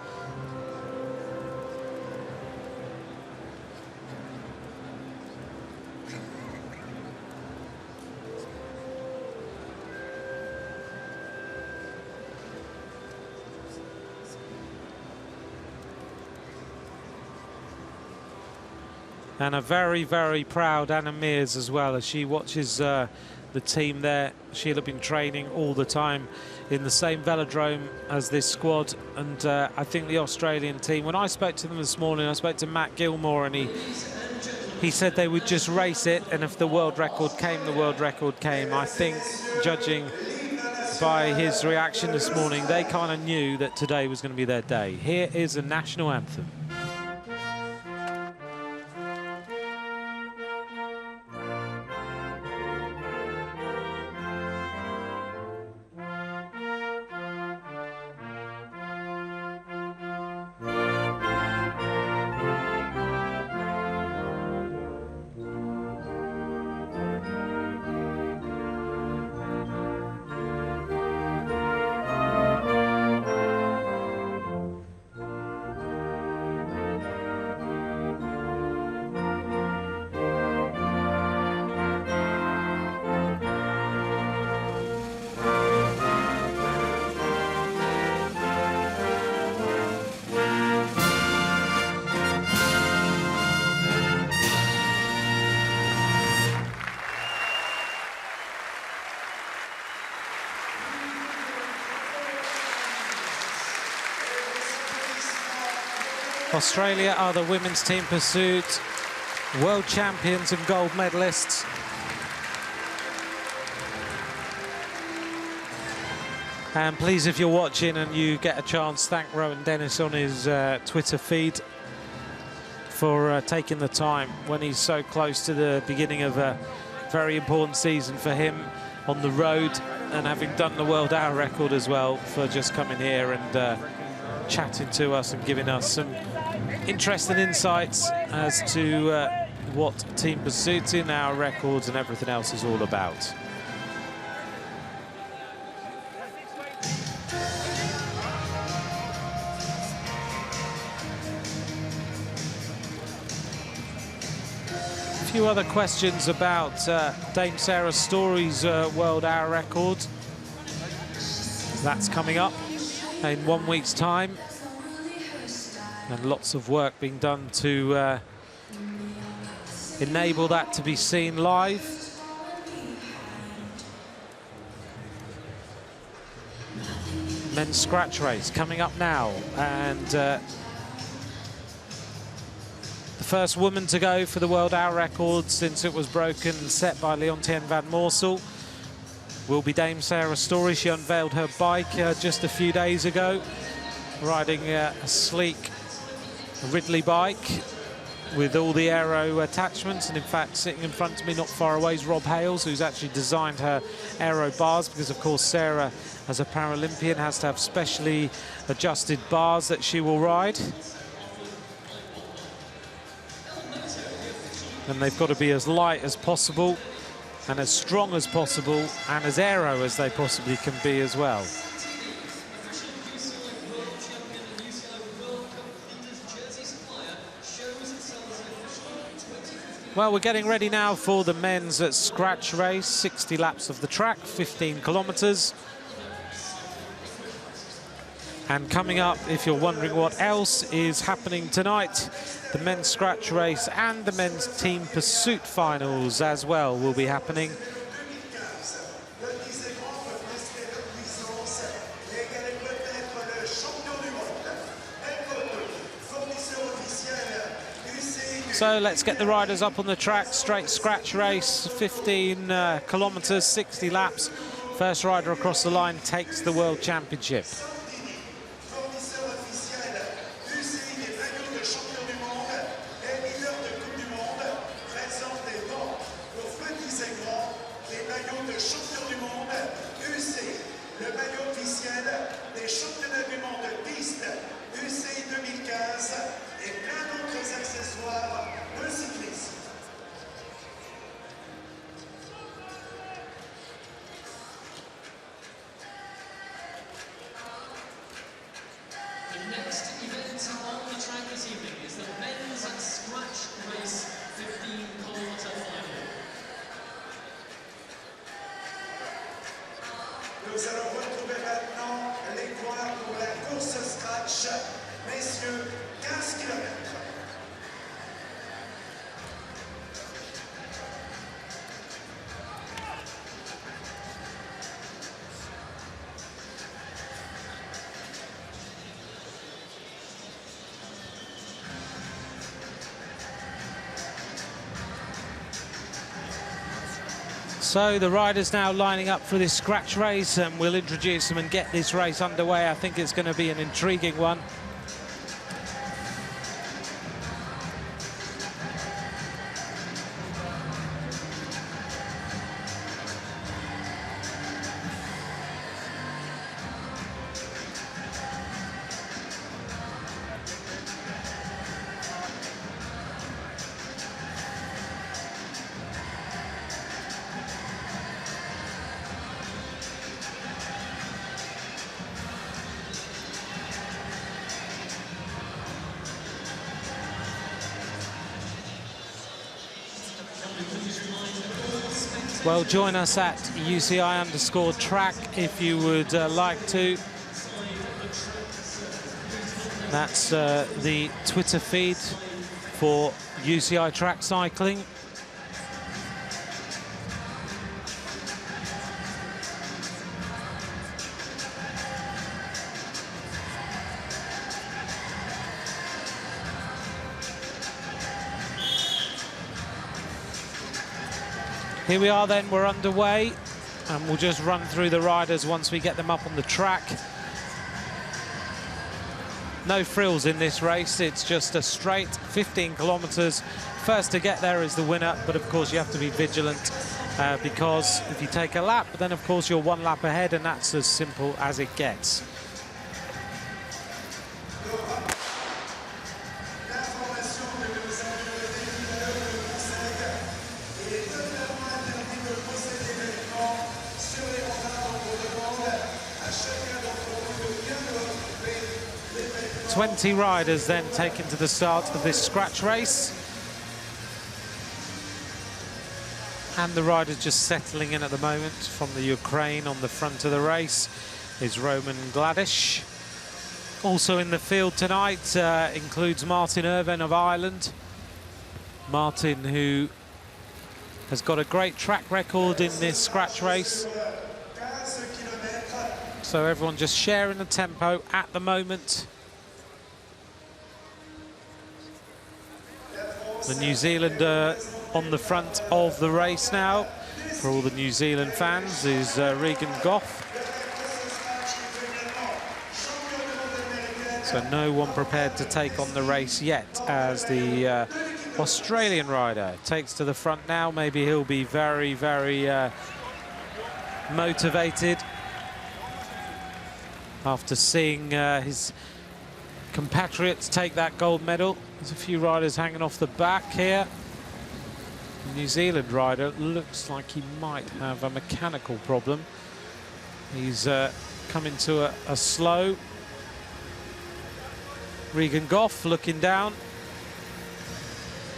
And a very, very proud Anna Mears as well, as she watches the team there. She'll have been training all the time in the same velodrome as this squad. And I think the Australian team, when I spoke to them this morning, I spoke to Matt Gilmore, and he said they would just race it, and if the world record came, the world record came. I think, judging by his reaction this morning, they kind of knew that today was going to be their day. Here is a national anthem. Australia are the women's team pursuit, world champions and gold medalists. And please, if you're watching and you get a chance, thank Rowan Dennis on his Twitter feed for taking the time when he's so close to the beginning of a very important season for him on the road, and having done the world hour record as well, for just coming here and chatting to us and giving us some interesting insights as to what team pursuits in our records and everything else is all about. A few other questions about Dame Sarah Story's world hour record. That's coming up in 1 week's time, and lots of work being done to enable that to be seen live. Men's scratch race coming up now, and the first woman to go for the world hour record since it was broken and set by Leontien van Moorsel will be Dame Sarah Story. She unveiled her bike just a few days ago, riding a sleek Ridley bike with all the aero attachments. And in fact, sitting in front of me not far away is Rob Hales, who's actually designed her aero bars, because of course Sarah, as a Paralympian, has to have specially adjusted bars that she will ride. And they've got to be as light as possible and as strong as possible and as aero as they possibly can be as well. Well, we're getting ready now for the men's scratch race, 60 laps of the track, 15 kilometres. And coming up, if you're wondering what else is happening tonight, the men's scratch race and the men's team pursuit finals as well will be happening. So let's get the riders up on the track. Straight scratch race, 15 kilometres, 60 laps. First rider across the line takes the World Championship. So the riders now lining up for this scratch race, and we'll introduce them and get this race underway. I think it's going to be an intriguing one. Well, join us at UCI_track if you would like to. That's the Twitter feed for UCI track cycling. Here we are then, we're underway, and we'll just run through the riders once we get them up on the track. No frills in this race, it's just a straight 15 kilometers. First to get there is the winner, but of course you have to be vigilant because if you take a lap, then of course you're 1 lap ahead, and that's as simple as it gets. Twenty riders then taken to the start of this scratch race. And the riders just settling in at the moment. From the Ukraine on the front of the race is Roman Gladish. Also in the field tonight includes Martin Irvine of Ireland. Martin, who has got a great track record in this scratch race. So everyone just sharing the tempo at the moment. The New Zealander on the front of the race now, for all the New Zealand fans, is Regan Goff. So no one prepared to take on the race yet, as the Australian rider takes to the front now. Maybe he'll be very, very motivated after seeing his compatriots take that gold medal. There's a few riders hanging off the back here. The New Zealand rider looks like he might have a mechanical problem. He's coming to a slow. Regan Goff looking down.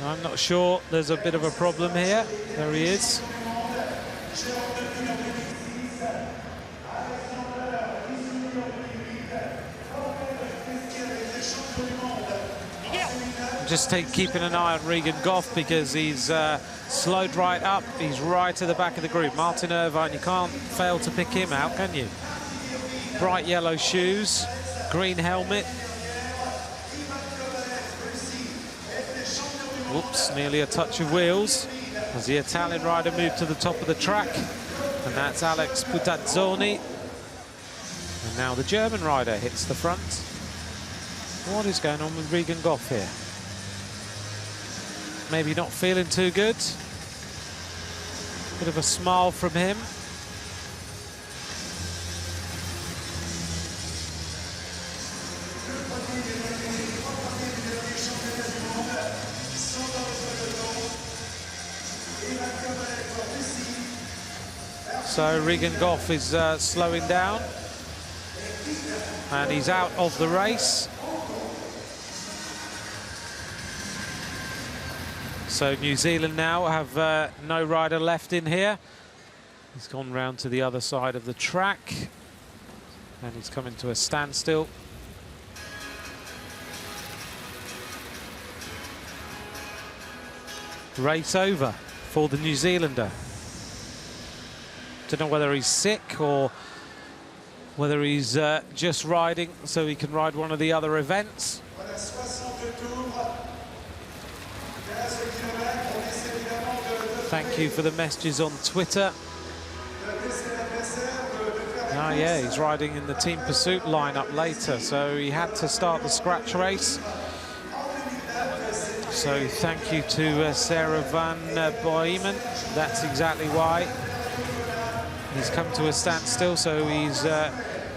I'm not sure, there's a bit of a problem here. There he is. Just keeping an eye on Regan Goff because he's slowed right up. He's right at the back of the group. Martin Irvine, you can't fail to pick him out, can you? Bright yellow shoes, green helmet. Whoops, nearly a touch of wheels as the Italian rider moved to the top of the track. And that's Alex Putazzoni. And now the German rider hits the front. What is going on with Regan Goff here? Maybe not feeling too good. Bit of a smile from him. So Regan Goff is slowing down. And he's out of the race. So New Zealand now have no rider left in here. He's gone round to the other side of the track. And he's coming to a standstill. Race over for the New Zealander. Don't know whether he's sick or whether he's just riding so he can ride one of the other events. Thank you for the messages on Twitter. Oh yeah, he's riding in the team pursuit lineup later, so he had to start the scratch race. So thank you to Sarah van Boemen. That's exactly why he's come to a standstill. So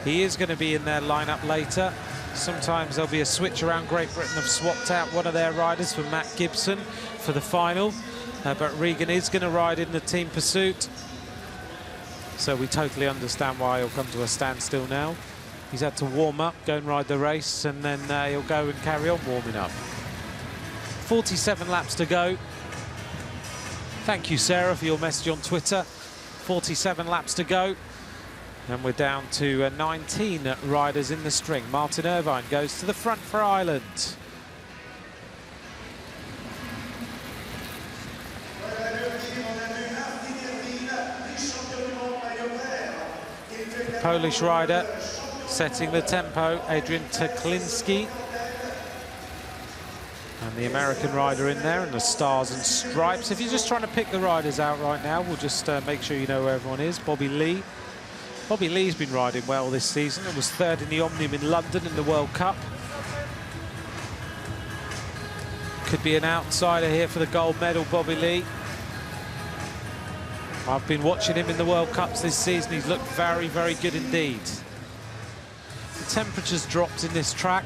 he is going to be in their lineup later. Sometimes there'll be a switch around. Great Britain have swapped out one of their riders for Matt Gibson for the final, but Regan is going to ride in the team pursuit. So we totally understand why he'll come to a standstill now. He's had to warm up, go and ride the race, and then he'll go and carry on warming up. 47 laps to go. Thank you, Sarah, for your message on Twitter. 47 laps to go. And we're down to 19 riders in the string. Martin Irvine goes to the front for Ireland. Polish rider setting the tempo, Adrian Teklinski. And the American rider in there, and the Stars and Stripes. If you're just trying to pick the riders out right now, we'll just make sure you know where everyone is. Bobby Lee. Bobby Lee's been riding well this season. It was third in the Omnium in London in the World Cup. Could be an outsider here for the gold medal, Bobby Lee. I've been watching him in the World Cups this season. He's looked very, very good indeed. The temperature's dropped in this track.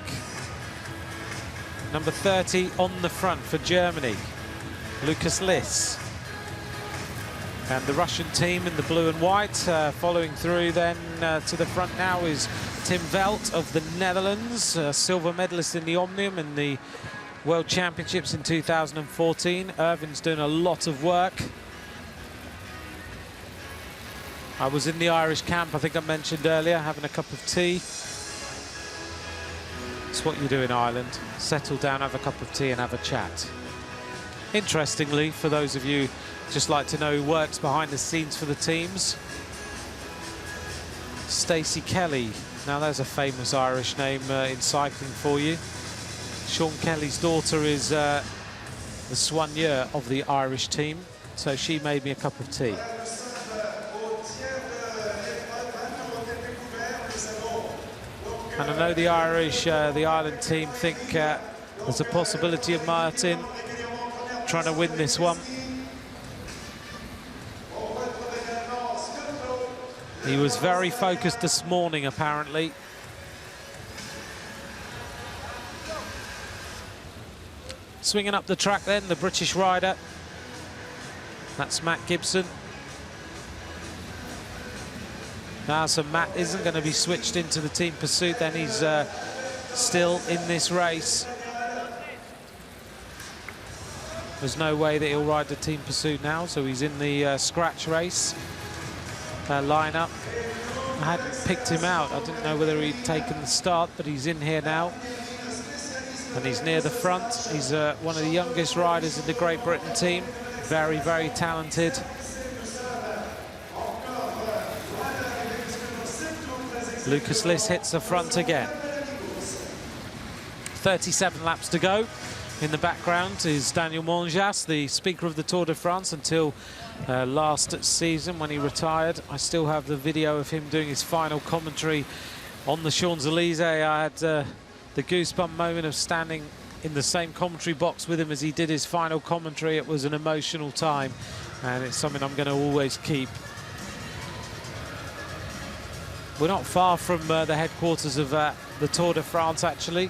Number 30 on the front for Germany, Lukas Liss. And the Russian team in the blue and white. Following through then to the front now is Tim Velt of the Netherlands, silver medalist in the Omnium and the World Championships in 2014. Irvin's doing a lot of work. I was in the Irish camp, I think I mentioned earlier, having a cup of tea. It's what you do in Ireland. Settle down, have a cup of tea and have a chat. Interestingly, for those of you just like to know who works behind the scenes for the teams, Stacey Kelly. Now there's a famous Irish name in cycling for you. Sean Kelly's daughter is the soigneur of the Irish team, so she made me a cup of tea. And I know the Irish, the Ireland team think there's a possibility of Martin trying to win this one. He was very focused this morning, apparently. Swinging up the track then, the British rider. That's Matt Gibson. Now, so Matt isn't going to be switched into the team pursuit, then he's still in this race. There's no way that he'll ride the team pursuit now, so he's in the scratch race lineup. I hadn't picked him out. I didn't know whether he'd taken the start, but he's in here now. And he's near the front. He's one of the youngest riders in the Great Britain team. Very, very talented. Lukas Liss hits the front again. 37 laps to go. In the background is Daniel Monjas, the speaker of the Tour de France until last season when he retired. I still have the video of him doing his final commentary on the Champs-Élysées. I had the goosebump moment of standing in the same commentary box with him as he did his final commentary. It was an emotional time, and it's something I'm going to always keep. We're not far from the headquarters of the Tour de France, actually.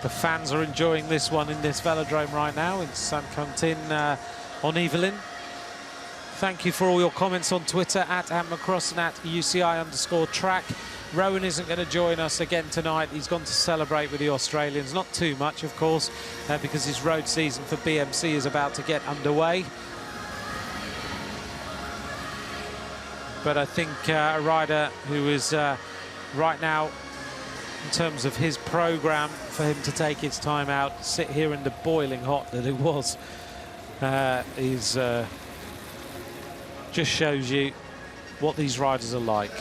The fans are enjoying this one in this velodrome right now in Saint-Quentin-en-Yvelines. Thank you for all your comments on Twitter, at @Macross and at UCI_track. Rowan isn't going to join us again tonight. He's gone to celebrate with the Australians. Not too much, of course, because his road season for BMC is about to get underway. But I think a rider who is right now, in terms of his program, for him to take his time out, sit here in the boiling hot that it was, just shows you what these riders are like.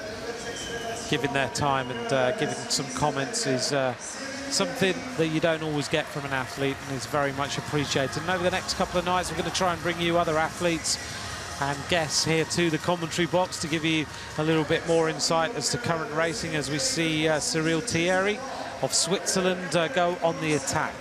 Giving their time and giving some comments is something that you don't always get from an athlete, and is very much appreciated. And over the next couple of nights, we're going to try and bring you other athletes and guests here to the commentary box to give you a little bit more insight as to current racing, as we see Cyril Thierry of Switzerland go on the attack.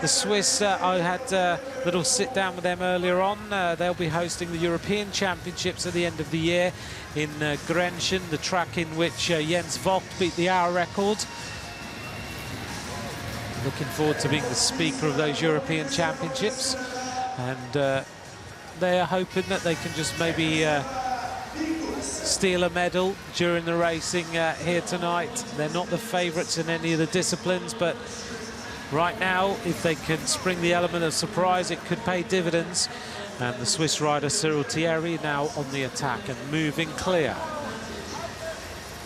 The Swiss, I had a little sit down with them earlier on. They'll be hosting the European Championships at the end of the year in Grenchen, the track in which Jens Vogt beat the hour record. Looking forward to being the speaker of those European Championships, and they are hoping that they can just maybe steal a medal during the racing here tonight. They're not the favourites in any of the disciplines, but right now, if they can spring the element of surprise, it could pay dividends. And the Swiss rider Cyril Thierry now on the attack and moving clear.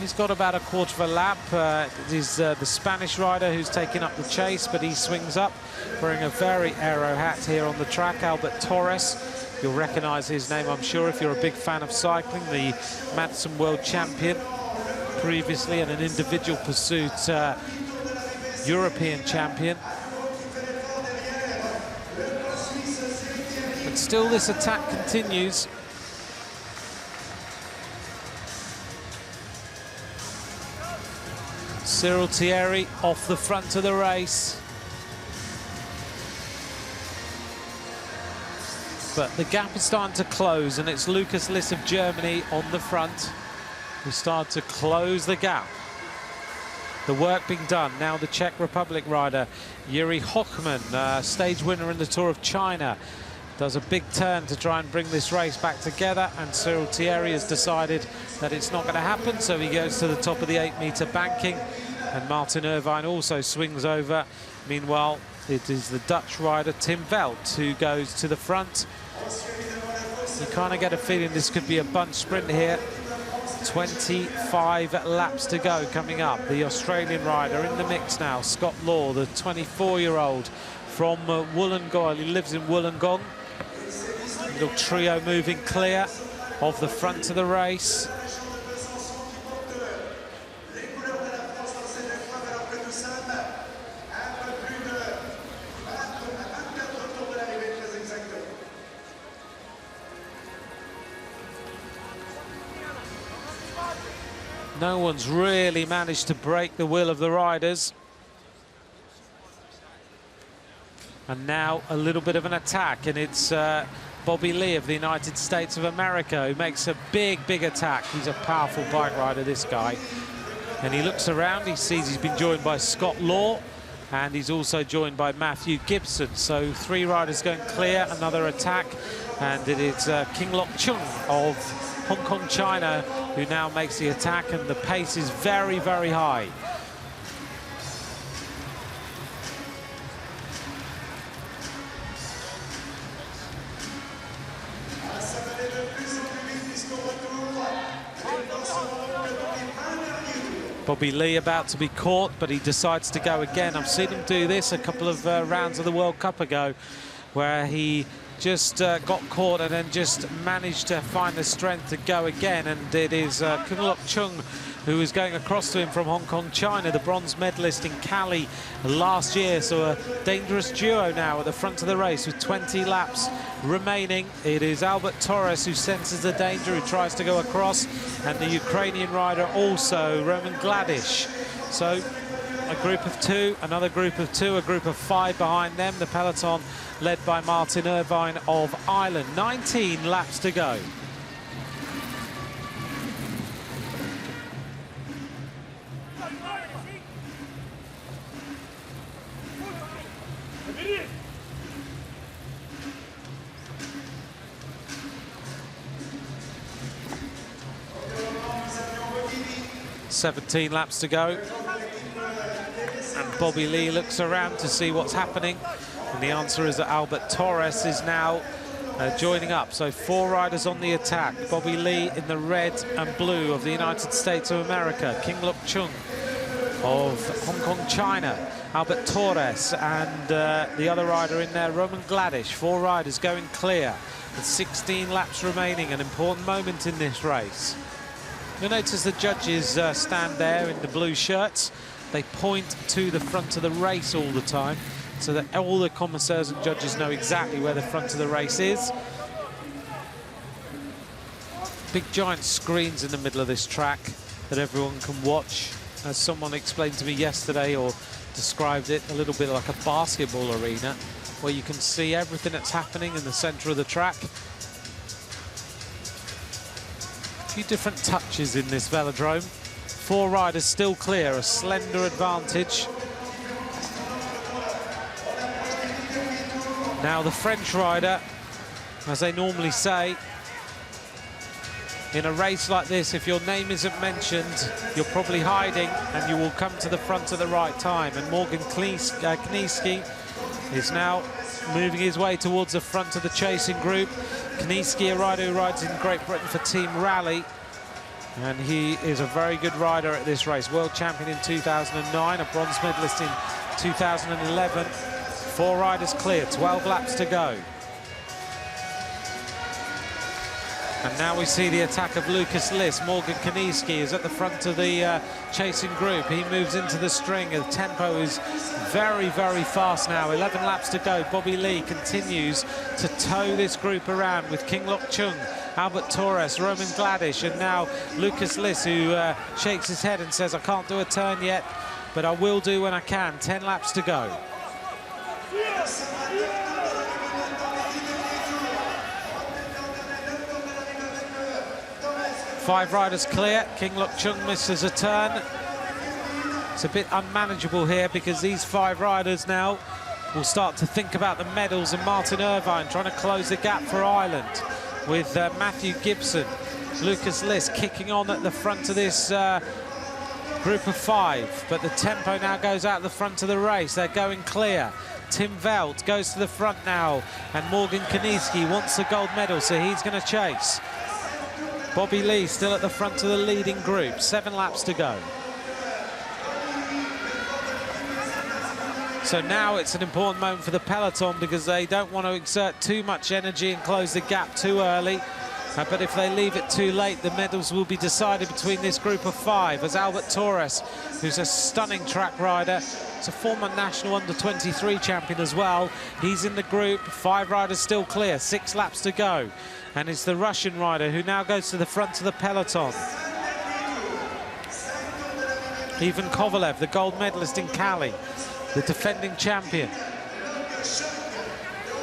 He's got about a quarter of a lap. It is the Spanish rider who's taking up the chase, but he swings up wearing a very aero hat here on the track, Albert Torres. You'll recognise his name, I'm sure, if you're a big fan of cycling. The Madison World Champion previously, and an individual pursuit European champion. But still, this attack continues. Cyril Thierry off the front of the race. But the gap is starting to close, and it's Lukas Liss of Germany on the front who start to close the gap. The work being done. Now the Czech Republic rider, Jiri Hochman, stage winner in the Tour of China, does a big turn to try and bring this race back together, and Cyril Thierry has decided that it's not going to happen, so he goes to the top of the 8-metre banking, and Martin Irvine also swings over. Meanwhile, it is the Dutch rider Tim Velt who goes to the front. You kind of get a feeling this could be a bunch sprint here. 25 laps to go coming up. The Australian rider in the mix now, Scott Law, the 24-year-old from Wollongong. He lives in Wollongong. Little trio moving clear of the front of the race. No one's really managed to break the will of the riders. And now a little bit of an attack, and it's Bobby Lee of the United States of America who makes a big attack. He's a powerful bike rider, this guy. And he looks around, he sees he's been joined by Scott Law, and he's also joined by Matthew Gibson. So 3 riders going clear, another attack, and it is King Lok Chung of Hong Kong, China, who now makes the attack, and the pace is very high. Bobby Lee about to be caught, but he decides to go again. I've seen him do this a couple of rounds of the World Cup ago, where he just got caught and then just managed to find the strength to go again. And it is King Lok Chung who is going across to him from Hong Kong, China, the bronze medalist in Cali last year. So a dangerous duo now at the front of the race with 20 laps remaining. It is Albert Torres who senses the danger, who tries to go across, and the Ukrainian rider also, Roman Gladish. So a group of 2, another group of 2, a group of 5 behind them. The peloton led by Martin Irvine of Ireland. 19 laps to go. ...17 laps to go. And Bobby Lee looks around to see what's happening. And the answer is that Albert Torres is now joining up. So 4 riders on the attack. Bobby Lee in the red and blue of the United States of America. King Lok Chung of Hong Kong, China. Albert Torres and the other rider in there, Roman Gladish. 4 riders going clear with 16 laps remaining. An important moment in this race. You'll notice the judges stand there in the blue shirts, They point to the front of the race all the time, so that all the commissaires and judges know exactly where the front of the race is. Big giant screens in the middle of this track that everyone can watch. As someone explained to me yesterday, or described it, a little bit like a basketball arena, where you can see everything that's happening in the center of the track. A few different touches in this velodrome. 4 riders still clear, a slender advantage. Now the French rider, as they normally say, in a race like this, if your name isn't mentioned, you're probably hiding and you will come to the front at the right time. And Morgan Kniesky is now moving his way towards the front of the chasing group. Kniesky, a rider who rides in Great Britain for Team Rally, and he is a very good rider at this race. World champion in 2009, a bronze medalist in 2011. 4 riders clear, 12 laps to go. And now we see the attack of Lucas Liss. Morgan Kniesky is at the front of the chasing group. He moves into the string. The tempo is very, very fast now. 11 laps to go. Bobby Lee continues to tow this group around with King Lok Chung, Albert Torres, Roman Gladish, and now Lucas Liss, who shakes his head and says, I can't do a turn yet, but I will do when I can. 10 laps to go. 5 riders clear. King Lok Chung misses a turn. It's a bit unmanageable here because these 5 riders now will start to think about the medals, and Martin Irvine trying to close the gap for Ireland with Matthew Gibson. Lucas Liss kicking on at the front of this group of 5, but the tempo now goes out the front of the race. They're going clear. Tim Veld goes to the front now, and Morgan Kniesky wants the gold medal, so he's going to chase. Bobby Lee still at the front of the leading group. 7 laps to go. So now it's an important moment for the peloton because they don't want to exert too much energy and close the gap too early. But if they leave it too late, the medals will be decided between this group of 5, as Albert Torres, who's a stunning track rider, is a former national under-23 champion as well. He's in the group. 5 riders still clear. 6 laps to go. And it's the Russian rider who now goes to the front of the peloton. Ivan Kovalev, the gold medalist in Cali, the defending champion.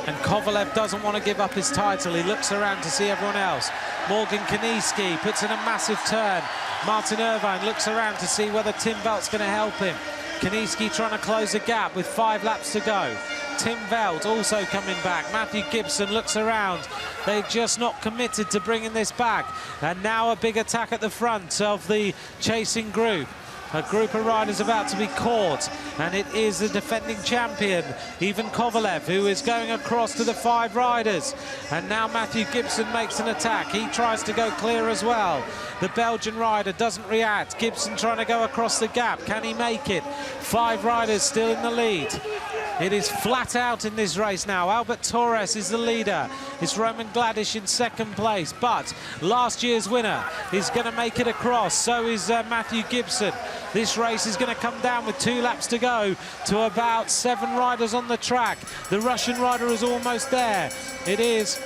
And Kovalev doesn't want to give up his title. He looks around to see everyone else. Morgan Kniesky puts in a massive turn. Martin Irvine looks around to see whether Tim Veld's going to help him. Kniesky trying to close the gap with 5 laps to go. Tim Veld also coming back. Matthew Gibson looks around. They've just not committed to bringing this back. And now a big attack at the front of the chasing group. A group of riders about to be caught, and it is the defending champion, Ivan Kovalev, who is going across to the 5 riders. And now Matthew Gibson makes an attack. He tries to go clear as well. The Belgian rider doesn't react. Gibson trying to go across the gap. Can he make it? 5 riders still in the lead. It is flat out in this race now. Albert Torres is the leader. It's Roman Gladish in 2nd place, but last year's winner is going to make it across. So is Matthew Gibson. This race is going to come down with 2 laps to go to about 7 riders on the track. The Russian rider is almost there. It is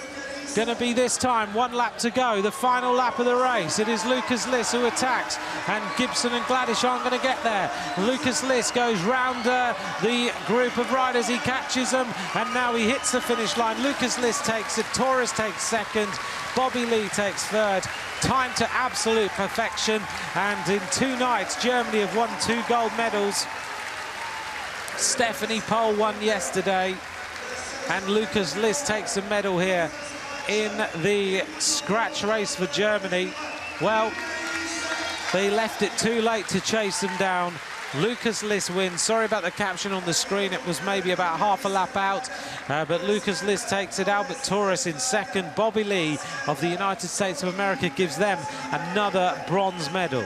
going to be this time 1 lap to go, the final lap of the race. It is Lucas Liss who attacks, and Gibson and Gladish aren't going to get there. Lucas Liss goes round the group of riders. He catches them, and now he hits the finish line. Lucas Liss takes it. Torres takes 2nd. Bobby Lee takes 3rd. Time to absolute perfection, and in 2 nights Germany have won 2 gold medals. Stephanie Pohl won yesterday, and Lucas Liss takes a medal here in the scratch race for Germany. Well, they left it too late to chase them down. Lucas Liss wins. Sorry about the caption on the screen. It was maybe about half a lap out, but Lucas Liss takes it. Albert Torres in 2nd. Bobby Lee of the United States of America gives them another bronze medal.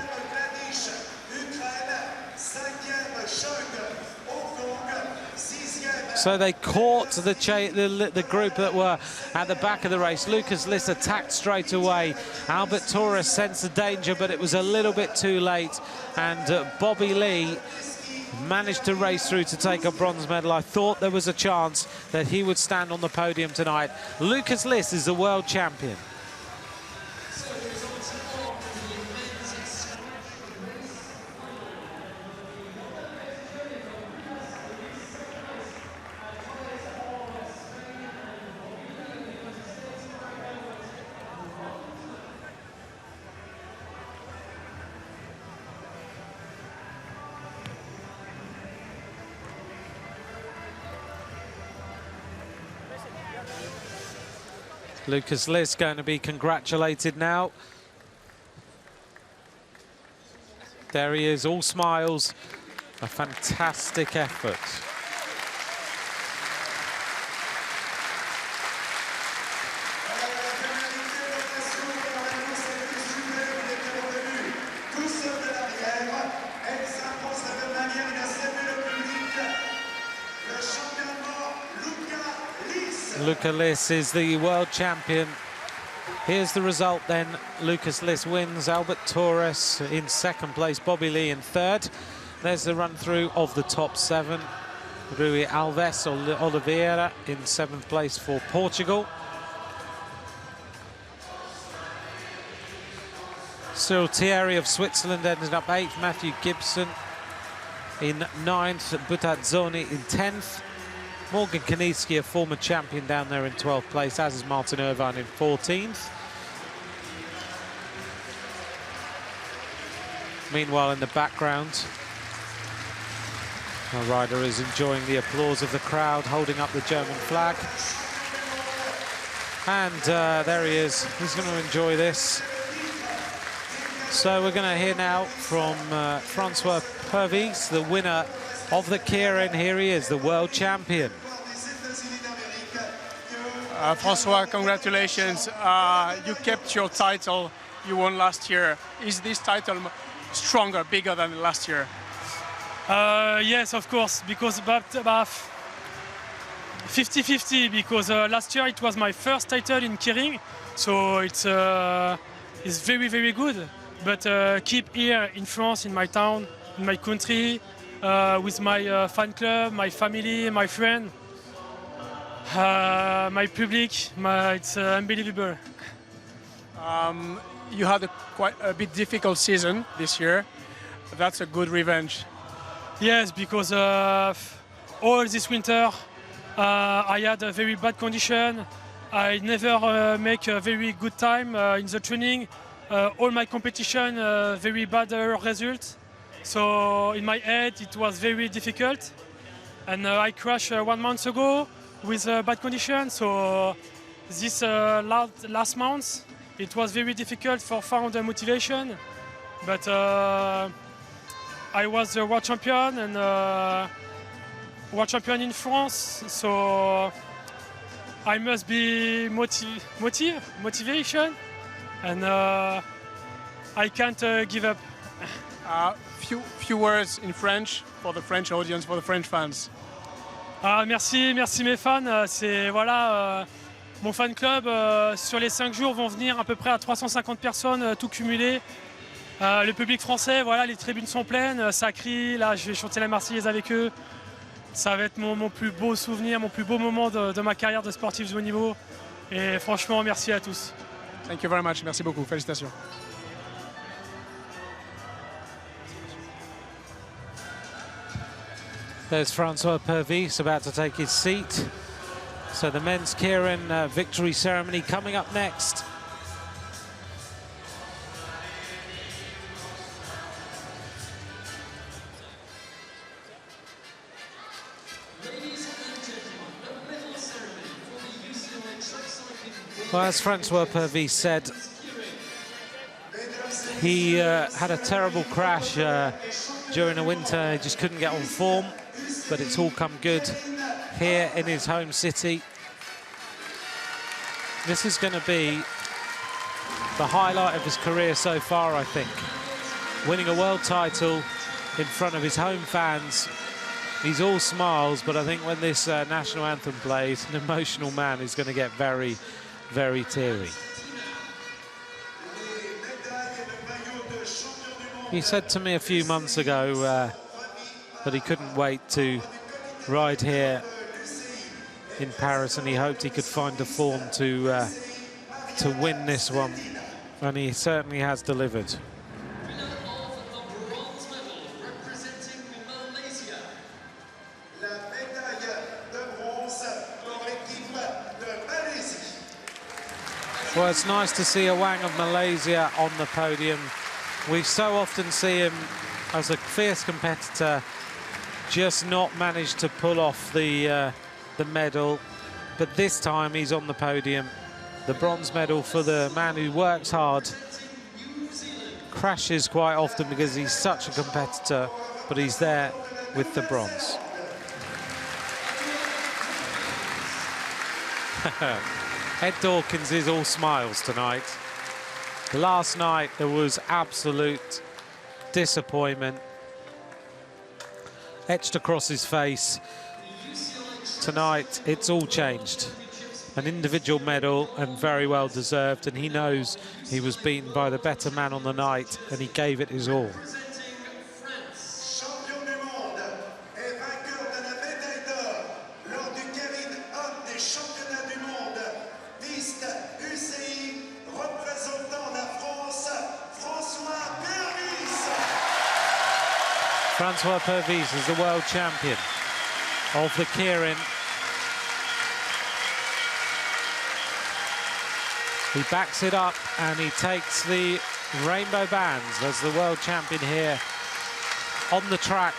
So they caught the group that were at the back of the race. Lucas Liss attacked straight away. Albert Torres sensed the danger, but it was a little bit too late. And Bobby Lee managed to race through to take a bronze medal. I thought there was a chance that he would stand on the podium tonight. Lucas Liss is the world champion. Lucas Liss going to be congratulated now. There he is, all smiles. A fantastic effort. Lucas Liss is the world champion. Here's the result then. Lucas Liss wins. Albert Torres in second place. Bobby Lee in third. There's the run through of the top 7. Rui Alves Oliveira in 7th place for Portugal. Cyril Thierry of Switzerland ended up 8th. Matthew Gibson in 9th. Butazzoni in 10th. Morgan Kaniski, a former champion, down there in 12th place, as is Martin Irvine in 14th. Meanwhile, in the background, our rider is enjoying the applause of the crowd, holding up the German flag. And there he is. He's going to enjoy this. So we're going to hear now from Francois Purvis, the winner of the Keirin. Here he is, the world champion. Francois, congratulations. You kept your title you won last year. Is this title stronger, bigger than last year? Yes, of course, because about 50-50, because last year it was my first title in Keirin, so it's very, very good. But keep here in France, in my town, in my country, with my fan club, my family, my friend, my public, it's unbelievable. You had quite a bit difficult season this year. That's a good revenge. Yes, because all this winter I had a very bad condition. I never make a very good time in the training. All my competition, very bad result. So in my head, it was very difficult. And I crashed 1 month ago with bad condition. So this last month, it was very difficult for found motivation. But I was the world champion and world champion in France. So I must be motivation. And I can't give up. Few words in French for the French audience, for the French fans. Merci mes fans. C'est voilà, mon fan club sur les 5 jours vont venir à peu près à 350 personnes, tout cumulé. Le public français, voilà, les tribunes sont pleines, ça crie. Là, je vais chanter la Marseillaise avec eux. Ça va être mon plus beau souvenir, mon plus beau moment de ma carrière de sportif de haut niveau. Et franchement, merci à tous. Thank you very much. Merci beaucoup. Félicitations. There's Francois Purvis about to take his seat. So the men's Keirin victory ceremony coming up next. Well, as Francois Purvis said, he had a terrible crash during the winter. He just couldn't get on form, but it's all come good here in his home city. This is going to be the highlight of his career so far, I think. Winning a world title in front of his home fans. He's all smiles, but I think when this national anthem plays, an emotional man is going to get very, very teary. He said to me a few months ago but he couldn't wait to ride here in Paris, and he hoped he could find a form to win this one, and he certainly has delivered. Well, it's nice to see a Wang of Malaysia on the podium. We so often see him as a fierce competitor, just not manage to pull off the medal. But this time he's on the podium. The bronze medal for the man who works hard, crashes quite often because he's such a competitor, but he's there with the bronze. Ed Dawkins is all smiles tonight. Last night there was absolute disappointment etched across his face. Tonight it's all changed. An individual medal, and very well deserved, and he knows he was beaten by the better man on the night, and he gave it his all. Francois Pervis is the world champion of the Keirin. He backs it up and he takes the rainbow bands as the world champion here on the track.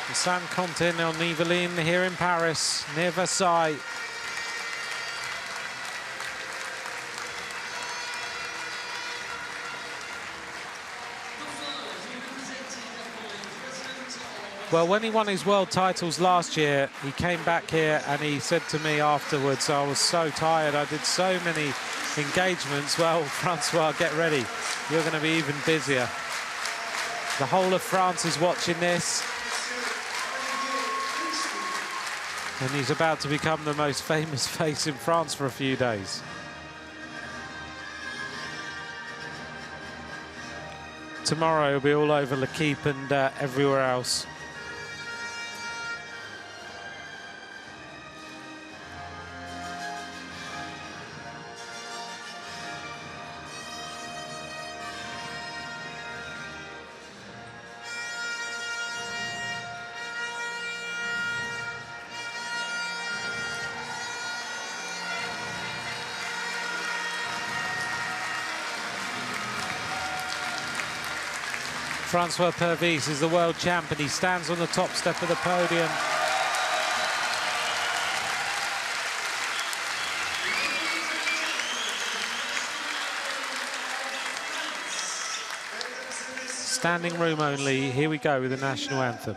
The Saint-Quentin-en-Yvelines here in Paris, near Versailles. Well, when he won his world titles last year, he came back here and he said to me afterwards, I was so tired, I did so many engagements. Well, Francois, get ready. You're going to be even busier. The whole of France is watching this. And he's about to become the most famous face in France for a few days. Tomorrow he'll be all over L'Equipe and everywhere else. Francois Pervis is the world champion. He stands on the top step of the podium. Standing room only. Here we go with the national anthem.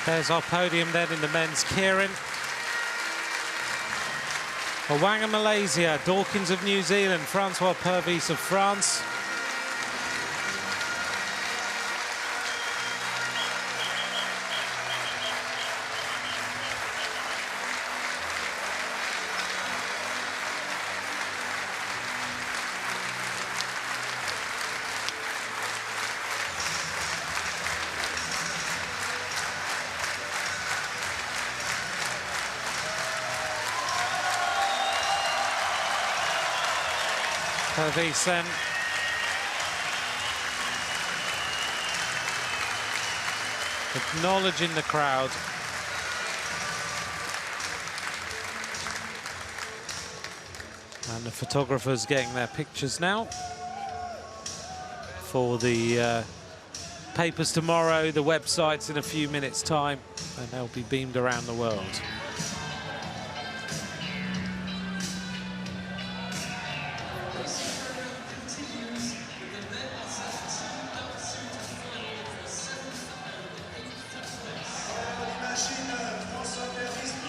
There's our podium then in the men's Keirin. Wang of Malaysia, Dawkins of New Zealand, Francois Pervis of France. Purvis then. Acknowledging the crowd. And the photographers getting their pictures now for the papers tomorrow, the websites in a few minutes' time, and they'll be beamed around the world.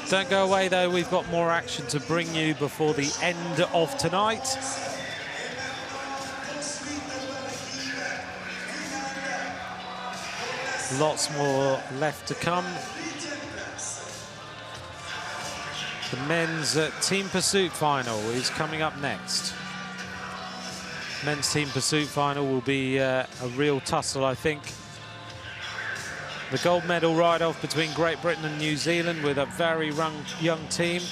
Don't go away though, we've got more action to bring you before the end of tonight. Lots more left to come. The men's team pursuit final is coming up next. Men's team pursuit final will be a real tussle, I think. The gold medal ride-off between Great Britain and New Zealand with a very young team.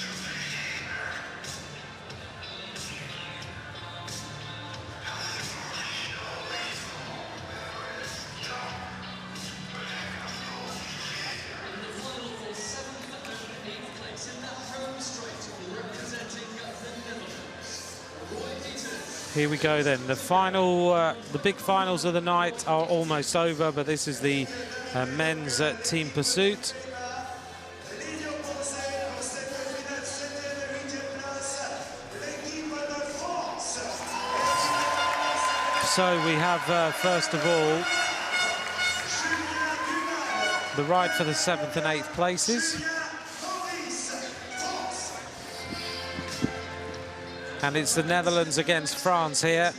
Here we go then. The final, the big finals of the night are almost over, but this is the men's team pursuit. So we have, first of all, the ride for the 7th and 8th places. And it's the Netherlands against France here.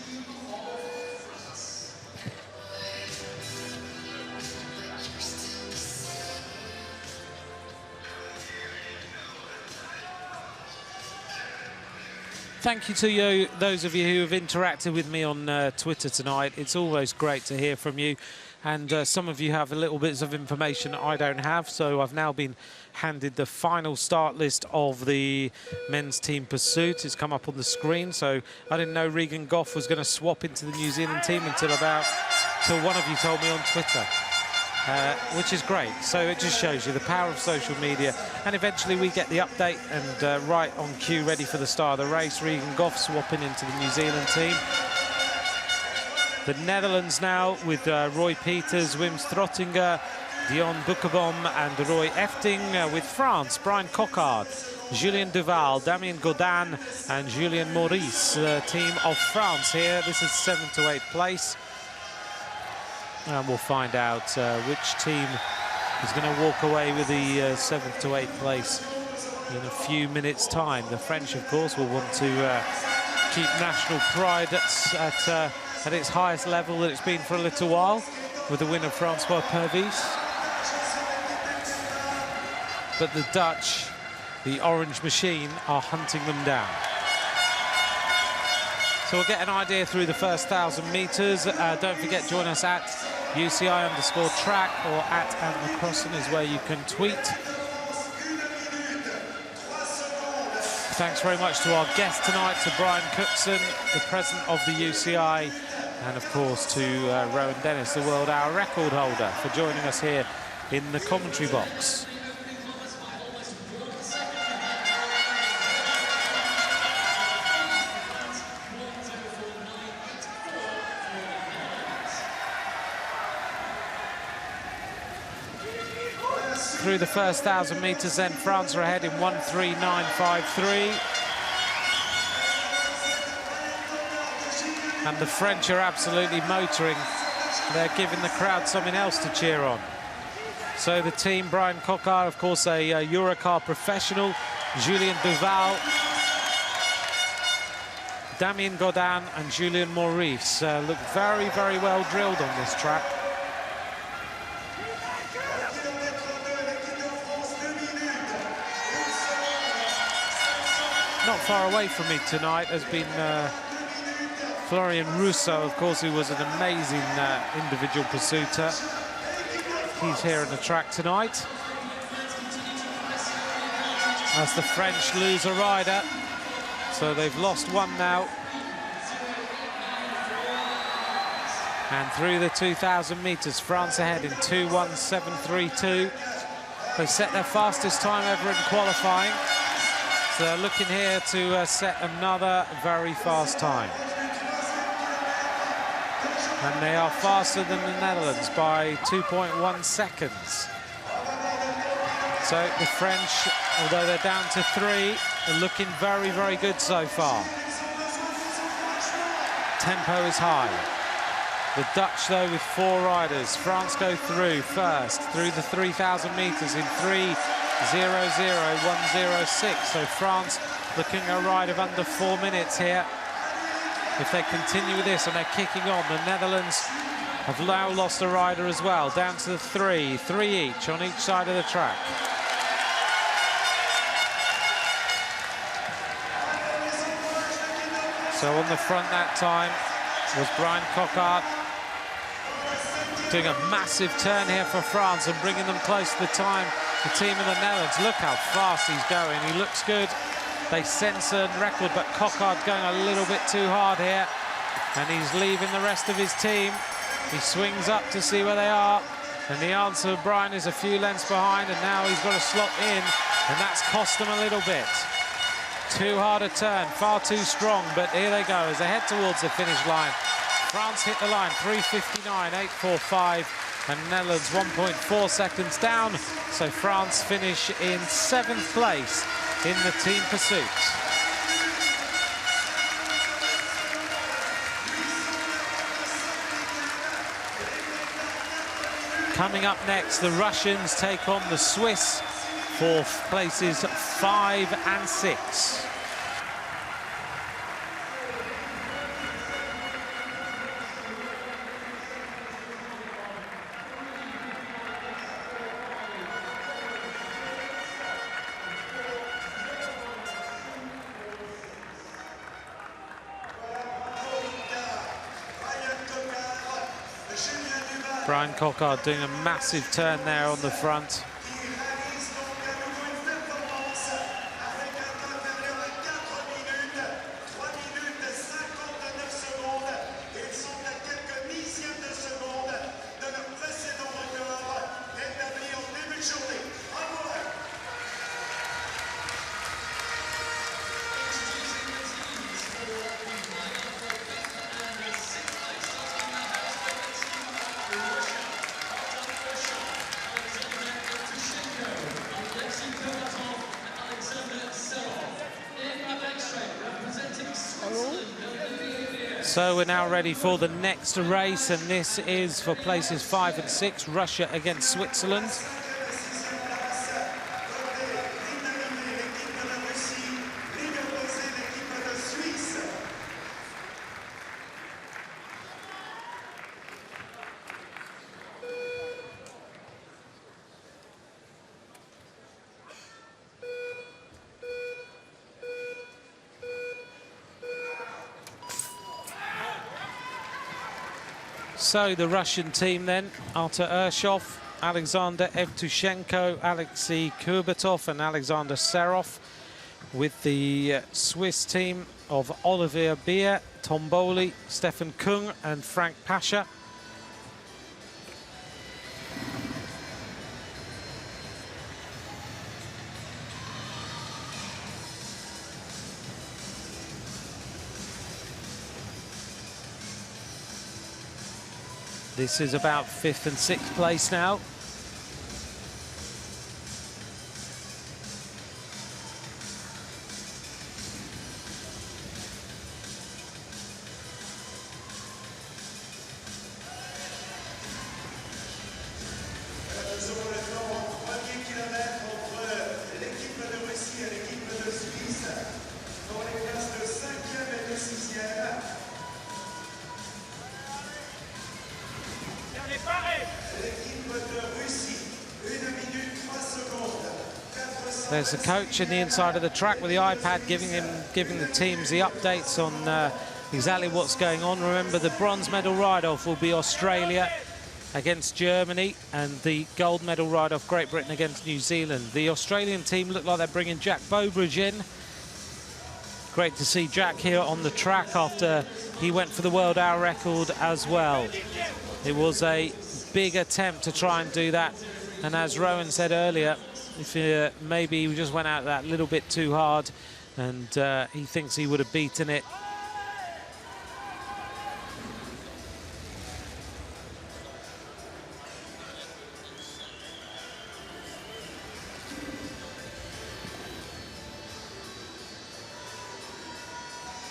Thank you to you, those of you who have interacted with me on Twitter tonight. It's always great to hear from you. And some of you have a little bits of information I don't have, so I've now been handed the final start list of the men's team pursuit. It's come up on the screen, so I didn't know Regan Goff was going to swap into the New Zealand team until one of you told me on Twitter, which is great. So it just shows you the power of social media. And eventually we get the update and right on cue, ready for the start of the race. Regan Goff swapping into the New Zealand team. The Netherlands now with Roy Peters, Wim Strottinger, Dion Boekebom and Roy Efting. With France, Brian Coquard, Julien Duval, Damien Godin and Julien Maurice. The team of France here. This is 7th to 8th place. And we'll find out which team is going to walk away with the 7th to 8th place in a few minutes' time. The French, of course, will want to keep national pride at its highest level that it's been for a little while, with the win of Francois Purvis. But the Dutch, the orange machine, are hunting them down. So we'll get an idea through the first 1,000 metres. Don't forget, join us at UCI_track or at @McCrossan is where you can tweet. Thanks very much to our guest tonight, to Brian Cookson, the president of the UCI, and of course to Rowan Dennis, the world hour record holder, for joining us here in the commentary box. Through the first 1,000 metres then, France are ahead in 1:39.53. And the French are absolutely motoring. They're giving the crowd something else to cheer on. So the team, Brian Coquard, of course, a Eurocar professional, Julien Duval, Damien Godin and Julien Maurice look very, very well drilled on this track. Not far away from me tonight has been Florian Rousseau, of course, who was an amazing individual pursuiter. He's here on the track tonight. As the French lose a rider, so they've lost one now. And through the 2,000 metres, France ahead in 2:17.32. They set their fastest time ever in qualifying. So they're looking here to set another very fast time. And they are faster than the Netherlands by 2.1 seconds. So the French, although they're down to 3, are looking very, very good so far. Tempo is high. The Dutch, though, with 4 riders. France go through first, through the 3,000 metres in 3:00.106. So France looking at a ride of under 4 minutes here. If they continue with this and they're kicking on, the Netherlands have now lost a rider as well, down to the 3 each on each side of the track. So on the front that time was Brian Coquard, doing a massive turn here for France and bringing them close to the time. The team of the Netherlands, look how fast he's going. He looks good. They censor and record, but Coquard's going a little bit too hard here. And he's leaving the rest of his team. He swings up to see where they are. And the answer, Brian, is a few lengths behind, and now he's got to slot in. And that's cost them a little bit. Too hard a turn, far too strong, but here they go as they head towards the finish line. France hit the line, 3:59.845, and Netherlands 1.4 seconds down. So France finish in 7th place in the team pursuit. Coming up next, the Russians take on the Swiss for places 5 and 6. Brian Coquard doing a massive turn there on the front. So we're now ready for the next race, and this is for places 5 and 6, Russia against Switzerland. So the Russian team then, Artur Urshov, Alexander Evtushenko, Alexei Kubatov and Alexander Serov, with the Swiss team of Olivier Beer, Tom Bowley, Stefan Kung and Frank Pasha. This is about 5th and 6th place now. There's the coach in the inside of the track with the iPad giving the teams the updates on exactly what's going on. Remember, the bronze medal ride-off will be Australia against Germany, and the gold medal ride-off Great Britain against New Zealand. The Australian team look like they're bringing Jack Bowbridge in Great to see Jack here on the track after he went for the world hour record as well. It was a big attempt to try and do that. And as Rowan said earlier, if maybe he just went out that little bit too hard, and he thinks he would have beaten it.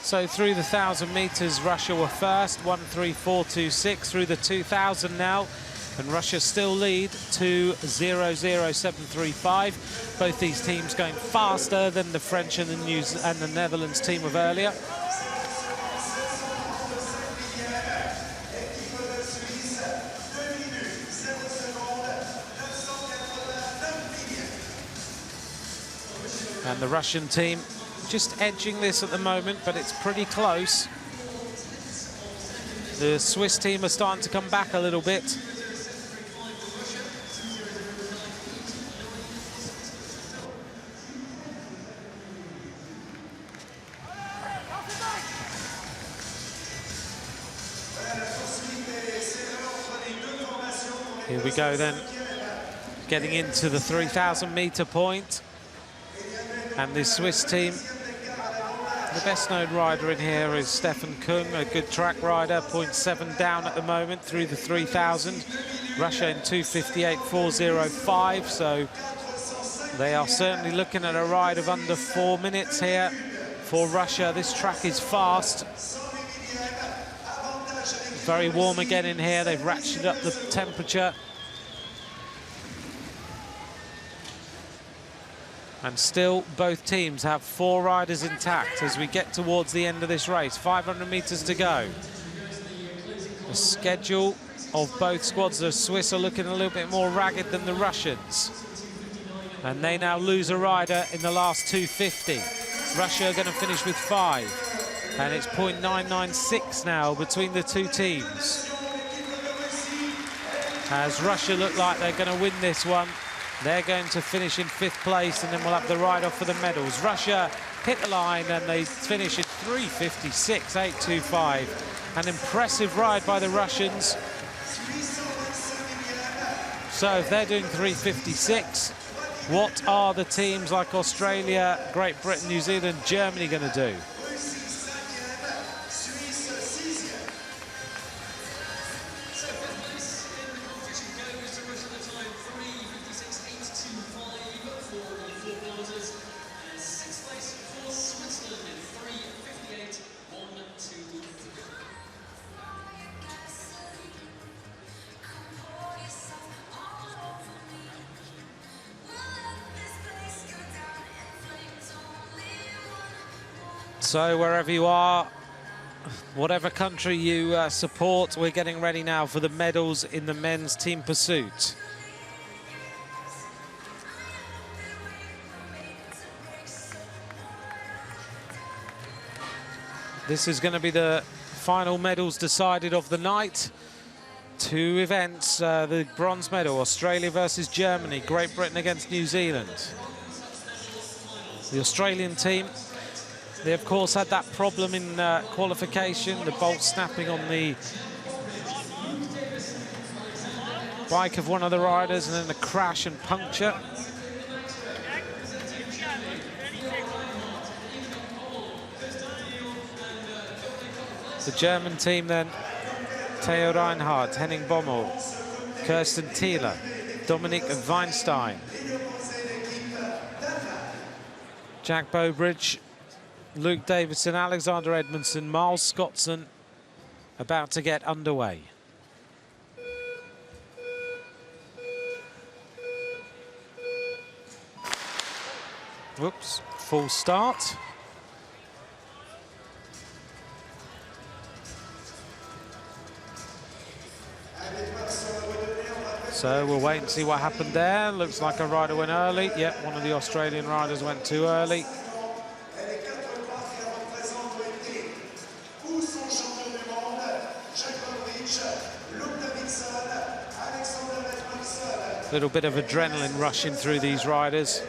So through the 1,000 meters, Russia were first, 1:3.426 through the 2,000 now, and Russia still lead to 0:0735. Both these teams going faster than the French and the Netherlands team of earlier. And the Russian team just edging this at the moment, but it's pretty close. The Swiss team are starting to come back a little bit. Here we go then, getting into the 3,000 meter point. And the Swiss team, the best known rider in here is Stefan Kung, a good track rider, 0.7 down at the moment through the 3,000. Russia in 2:58.405, so they are certainly looking at a ride of under 4 minutes here for Russia. This track is fast. Very warm again in here, they've ratcheted up the temperature. And still, both teams have 4 riders intact as we get towards the end of this race. 500 meters to go. The schedule of both squads, the Swiss are looking a little bit more ragged than the Russians. And they now lose a rider in the last 250. Russia are going to finish with 5. And it's 0.996 now between the two teams. As Russia look like they're going to win this one. They're going to finish in 5th place, and then we'll have the ride-off for the medals. Russia hit the line, and they finish at 3:56.825. An impressive ride by the Russians. So if they're doing 3:56, what are the teams like Australia, Great Britain, New Zealand, Germany going to do? So wherever you are, whatever country you support, we're getting ready now for the medals in the men's team pursuit. This is going to be the final medals decided of the night. 2 events, the bronze medal, Australia versus Germany, Great Britain against New Zealand. The Australian team, they of course had that problem in qualification, the bolt snapping on the bike of one of the riders, and then the crash and puncture. The German team then, Theo Reinhardt, Henning Bommel, Kirsten Thiele, Dominic Weinstein, Jack Bowbridge, Luke Davidson, Alexander Edmondson, Miles Scottson about to get underway. Whoops, full start. So we'll wait and see what happened there. Looks like a rider went early. Yep, one of the Australian riders went too early. Little bit of adrenaline rushing through these riders.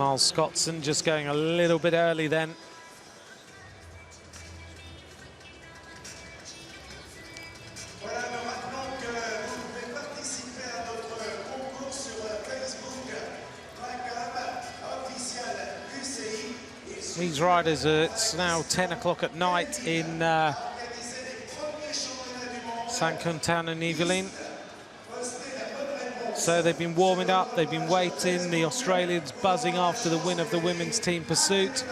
Miles Scottson just going a little bit early then. These riders, it's now 10 o'clock at night in Saint-Quentin-en-Yvelines. So they've been warming up, they've been waiting, the Australians buzzing after the win of the women's team pursuit.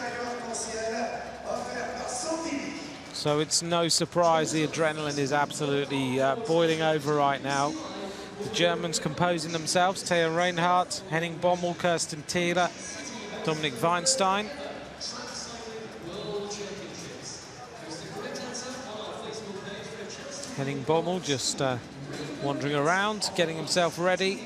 So it's no surprise the adrenaline is absolutely boiling over right now. The Germans composing themselves, Theo Reinhardt, Henning Bommel, Kirsten Thiele, Dominic Weinstein. Henning Bommel just wandering around, getting himself ready.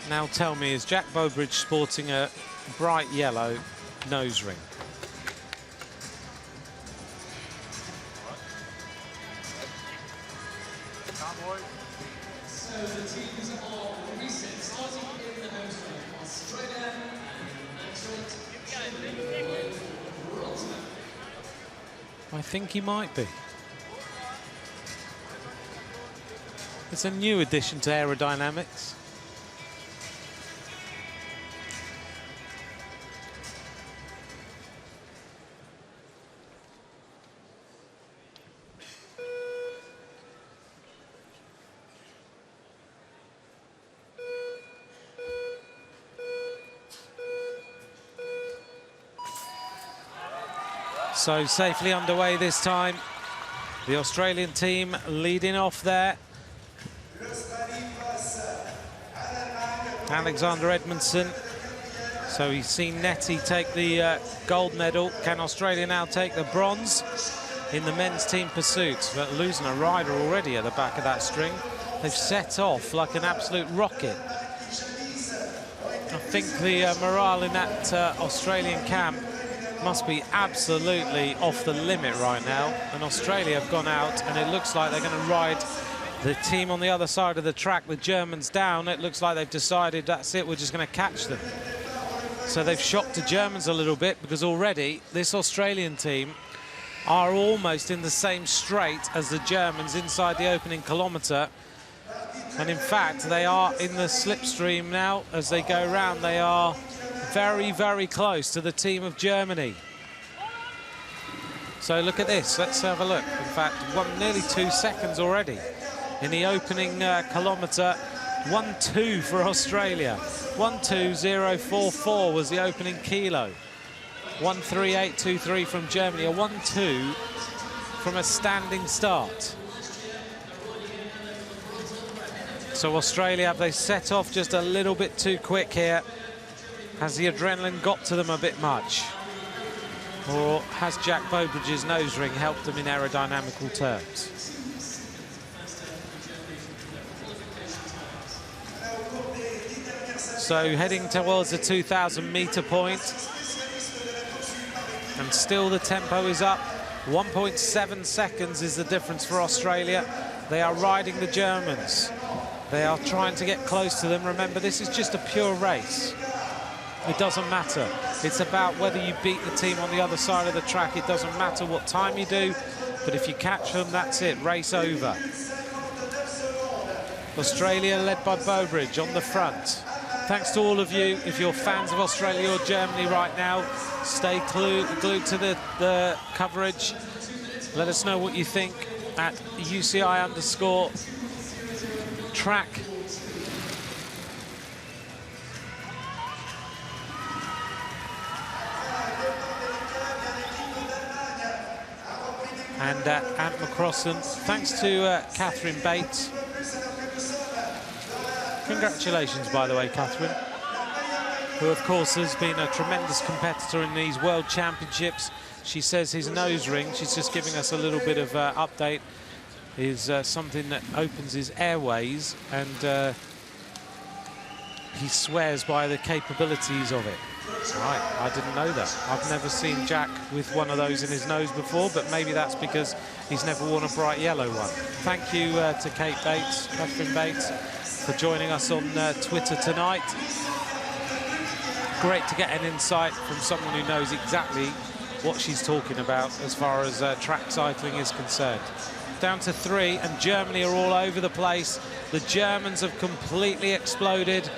Now tell me, is Jack Bowbridge sporting a bright yellow nose ring? I think he might be. It's a new addition to aerodynamics. So safely underway this time. The Australian team leading off there. Alexander Edmondson. So he's seen Nettie take the gold medal. Can Australia now take the bronze in the men's team pursuit? But losing a rider already at the back of that string. They've set off like an absolute rocket. I think the morale in that Australian camp must be absolutely off the limit right now. And Australia have gone out, and it looks like they're going to ride the team on the other side of the track, the Germans, down. It looks like they've decided that's it, we're just going to catch them. So they've shocked the Germans a little bit, because already this Australian team are almost in the same straight as the Germans inside the opening kilometre. And in fact, they are in the slipstream now as they go round. They are very, very close to the team of Germany. So look at this, let's have a look. In fact, nearly 2 seconds already in the opening kilometre. 1-2 for Australia. 1-2-0-4-4 was the opening kilo. 1-3-8-2-3 from Germany. A 1-2 from a standing start. So Australia, have they set off just a little bit too quick here? Has the adrenaline got to them a bit much? Or has Jack Bowbridge's nose ring helped them in aerodynamical terms? So heading towards the 2,000-metre point. And still the tempo is up. 1.7 seconds is the difference for Australia. They are riding the Germans. They are trying to get close to them. Remember, this is just a pure race. It doesn't matter. It's about whether you beat the team on the other side of the track. It doesn't matter what time you do, but if you catch them, that's it, race over. Australia led by Bowbridge on the front. Thanks to all of you. If you're fans of Australia or Germany right now, stay glued to the coverage. Let us know what you think at UCI_track. And Ant McCrossan. Thanks to Catherine Bates. Congratulations, by the way, Catherine, who, of course, has been a tremendous competitor in these World Championships. She says his nose ring, she's just giving us a little bit of update, is something that opens his airways, and he swears by the capabilities of it. Right, I didn't know that. I've never seen Jack with one of those in his nose before, but maybe that's because he's never worn a bright yellow one. Thank you to Catherine Bates, for joining us on Twitter tonight. Great to get an insight from someone who knows exactly what she's talking about as far as track cycling is concerned. Down to 3, and Germany are all over the place. The Germans have completely exploded,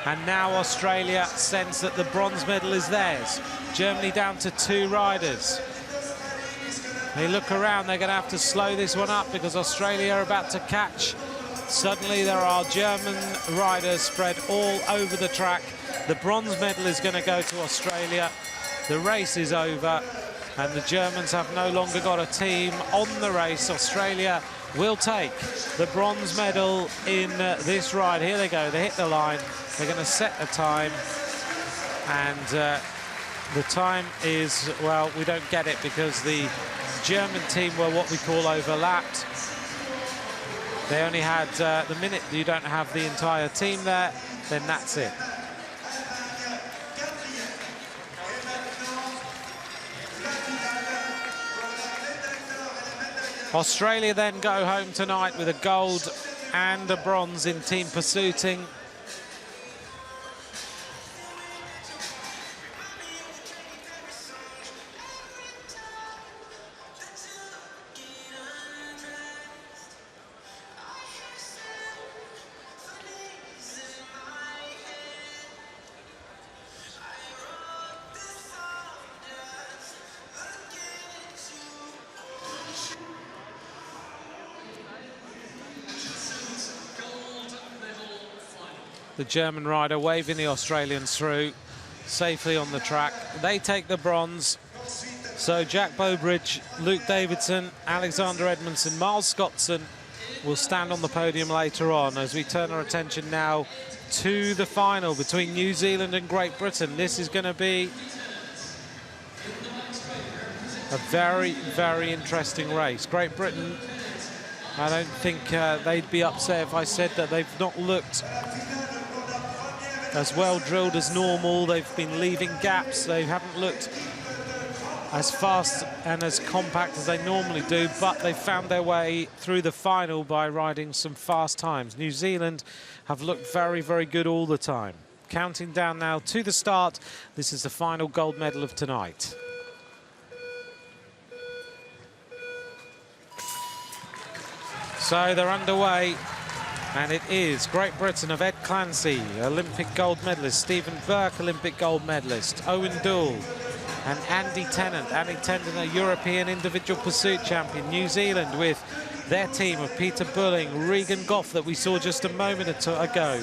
and now Australia sense that the bronze medal is theirs. Germany down to 2 riders. They look around, they're going to have to slow this one up because Australia are about to catch. Suddenly there are German riders spread all over the track. The bronze medal is going to go to Australia. The race is over, and the Germans have no longer got a team on the race. Australia will take the bronze medal in this ride. Here they go, they hit the line. They're going to set a time, and the time is, well, we don't get it because the German team were what we call overlapped. They only had, the minute you don't have the entire team there, then that's it. Australia then go home tonight with a gold and a bronze in team pursuiting. The German rider waving the Australians through safely on the track. They take the bronze. So Jack Bowbridge, Luke Davidson, Alexander Edmondson, Miles Scottson will stand on the podium later on as we turn our attention now to the final between New Zealand and Great Britain. This is going to be a very, very interesting race. Great Britain, I don't think they'd be upset if I said that they've not looked as well drilled as normal. They've been leaving gaps. They haven't looked as fast and as compact as they normally do, but they found their way through the final by riding some fast times. New Zealand have looked very, very good all the time. Counting down now to the start. This is the final gold medal of tonight. So they're underway. And it is Great Britain of Ed Clancy, Olympic gold medalist, Stephen Burke, Olympic gold medalist, Owen Doull and Andy Tennant. Andy Tennant, a European individual pursuit champion. New Zealand with their team of Peter Bulling, Regan Goff that we saw just a moment ago,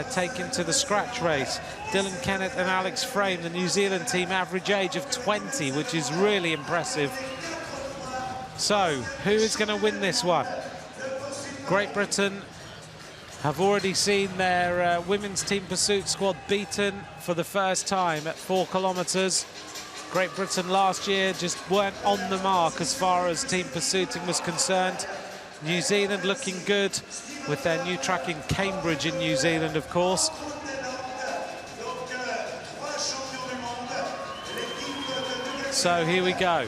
taken to the scratch race. Dylan Kennett and Alex Frame, the New Zealand team, average age of 20, which is really impressive. So, who is going to win this one? Great Britain have already seen their women's team pursuit squad beaten for the first time at 4 kilometres. Great Britain last year just weren't on the mark as far as team pursuiting was concerned. New Zealand looking good with their new track in Cambridge in New Zealand, of course. So here we go.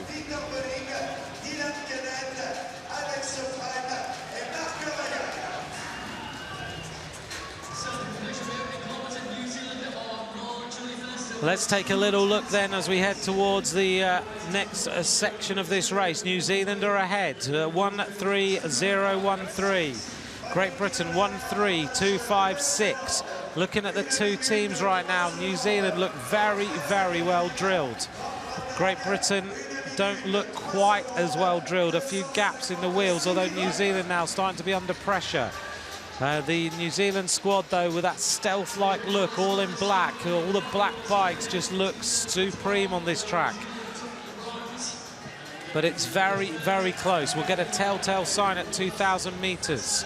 Let's take a little look then as we head towards the next section of this race. New Zealand are ahead, 1-3-0-1-3. Great Britain 1-3-2-5-6. Looking at the two teams right now, New Zealand look very, very well drilled. Great Britain don't look quite as well drilled. A few gaps in the wheels, although New Zealand now starting to be under pressure. The New Zealand squad, though, with that stealth-like look, all in black, all the black bikes just look supreme on this track. But it's very, very close. We'll get a telltale sign at 2,000 metres.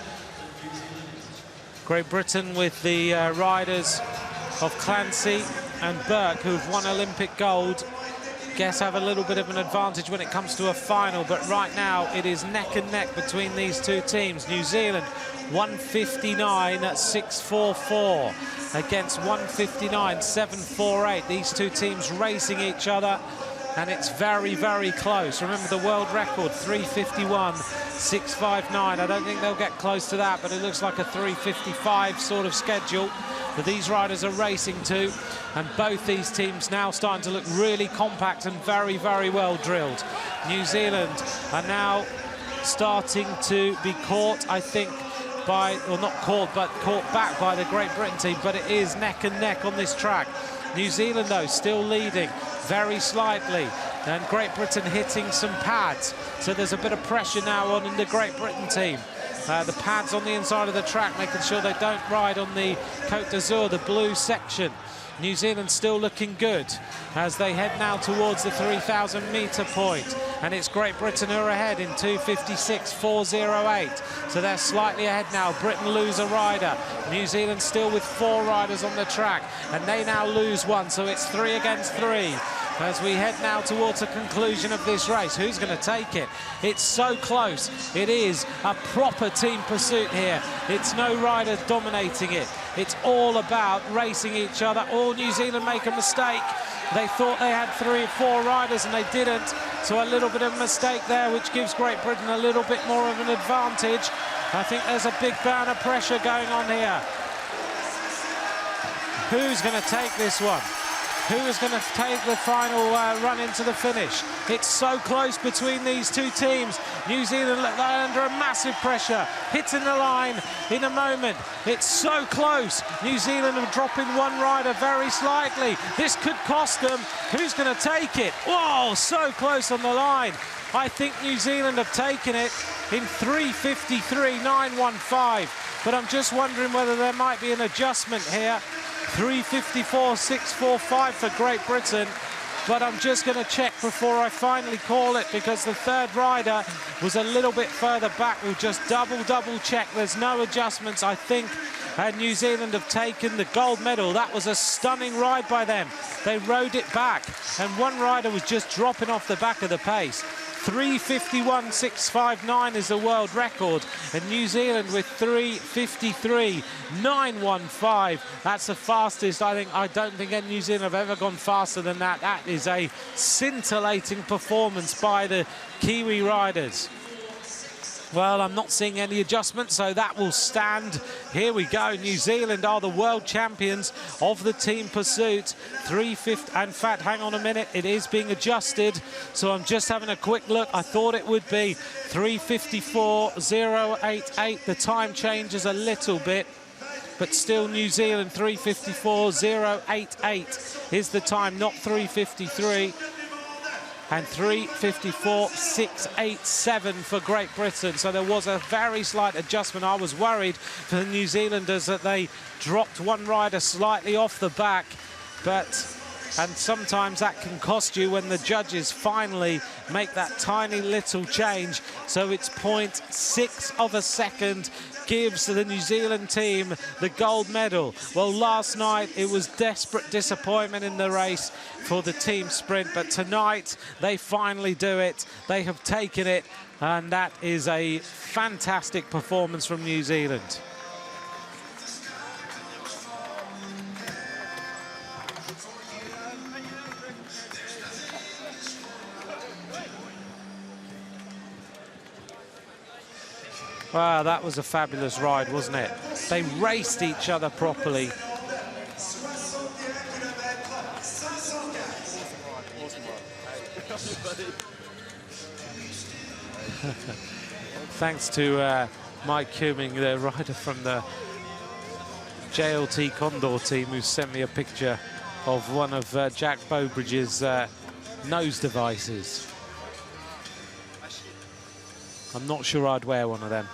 Great Britain with the riders of Clancy and Burke, who've won Olympic gold guess, have a little bit of an advantage when it comes to a final, but right now it is neck and neck between these two teams. New Zealand 159.644 against 159.748. These two teams racing each other, and it's very, very close. Remember the world record, 351.659. I don't think they'll get close to that, but it looks like a 355 sort of schedule that these riders are racing to, and both these teams now starting to look really compact and very, very well drilled. New Zealand are now starting to be caught, I think, by, or not caught, but caught back by the Great Britain team, but it is neck and neck on this track. New Zealand, though, still leading very slightly, and Great Britain hitting some pads. So there's a bit of pressure now on the Great Britain team. The pads on the inside of the track, making sure they don't ride on the Côte d'Azur, the blue section. New Zealand still looking good as they head now towards the 3,000 metre point. And it's Great Britain who are ahead in 2:56.408. So they're slightly ahead now. Britain lose a rider. New Zealand still with 4 riders on the track, and they now lose 1. So it's 3 against 3. As we head now towards a conclusion of this race. Who's going to take it? It's so close. It is a proper team pursuit here. It's no rider dominating it. It's all about racing each other. All New Zealand make a mistake. They thought they had 3 or 4 riders and they didn't. So a little bit of a mistake there, which gives Great Britain a little bit more of an advantage. I think there's a big burn of pressure going on here. Who's going to take this one? Who is going to take the final run into the finish? It's so close between these two teams. New Zealand under a massive pressure, hitting the line in a moment. It's so close. New Zealand are dropping 1 rider very slightly. This could cost them. Who's going to take it? Whoa, so close on the line. I think New Zealand have taken it in 3:53.915. But I'm just wondering whether there might be an adjustment here. 3:54.645 for Great Britain, but I'm just going to check before I finally call it, because the 3rd rider was a little bit further back. We'll just double check. There's no adjustments. I think New Zealand have taken the gold medal. That was a stunning ride by them. They rode it back, and 1 rider was just dropping off the back of the pace. 3:51.659 is the world record, and New Zealand with 3:53.915. That's the fastest. I don't think any New Zealand have ever gone faster than that. That is a scintillating performance by the Kiwi riders. Well, I'm not seeing any adjustments, so that will stand. Here we go. New Zealand are the world champions of the team pursuit. 3:50. In fact, hang on a minute. It is being adjusted, so I'm just having a quick look. I thought it would be 3:54.088. The time changes a little bit, but still New Zealand 3:54.088 is the time, not 3:53. And 3:54.687 for Great Britain. So there was a very slight adjustment. I was worried for the New Zealanders that they dropped 1 rider slightly off the back, and sometimes that can cost you when the judges finally make that tiny little change. So it's 0.6 of a second gives the New Zealand team the gold medal. Well, last night it was desperate disappointment in the race for the team sprint, but tonight they finally do it. They have taken it, and that is a fantastic performance from New Zealand. Wow, that was a fabulous ride, wasn't it? They raced each other properly. Thanks to Mike Cumming, the rider from the JLT Condor team, who sent me a picture of one of Jack Bowbridge's nose devices. I'm not sure I'd wear one of them.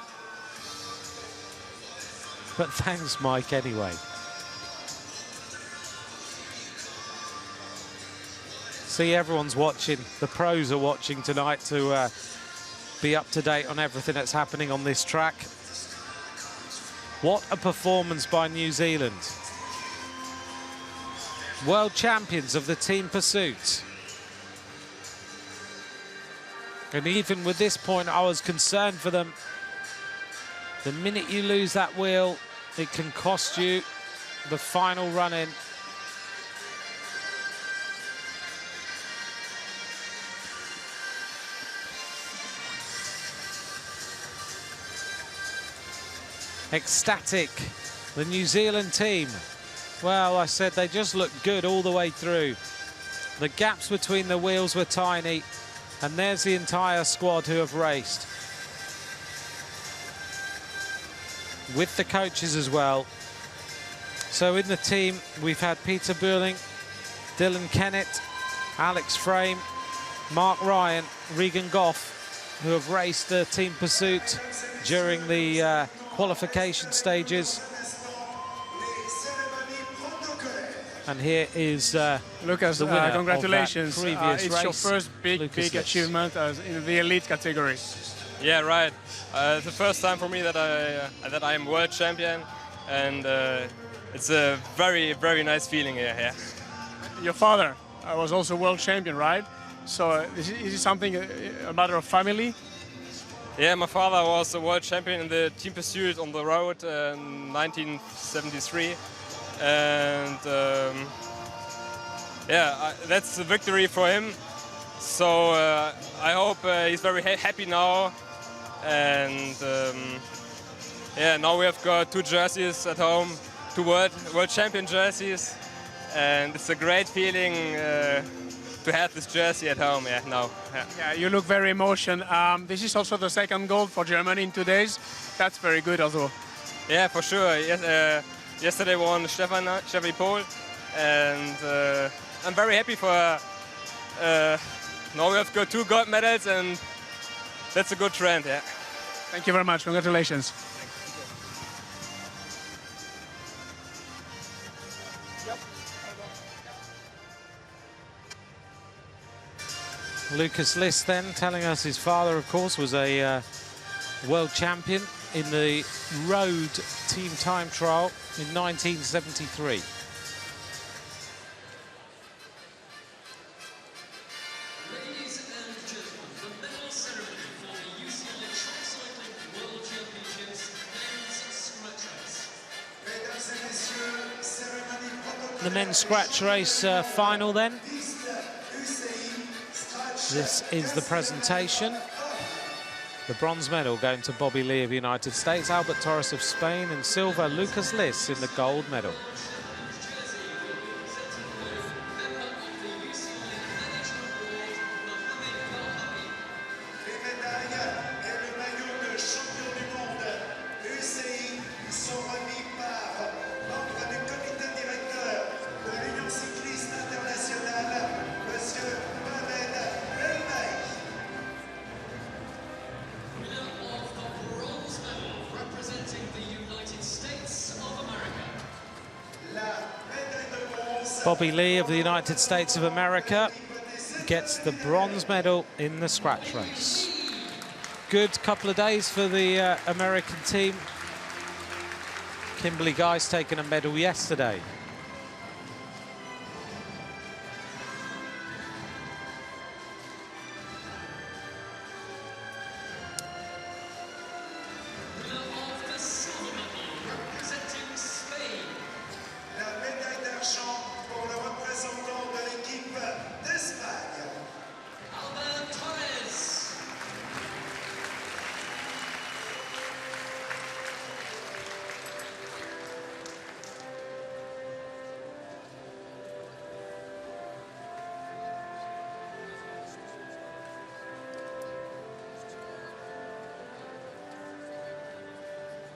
But thanks, Mike, anyway. See, everyone's watching. The pros are watching tonight to be up to date on everything that's happening on this track. What a performance by New Zealand. World champions of the team pursuit. And even with this point, I was concerned for them. The minute you lose that wheel, it can cost you the final run-in. Ecstatic, the New Zealand team. Well, I said they just looked good all the way through. The gaps between the wheels were tiny, and there's the entire squad who have raced. With the coaches as well. So in the team, we've had Peter Burling, Dylan Kennett, Alex Frame, Mark Ryan, Regan Goff, who have raced team pursuit during the qualification stages. And here is Lucas, the winner congratulations. of that previous it's race. your first big achievement in the elite category. Yeah, right. It's the first time for me that I am world champion, and it's a very, very nice feeling here. Yeah. Your father was also world champion, right? So is it something, a matter of family? Yeah, my father was a world champion in the team pursuit on the road in 1973. And yeah, that's a victory for him. So I hope he's very happy now. And yeah, now we have got 2 jerseys at home, 2 world champion jerseys, and it's a great feeling to have this jersey at home. Yeah, now. Yeah, you look very emotional. This is also the 2nd gold for Germany in 2 days. That's very good also. Yeah, for sure. Yes, yesterday won Stefan Pohl, and I'm very happy for. Now we have got 2 gold medals, and that's a good trend. Yeah. Thank you very much. Congratulations. Lucas Liss then telling us his father, of course, was a world champion in the road team time trial in 1973. Ladies and gentlemen, the medal ceremony for the UCI Tricycling World Championships men's scratch race. The men's scratch race final then. This is the presentation. The bronze medal going to Bobby Lee of the United States, Albert Torres of Spain, and silver, Lucas Liss in the gold medal. Bobby Lee of the United States of America gets the bronze medal in the scratch race. Good couple of days for the American team. Kimberly Guy's taken a medal yesterday.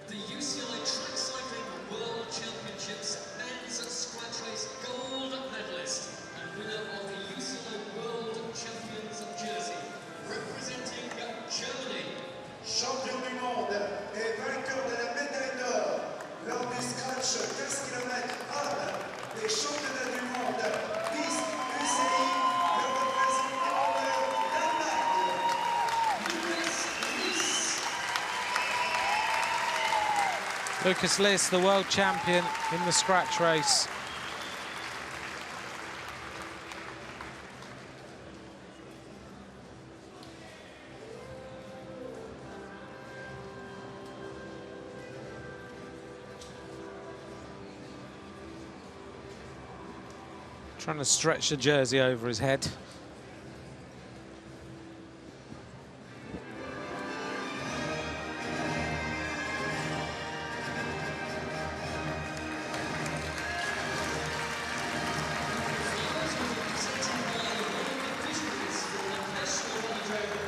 The UCI Track Cycling World Championships men's scratch race gold medalist and winner of the UCI World Champions jersey, representing Germany. Champion du monde et vainqueur de la médaille d'or lors du scratch 15 km homme des championnats du monde, Miss UCI, le représentant de l'Allemagne. Lucas Liss, the world champion in the scratch race. Trying to stretch the jersey over his head.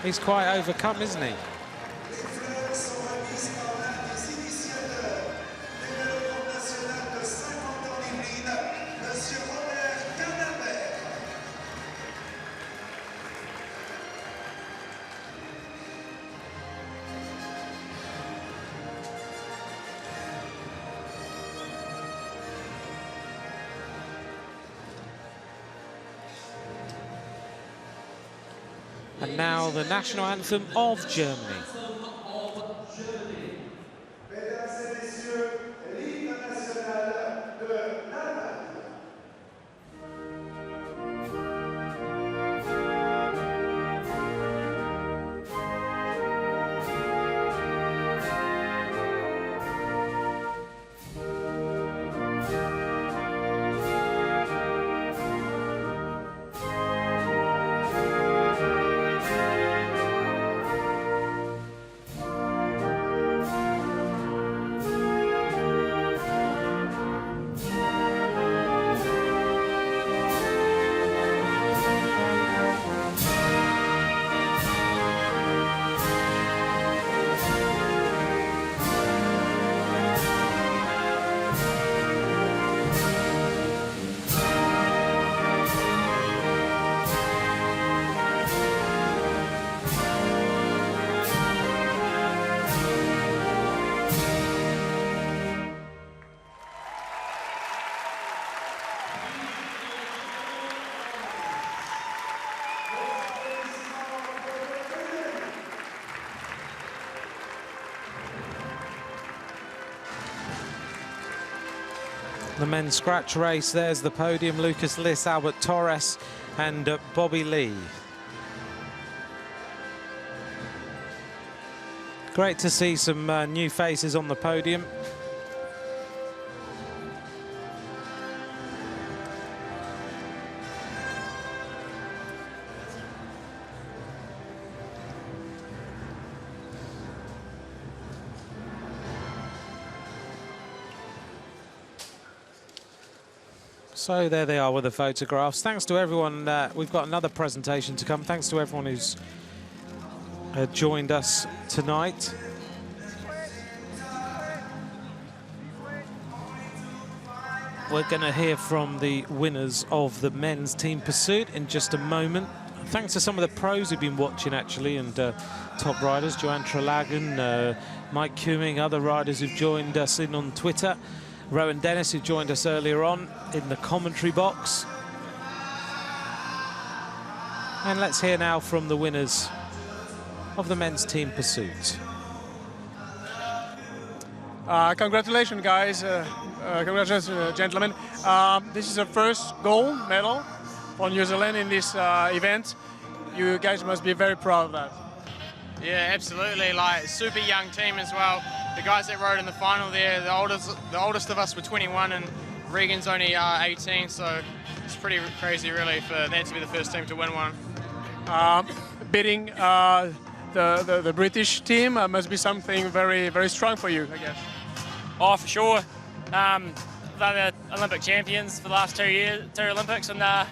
He's quite overcome, isn't he? And now the national anthem of Germany. The men's scratch race, there's the podium, Lucas Liss, Albert Torres and Bobby Lee. Great to see some new faces on the podium. So there they are with the photographs. Thanks to everyone. We've got another presentation to come. Thanks to everyone who's joined us tonight. We're going to hear from the winners of the men's team pursuit in just a moment. Thanks to some of the pros who've been watching, actually, and top riders, Joanne Trelagan, Mike Cumming, other riders who've joined us in on Twitter. Rowan Dennis, who joined us earlier on in the commentary box. And let's hear now from the winners of the men's team pursuit. Congratulations, guys. Congratulations, gentlemen. This is the first gold medal for New Zealand in this event. You guys must be very proud of that. Yeah, absolutely. Like, super young team as well. The guys that rode in the final there, the oldest of us were 21 and Regan's only 18, so it's pretty crazy really for that to be the first team to win one. Beating the British team must be something very, very strong for you, I guess. Oh, for sure. They're the Olympic champions for the last 2 Olympics, and they're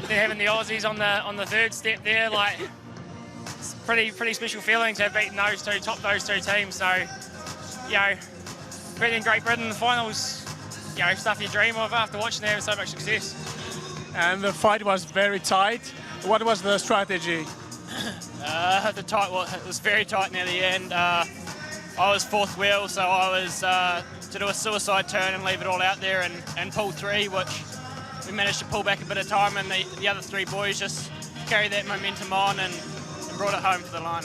having the Aussies on the third step there. Like, it's pretty special feeling to have beaten those two teams. So, you know, beating Great Britain in the finals, you know, stuff you dream of after watching them have so much success. And the fight was very tight. What was the strategy? It was very tight near the end. I was fourth wheel, so I was to do a suicide turn and leave it all out there and pull through, which we managed to pull back a bit of time, and the other three boys just carried that momentum on and brought it home for the line.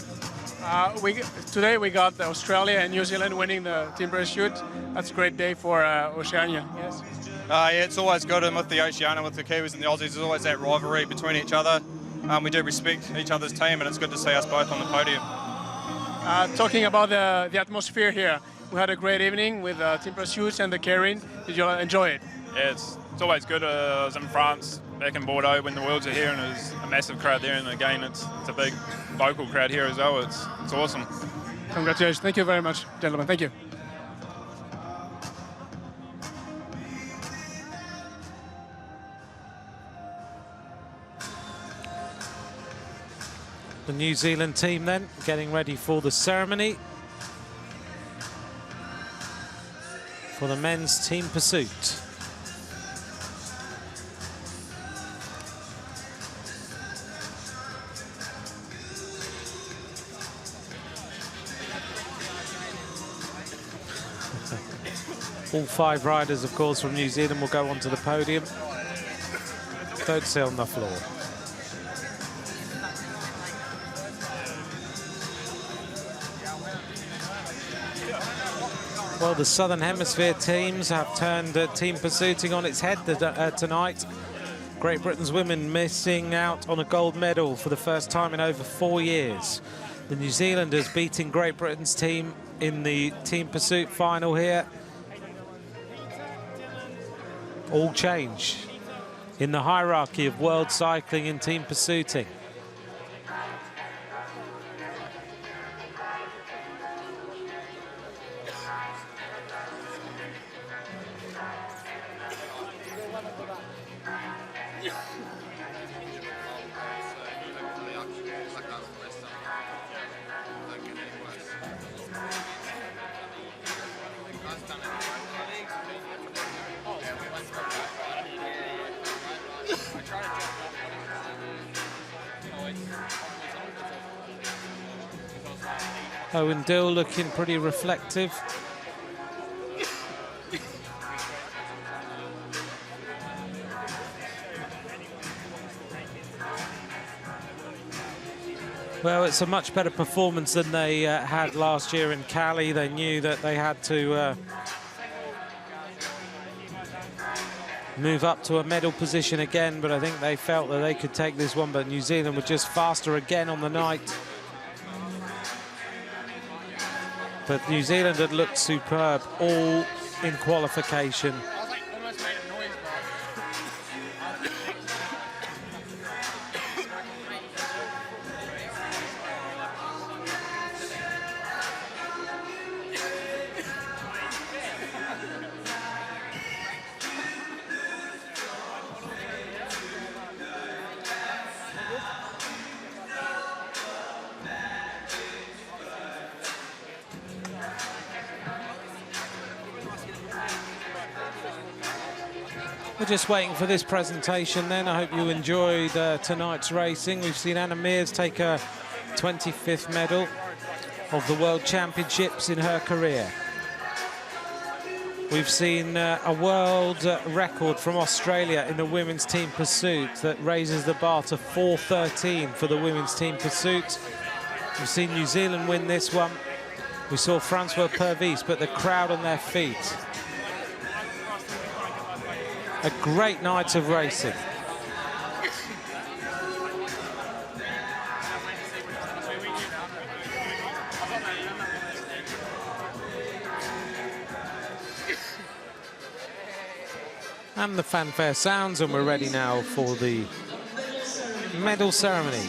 Today we got Australia and New Zealand winning the team pursuit. That's a great day for Oceania. Yes. Yeah, it's always good, and with the Oceania, with the Kiwis and the Aussies, there's always that rivalry between each other. We do respect each other's team, and it's good to see us both on the podium. Talking about the atmosphere here, we had a great evening with team pursuits and the Keirin. Did you enjoy it? Yeah, it's it's always good. I was in France, back in Bordeaux when the Worlds are here, and it was a massive crowd there. And again, it's a big local crowd here as well. It's awesome. Congratulations. Thank you very much, gentlemen. Thank you. The New Zealand team then getting ready for the ceremony for the men's team pursuit. All 5 riders, of course, from New Zealand will go onto the podium. Don't sit on the floor. Well, the Southern Hemisphere teams have turned team pursuiting on its head tonight. Great Britain's women missing out on a gold medal for the first time in over 4 years. The New Zealanders beating Great Britain's team in the team pursuit final here. All change in the hierarchy of world cycling and team pursuiting. Owen Dill looking pretty reflective. Well, it's a much better performance than they had last year in Cali. They knew that they had to move up to a medal position again, but I think they felt that they could take this one, but New Zealand were just faster again on the night. But New Zealand had looked superb all in qualification. We're just waiting for this presentation then. I hope you enjoyed tonight's racing. We've seen Anna Mears take her 25th medal of the World Championships in her career. We've seen a world record from Australia in the women's team pursuit that raises the bar to 4:13 for the women's team pursuit. We've seen New Zealand win this one. We saw Francois Purvis put the crowd on their feet. A great night of racing. And the fanfare sounds, and we're ready now for the medal ceremony.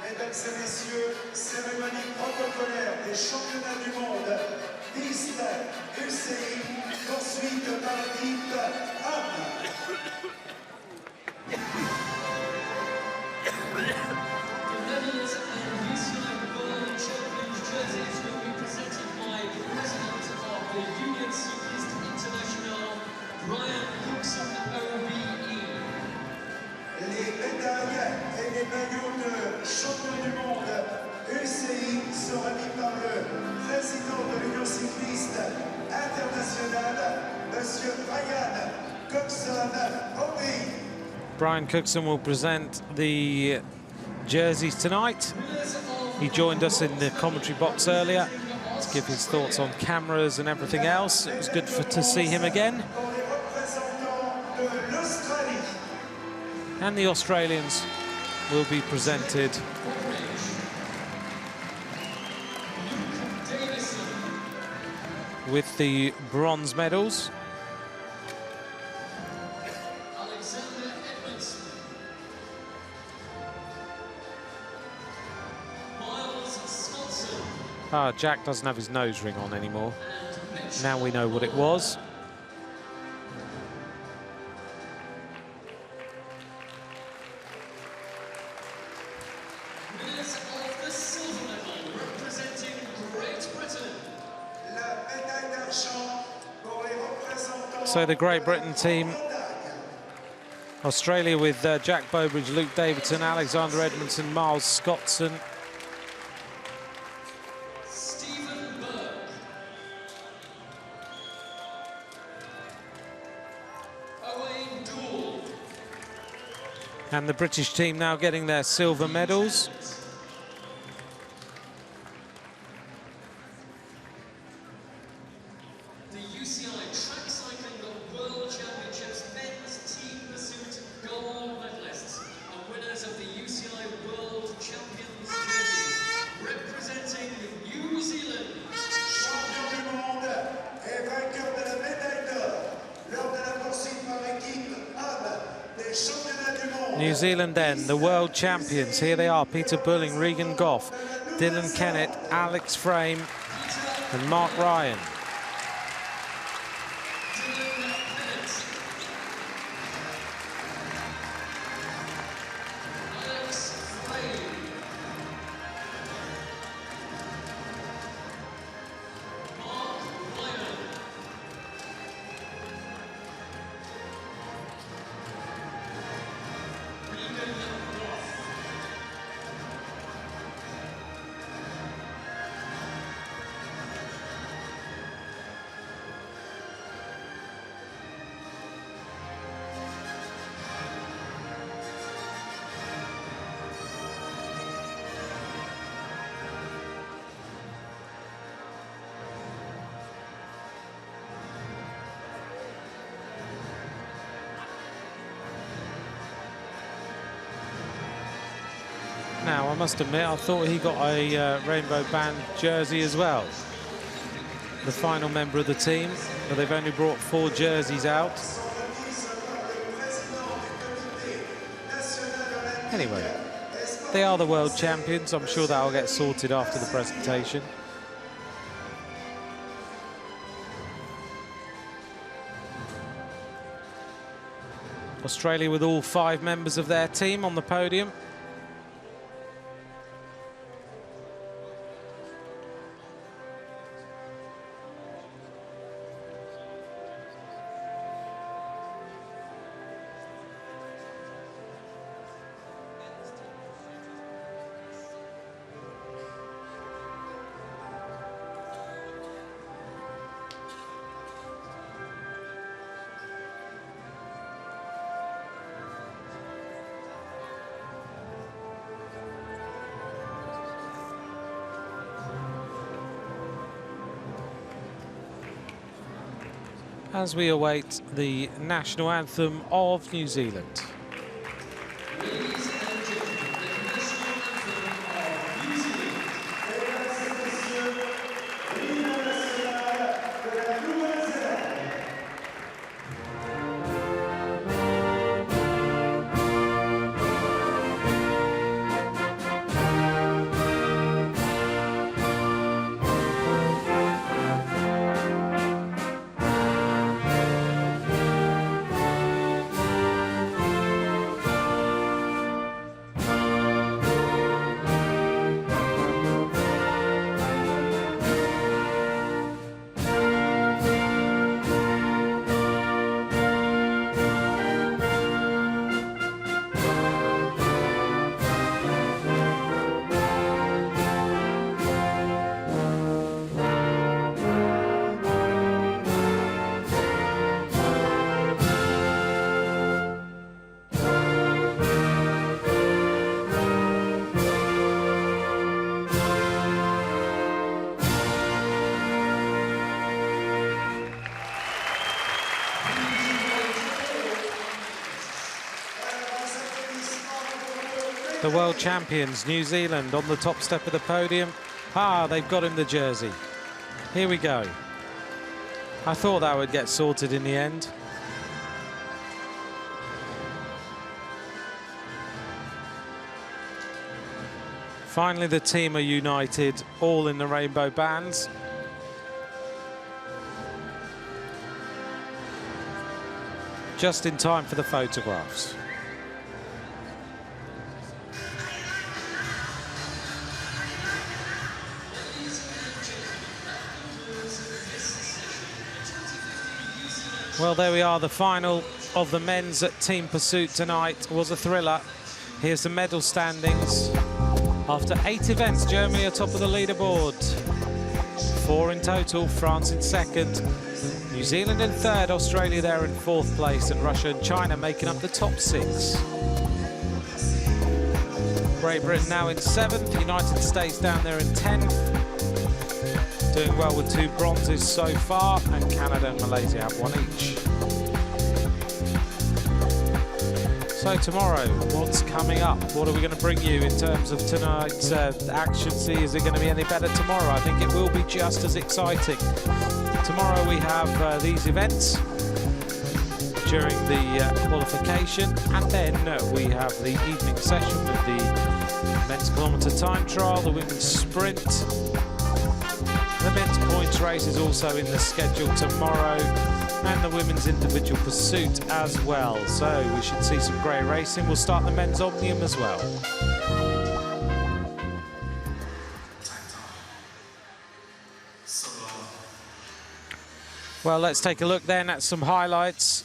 Mesdames et messieurs, cérémonie protocolaire des championnats du monde, piste UCI, poursuite par l'équipe homme. Les médailles et les maillots de champion du monde UCI sont remis par le président de l'Union cycliste internationale, Monsieur Brian Coxon-Obi. Brian Cookson will present the jerseys tonight. He joined us in the commentary box earlier to give his thoughts on cameras and everything else. It was good to see him again. And the Australians will be presented. with the bronze medals. Ah, Jack doesn't have his nose ring on anymore. Now we know what it was. Winners of the silver medal representing Great Britain. La médaille d'argent pour les représentants. So the Great Britain team, Australia with Jack Bowbridge, Luke Davidson, Alexander Edmondson, Miles Scottson. And the British team now getting their silver medals. The UCI Track Cycling World Championships men's team pursuit gold medalists and winners of the UCI World Champions jerseys representing New Zealand. Champion du monde et vainqueur de la médaille d'or lors de la poursuite par équipe hommes des championnats du monde. New Zealand then, the world champions. Here they are, Peter Bulling, Regan Goff, Dylan Kennett, Alex Frame and Mark Ryan. Now, I must admit, I thought he got a rainbow band jersey as well. The final member of the team, but they've only brought 4 jerseys out. Anyway, they are the world champions. I'm sure that'll get sorted after the presentation. Australia with all 5 members of their team on the podium. As we await the national anthem of New Zealand. The world champions, New Zealand, on the top step of the podium. Ah, they've got him the jersey. Here we go. I thought that would get sorted in the end. Finally, the team are united, all in the rainbow bands. Just in time for the photographs. Well, there we are, the final of the men's team pursuit tonight. It was a thriller. Here's the medal standings. After 8 events, Germany are top of the leaderboard. 4 in total, France in 2nd, New Zealand in 3rd, Australia there in 4th place, and Russia and China making up the top 6. Great Britain now in 7th, United States down there in 10th. Doing well with 2 bronzes so far, and Canada and Malaysia have 1 each. So tomorrow, what's coming up? What are we going to bring you in terms of tonight's action? See, is it going to be any better tomorrow? I think it will be just as exciting. Tomorrow we have these events during the qualification, and then we have the evening session with the men's kilometre time trial, the women's sprint. The men's points race is also in the schedule tomorrow, and the women's individual pursuit as well. So we should see some great racing. We'll start the men's omnium as well. Well, let's take a look then at some highlights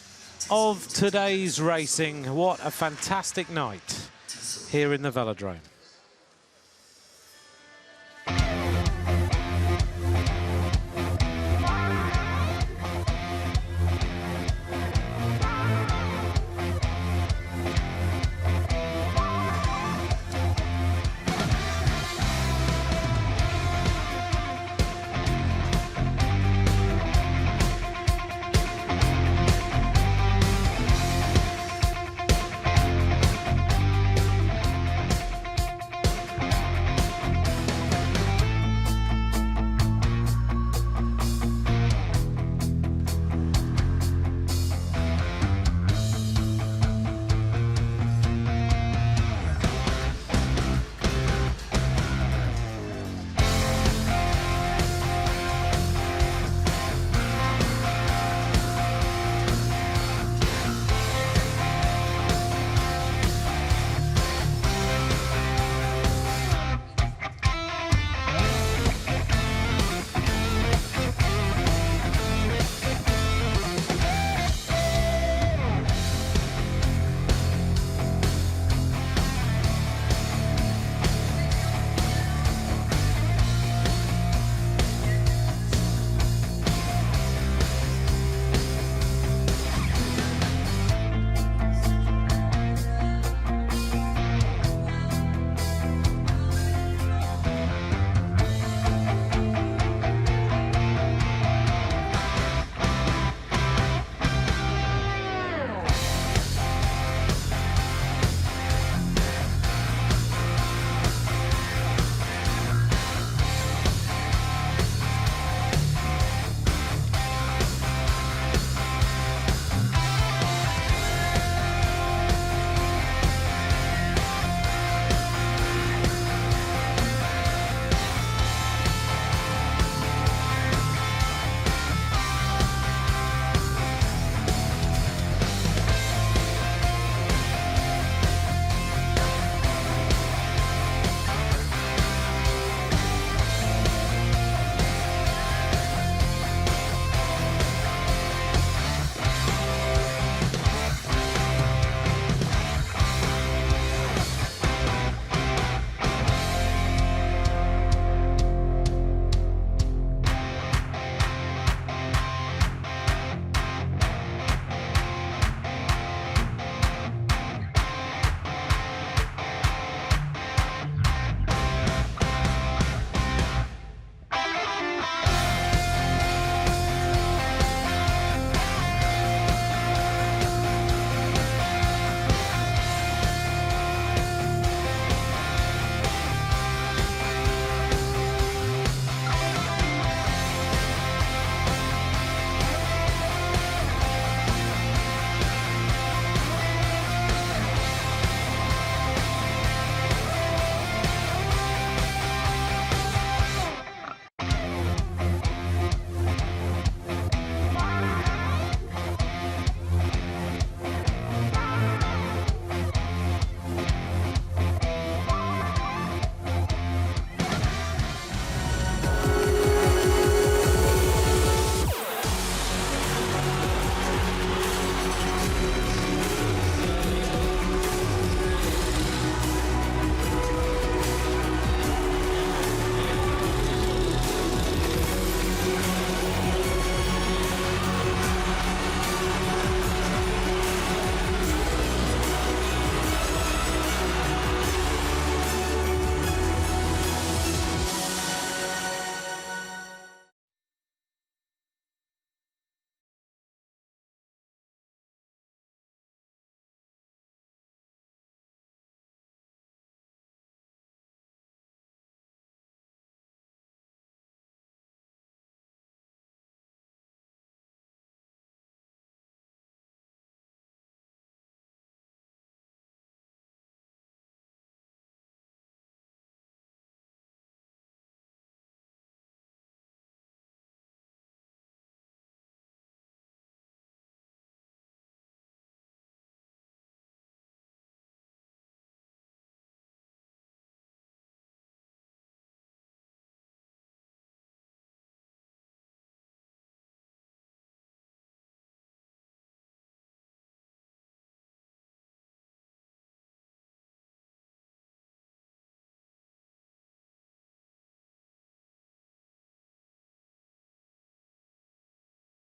of today's racing. What a fantastic night here in the velodrome.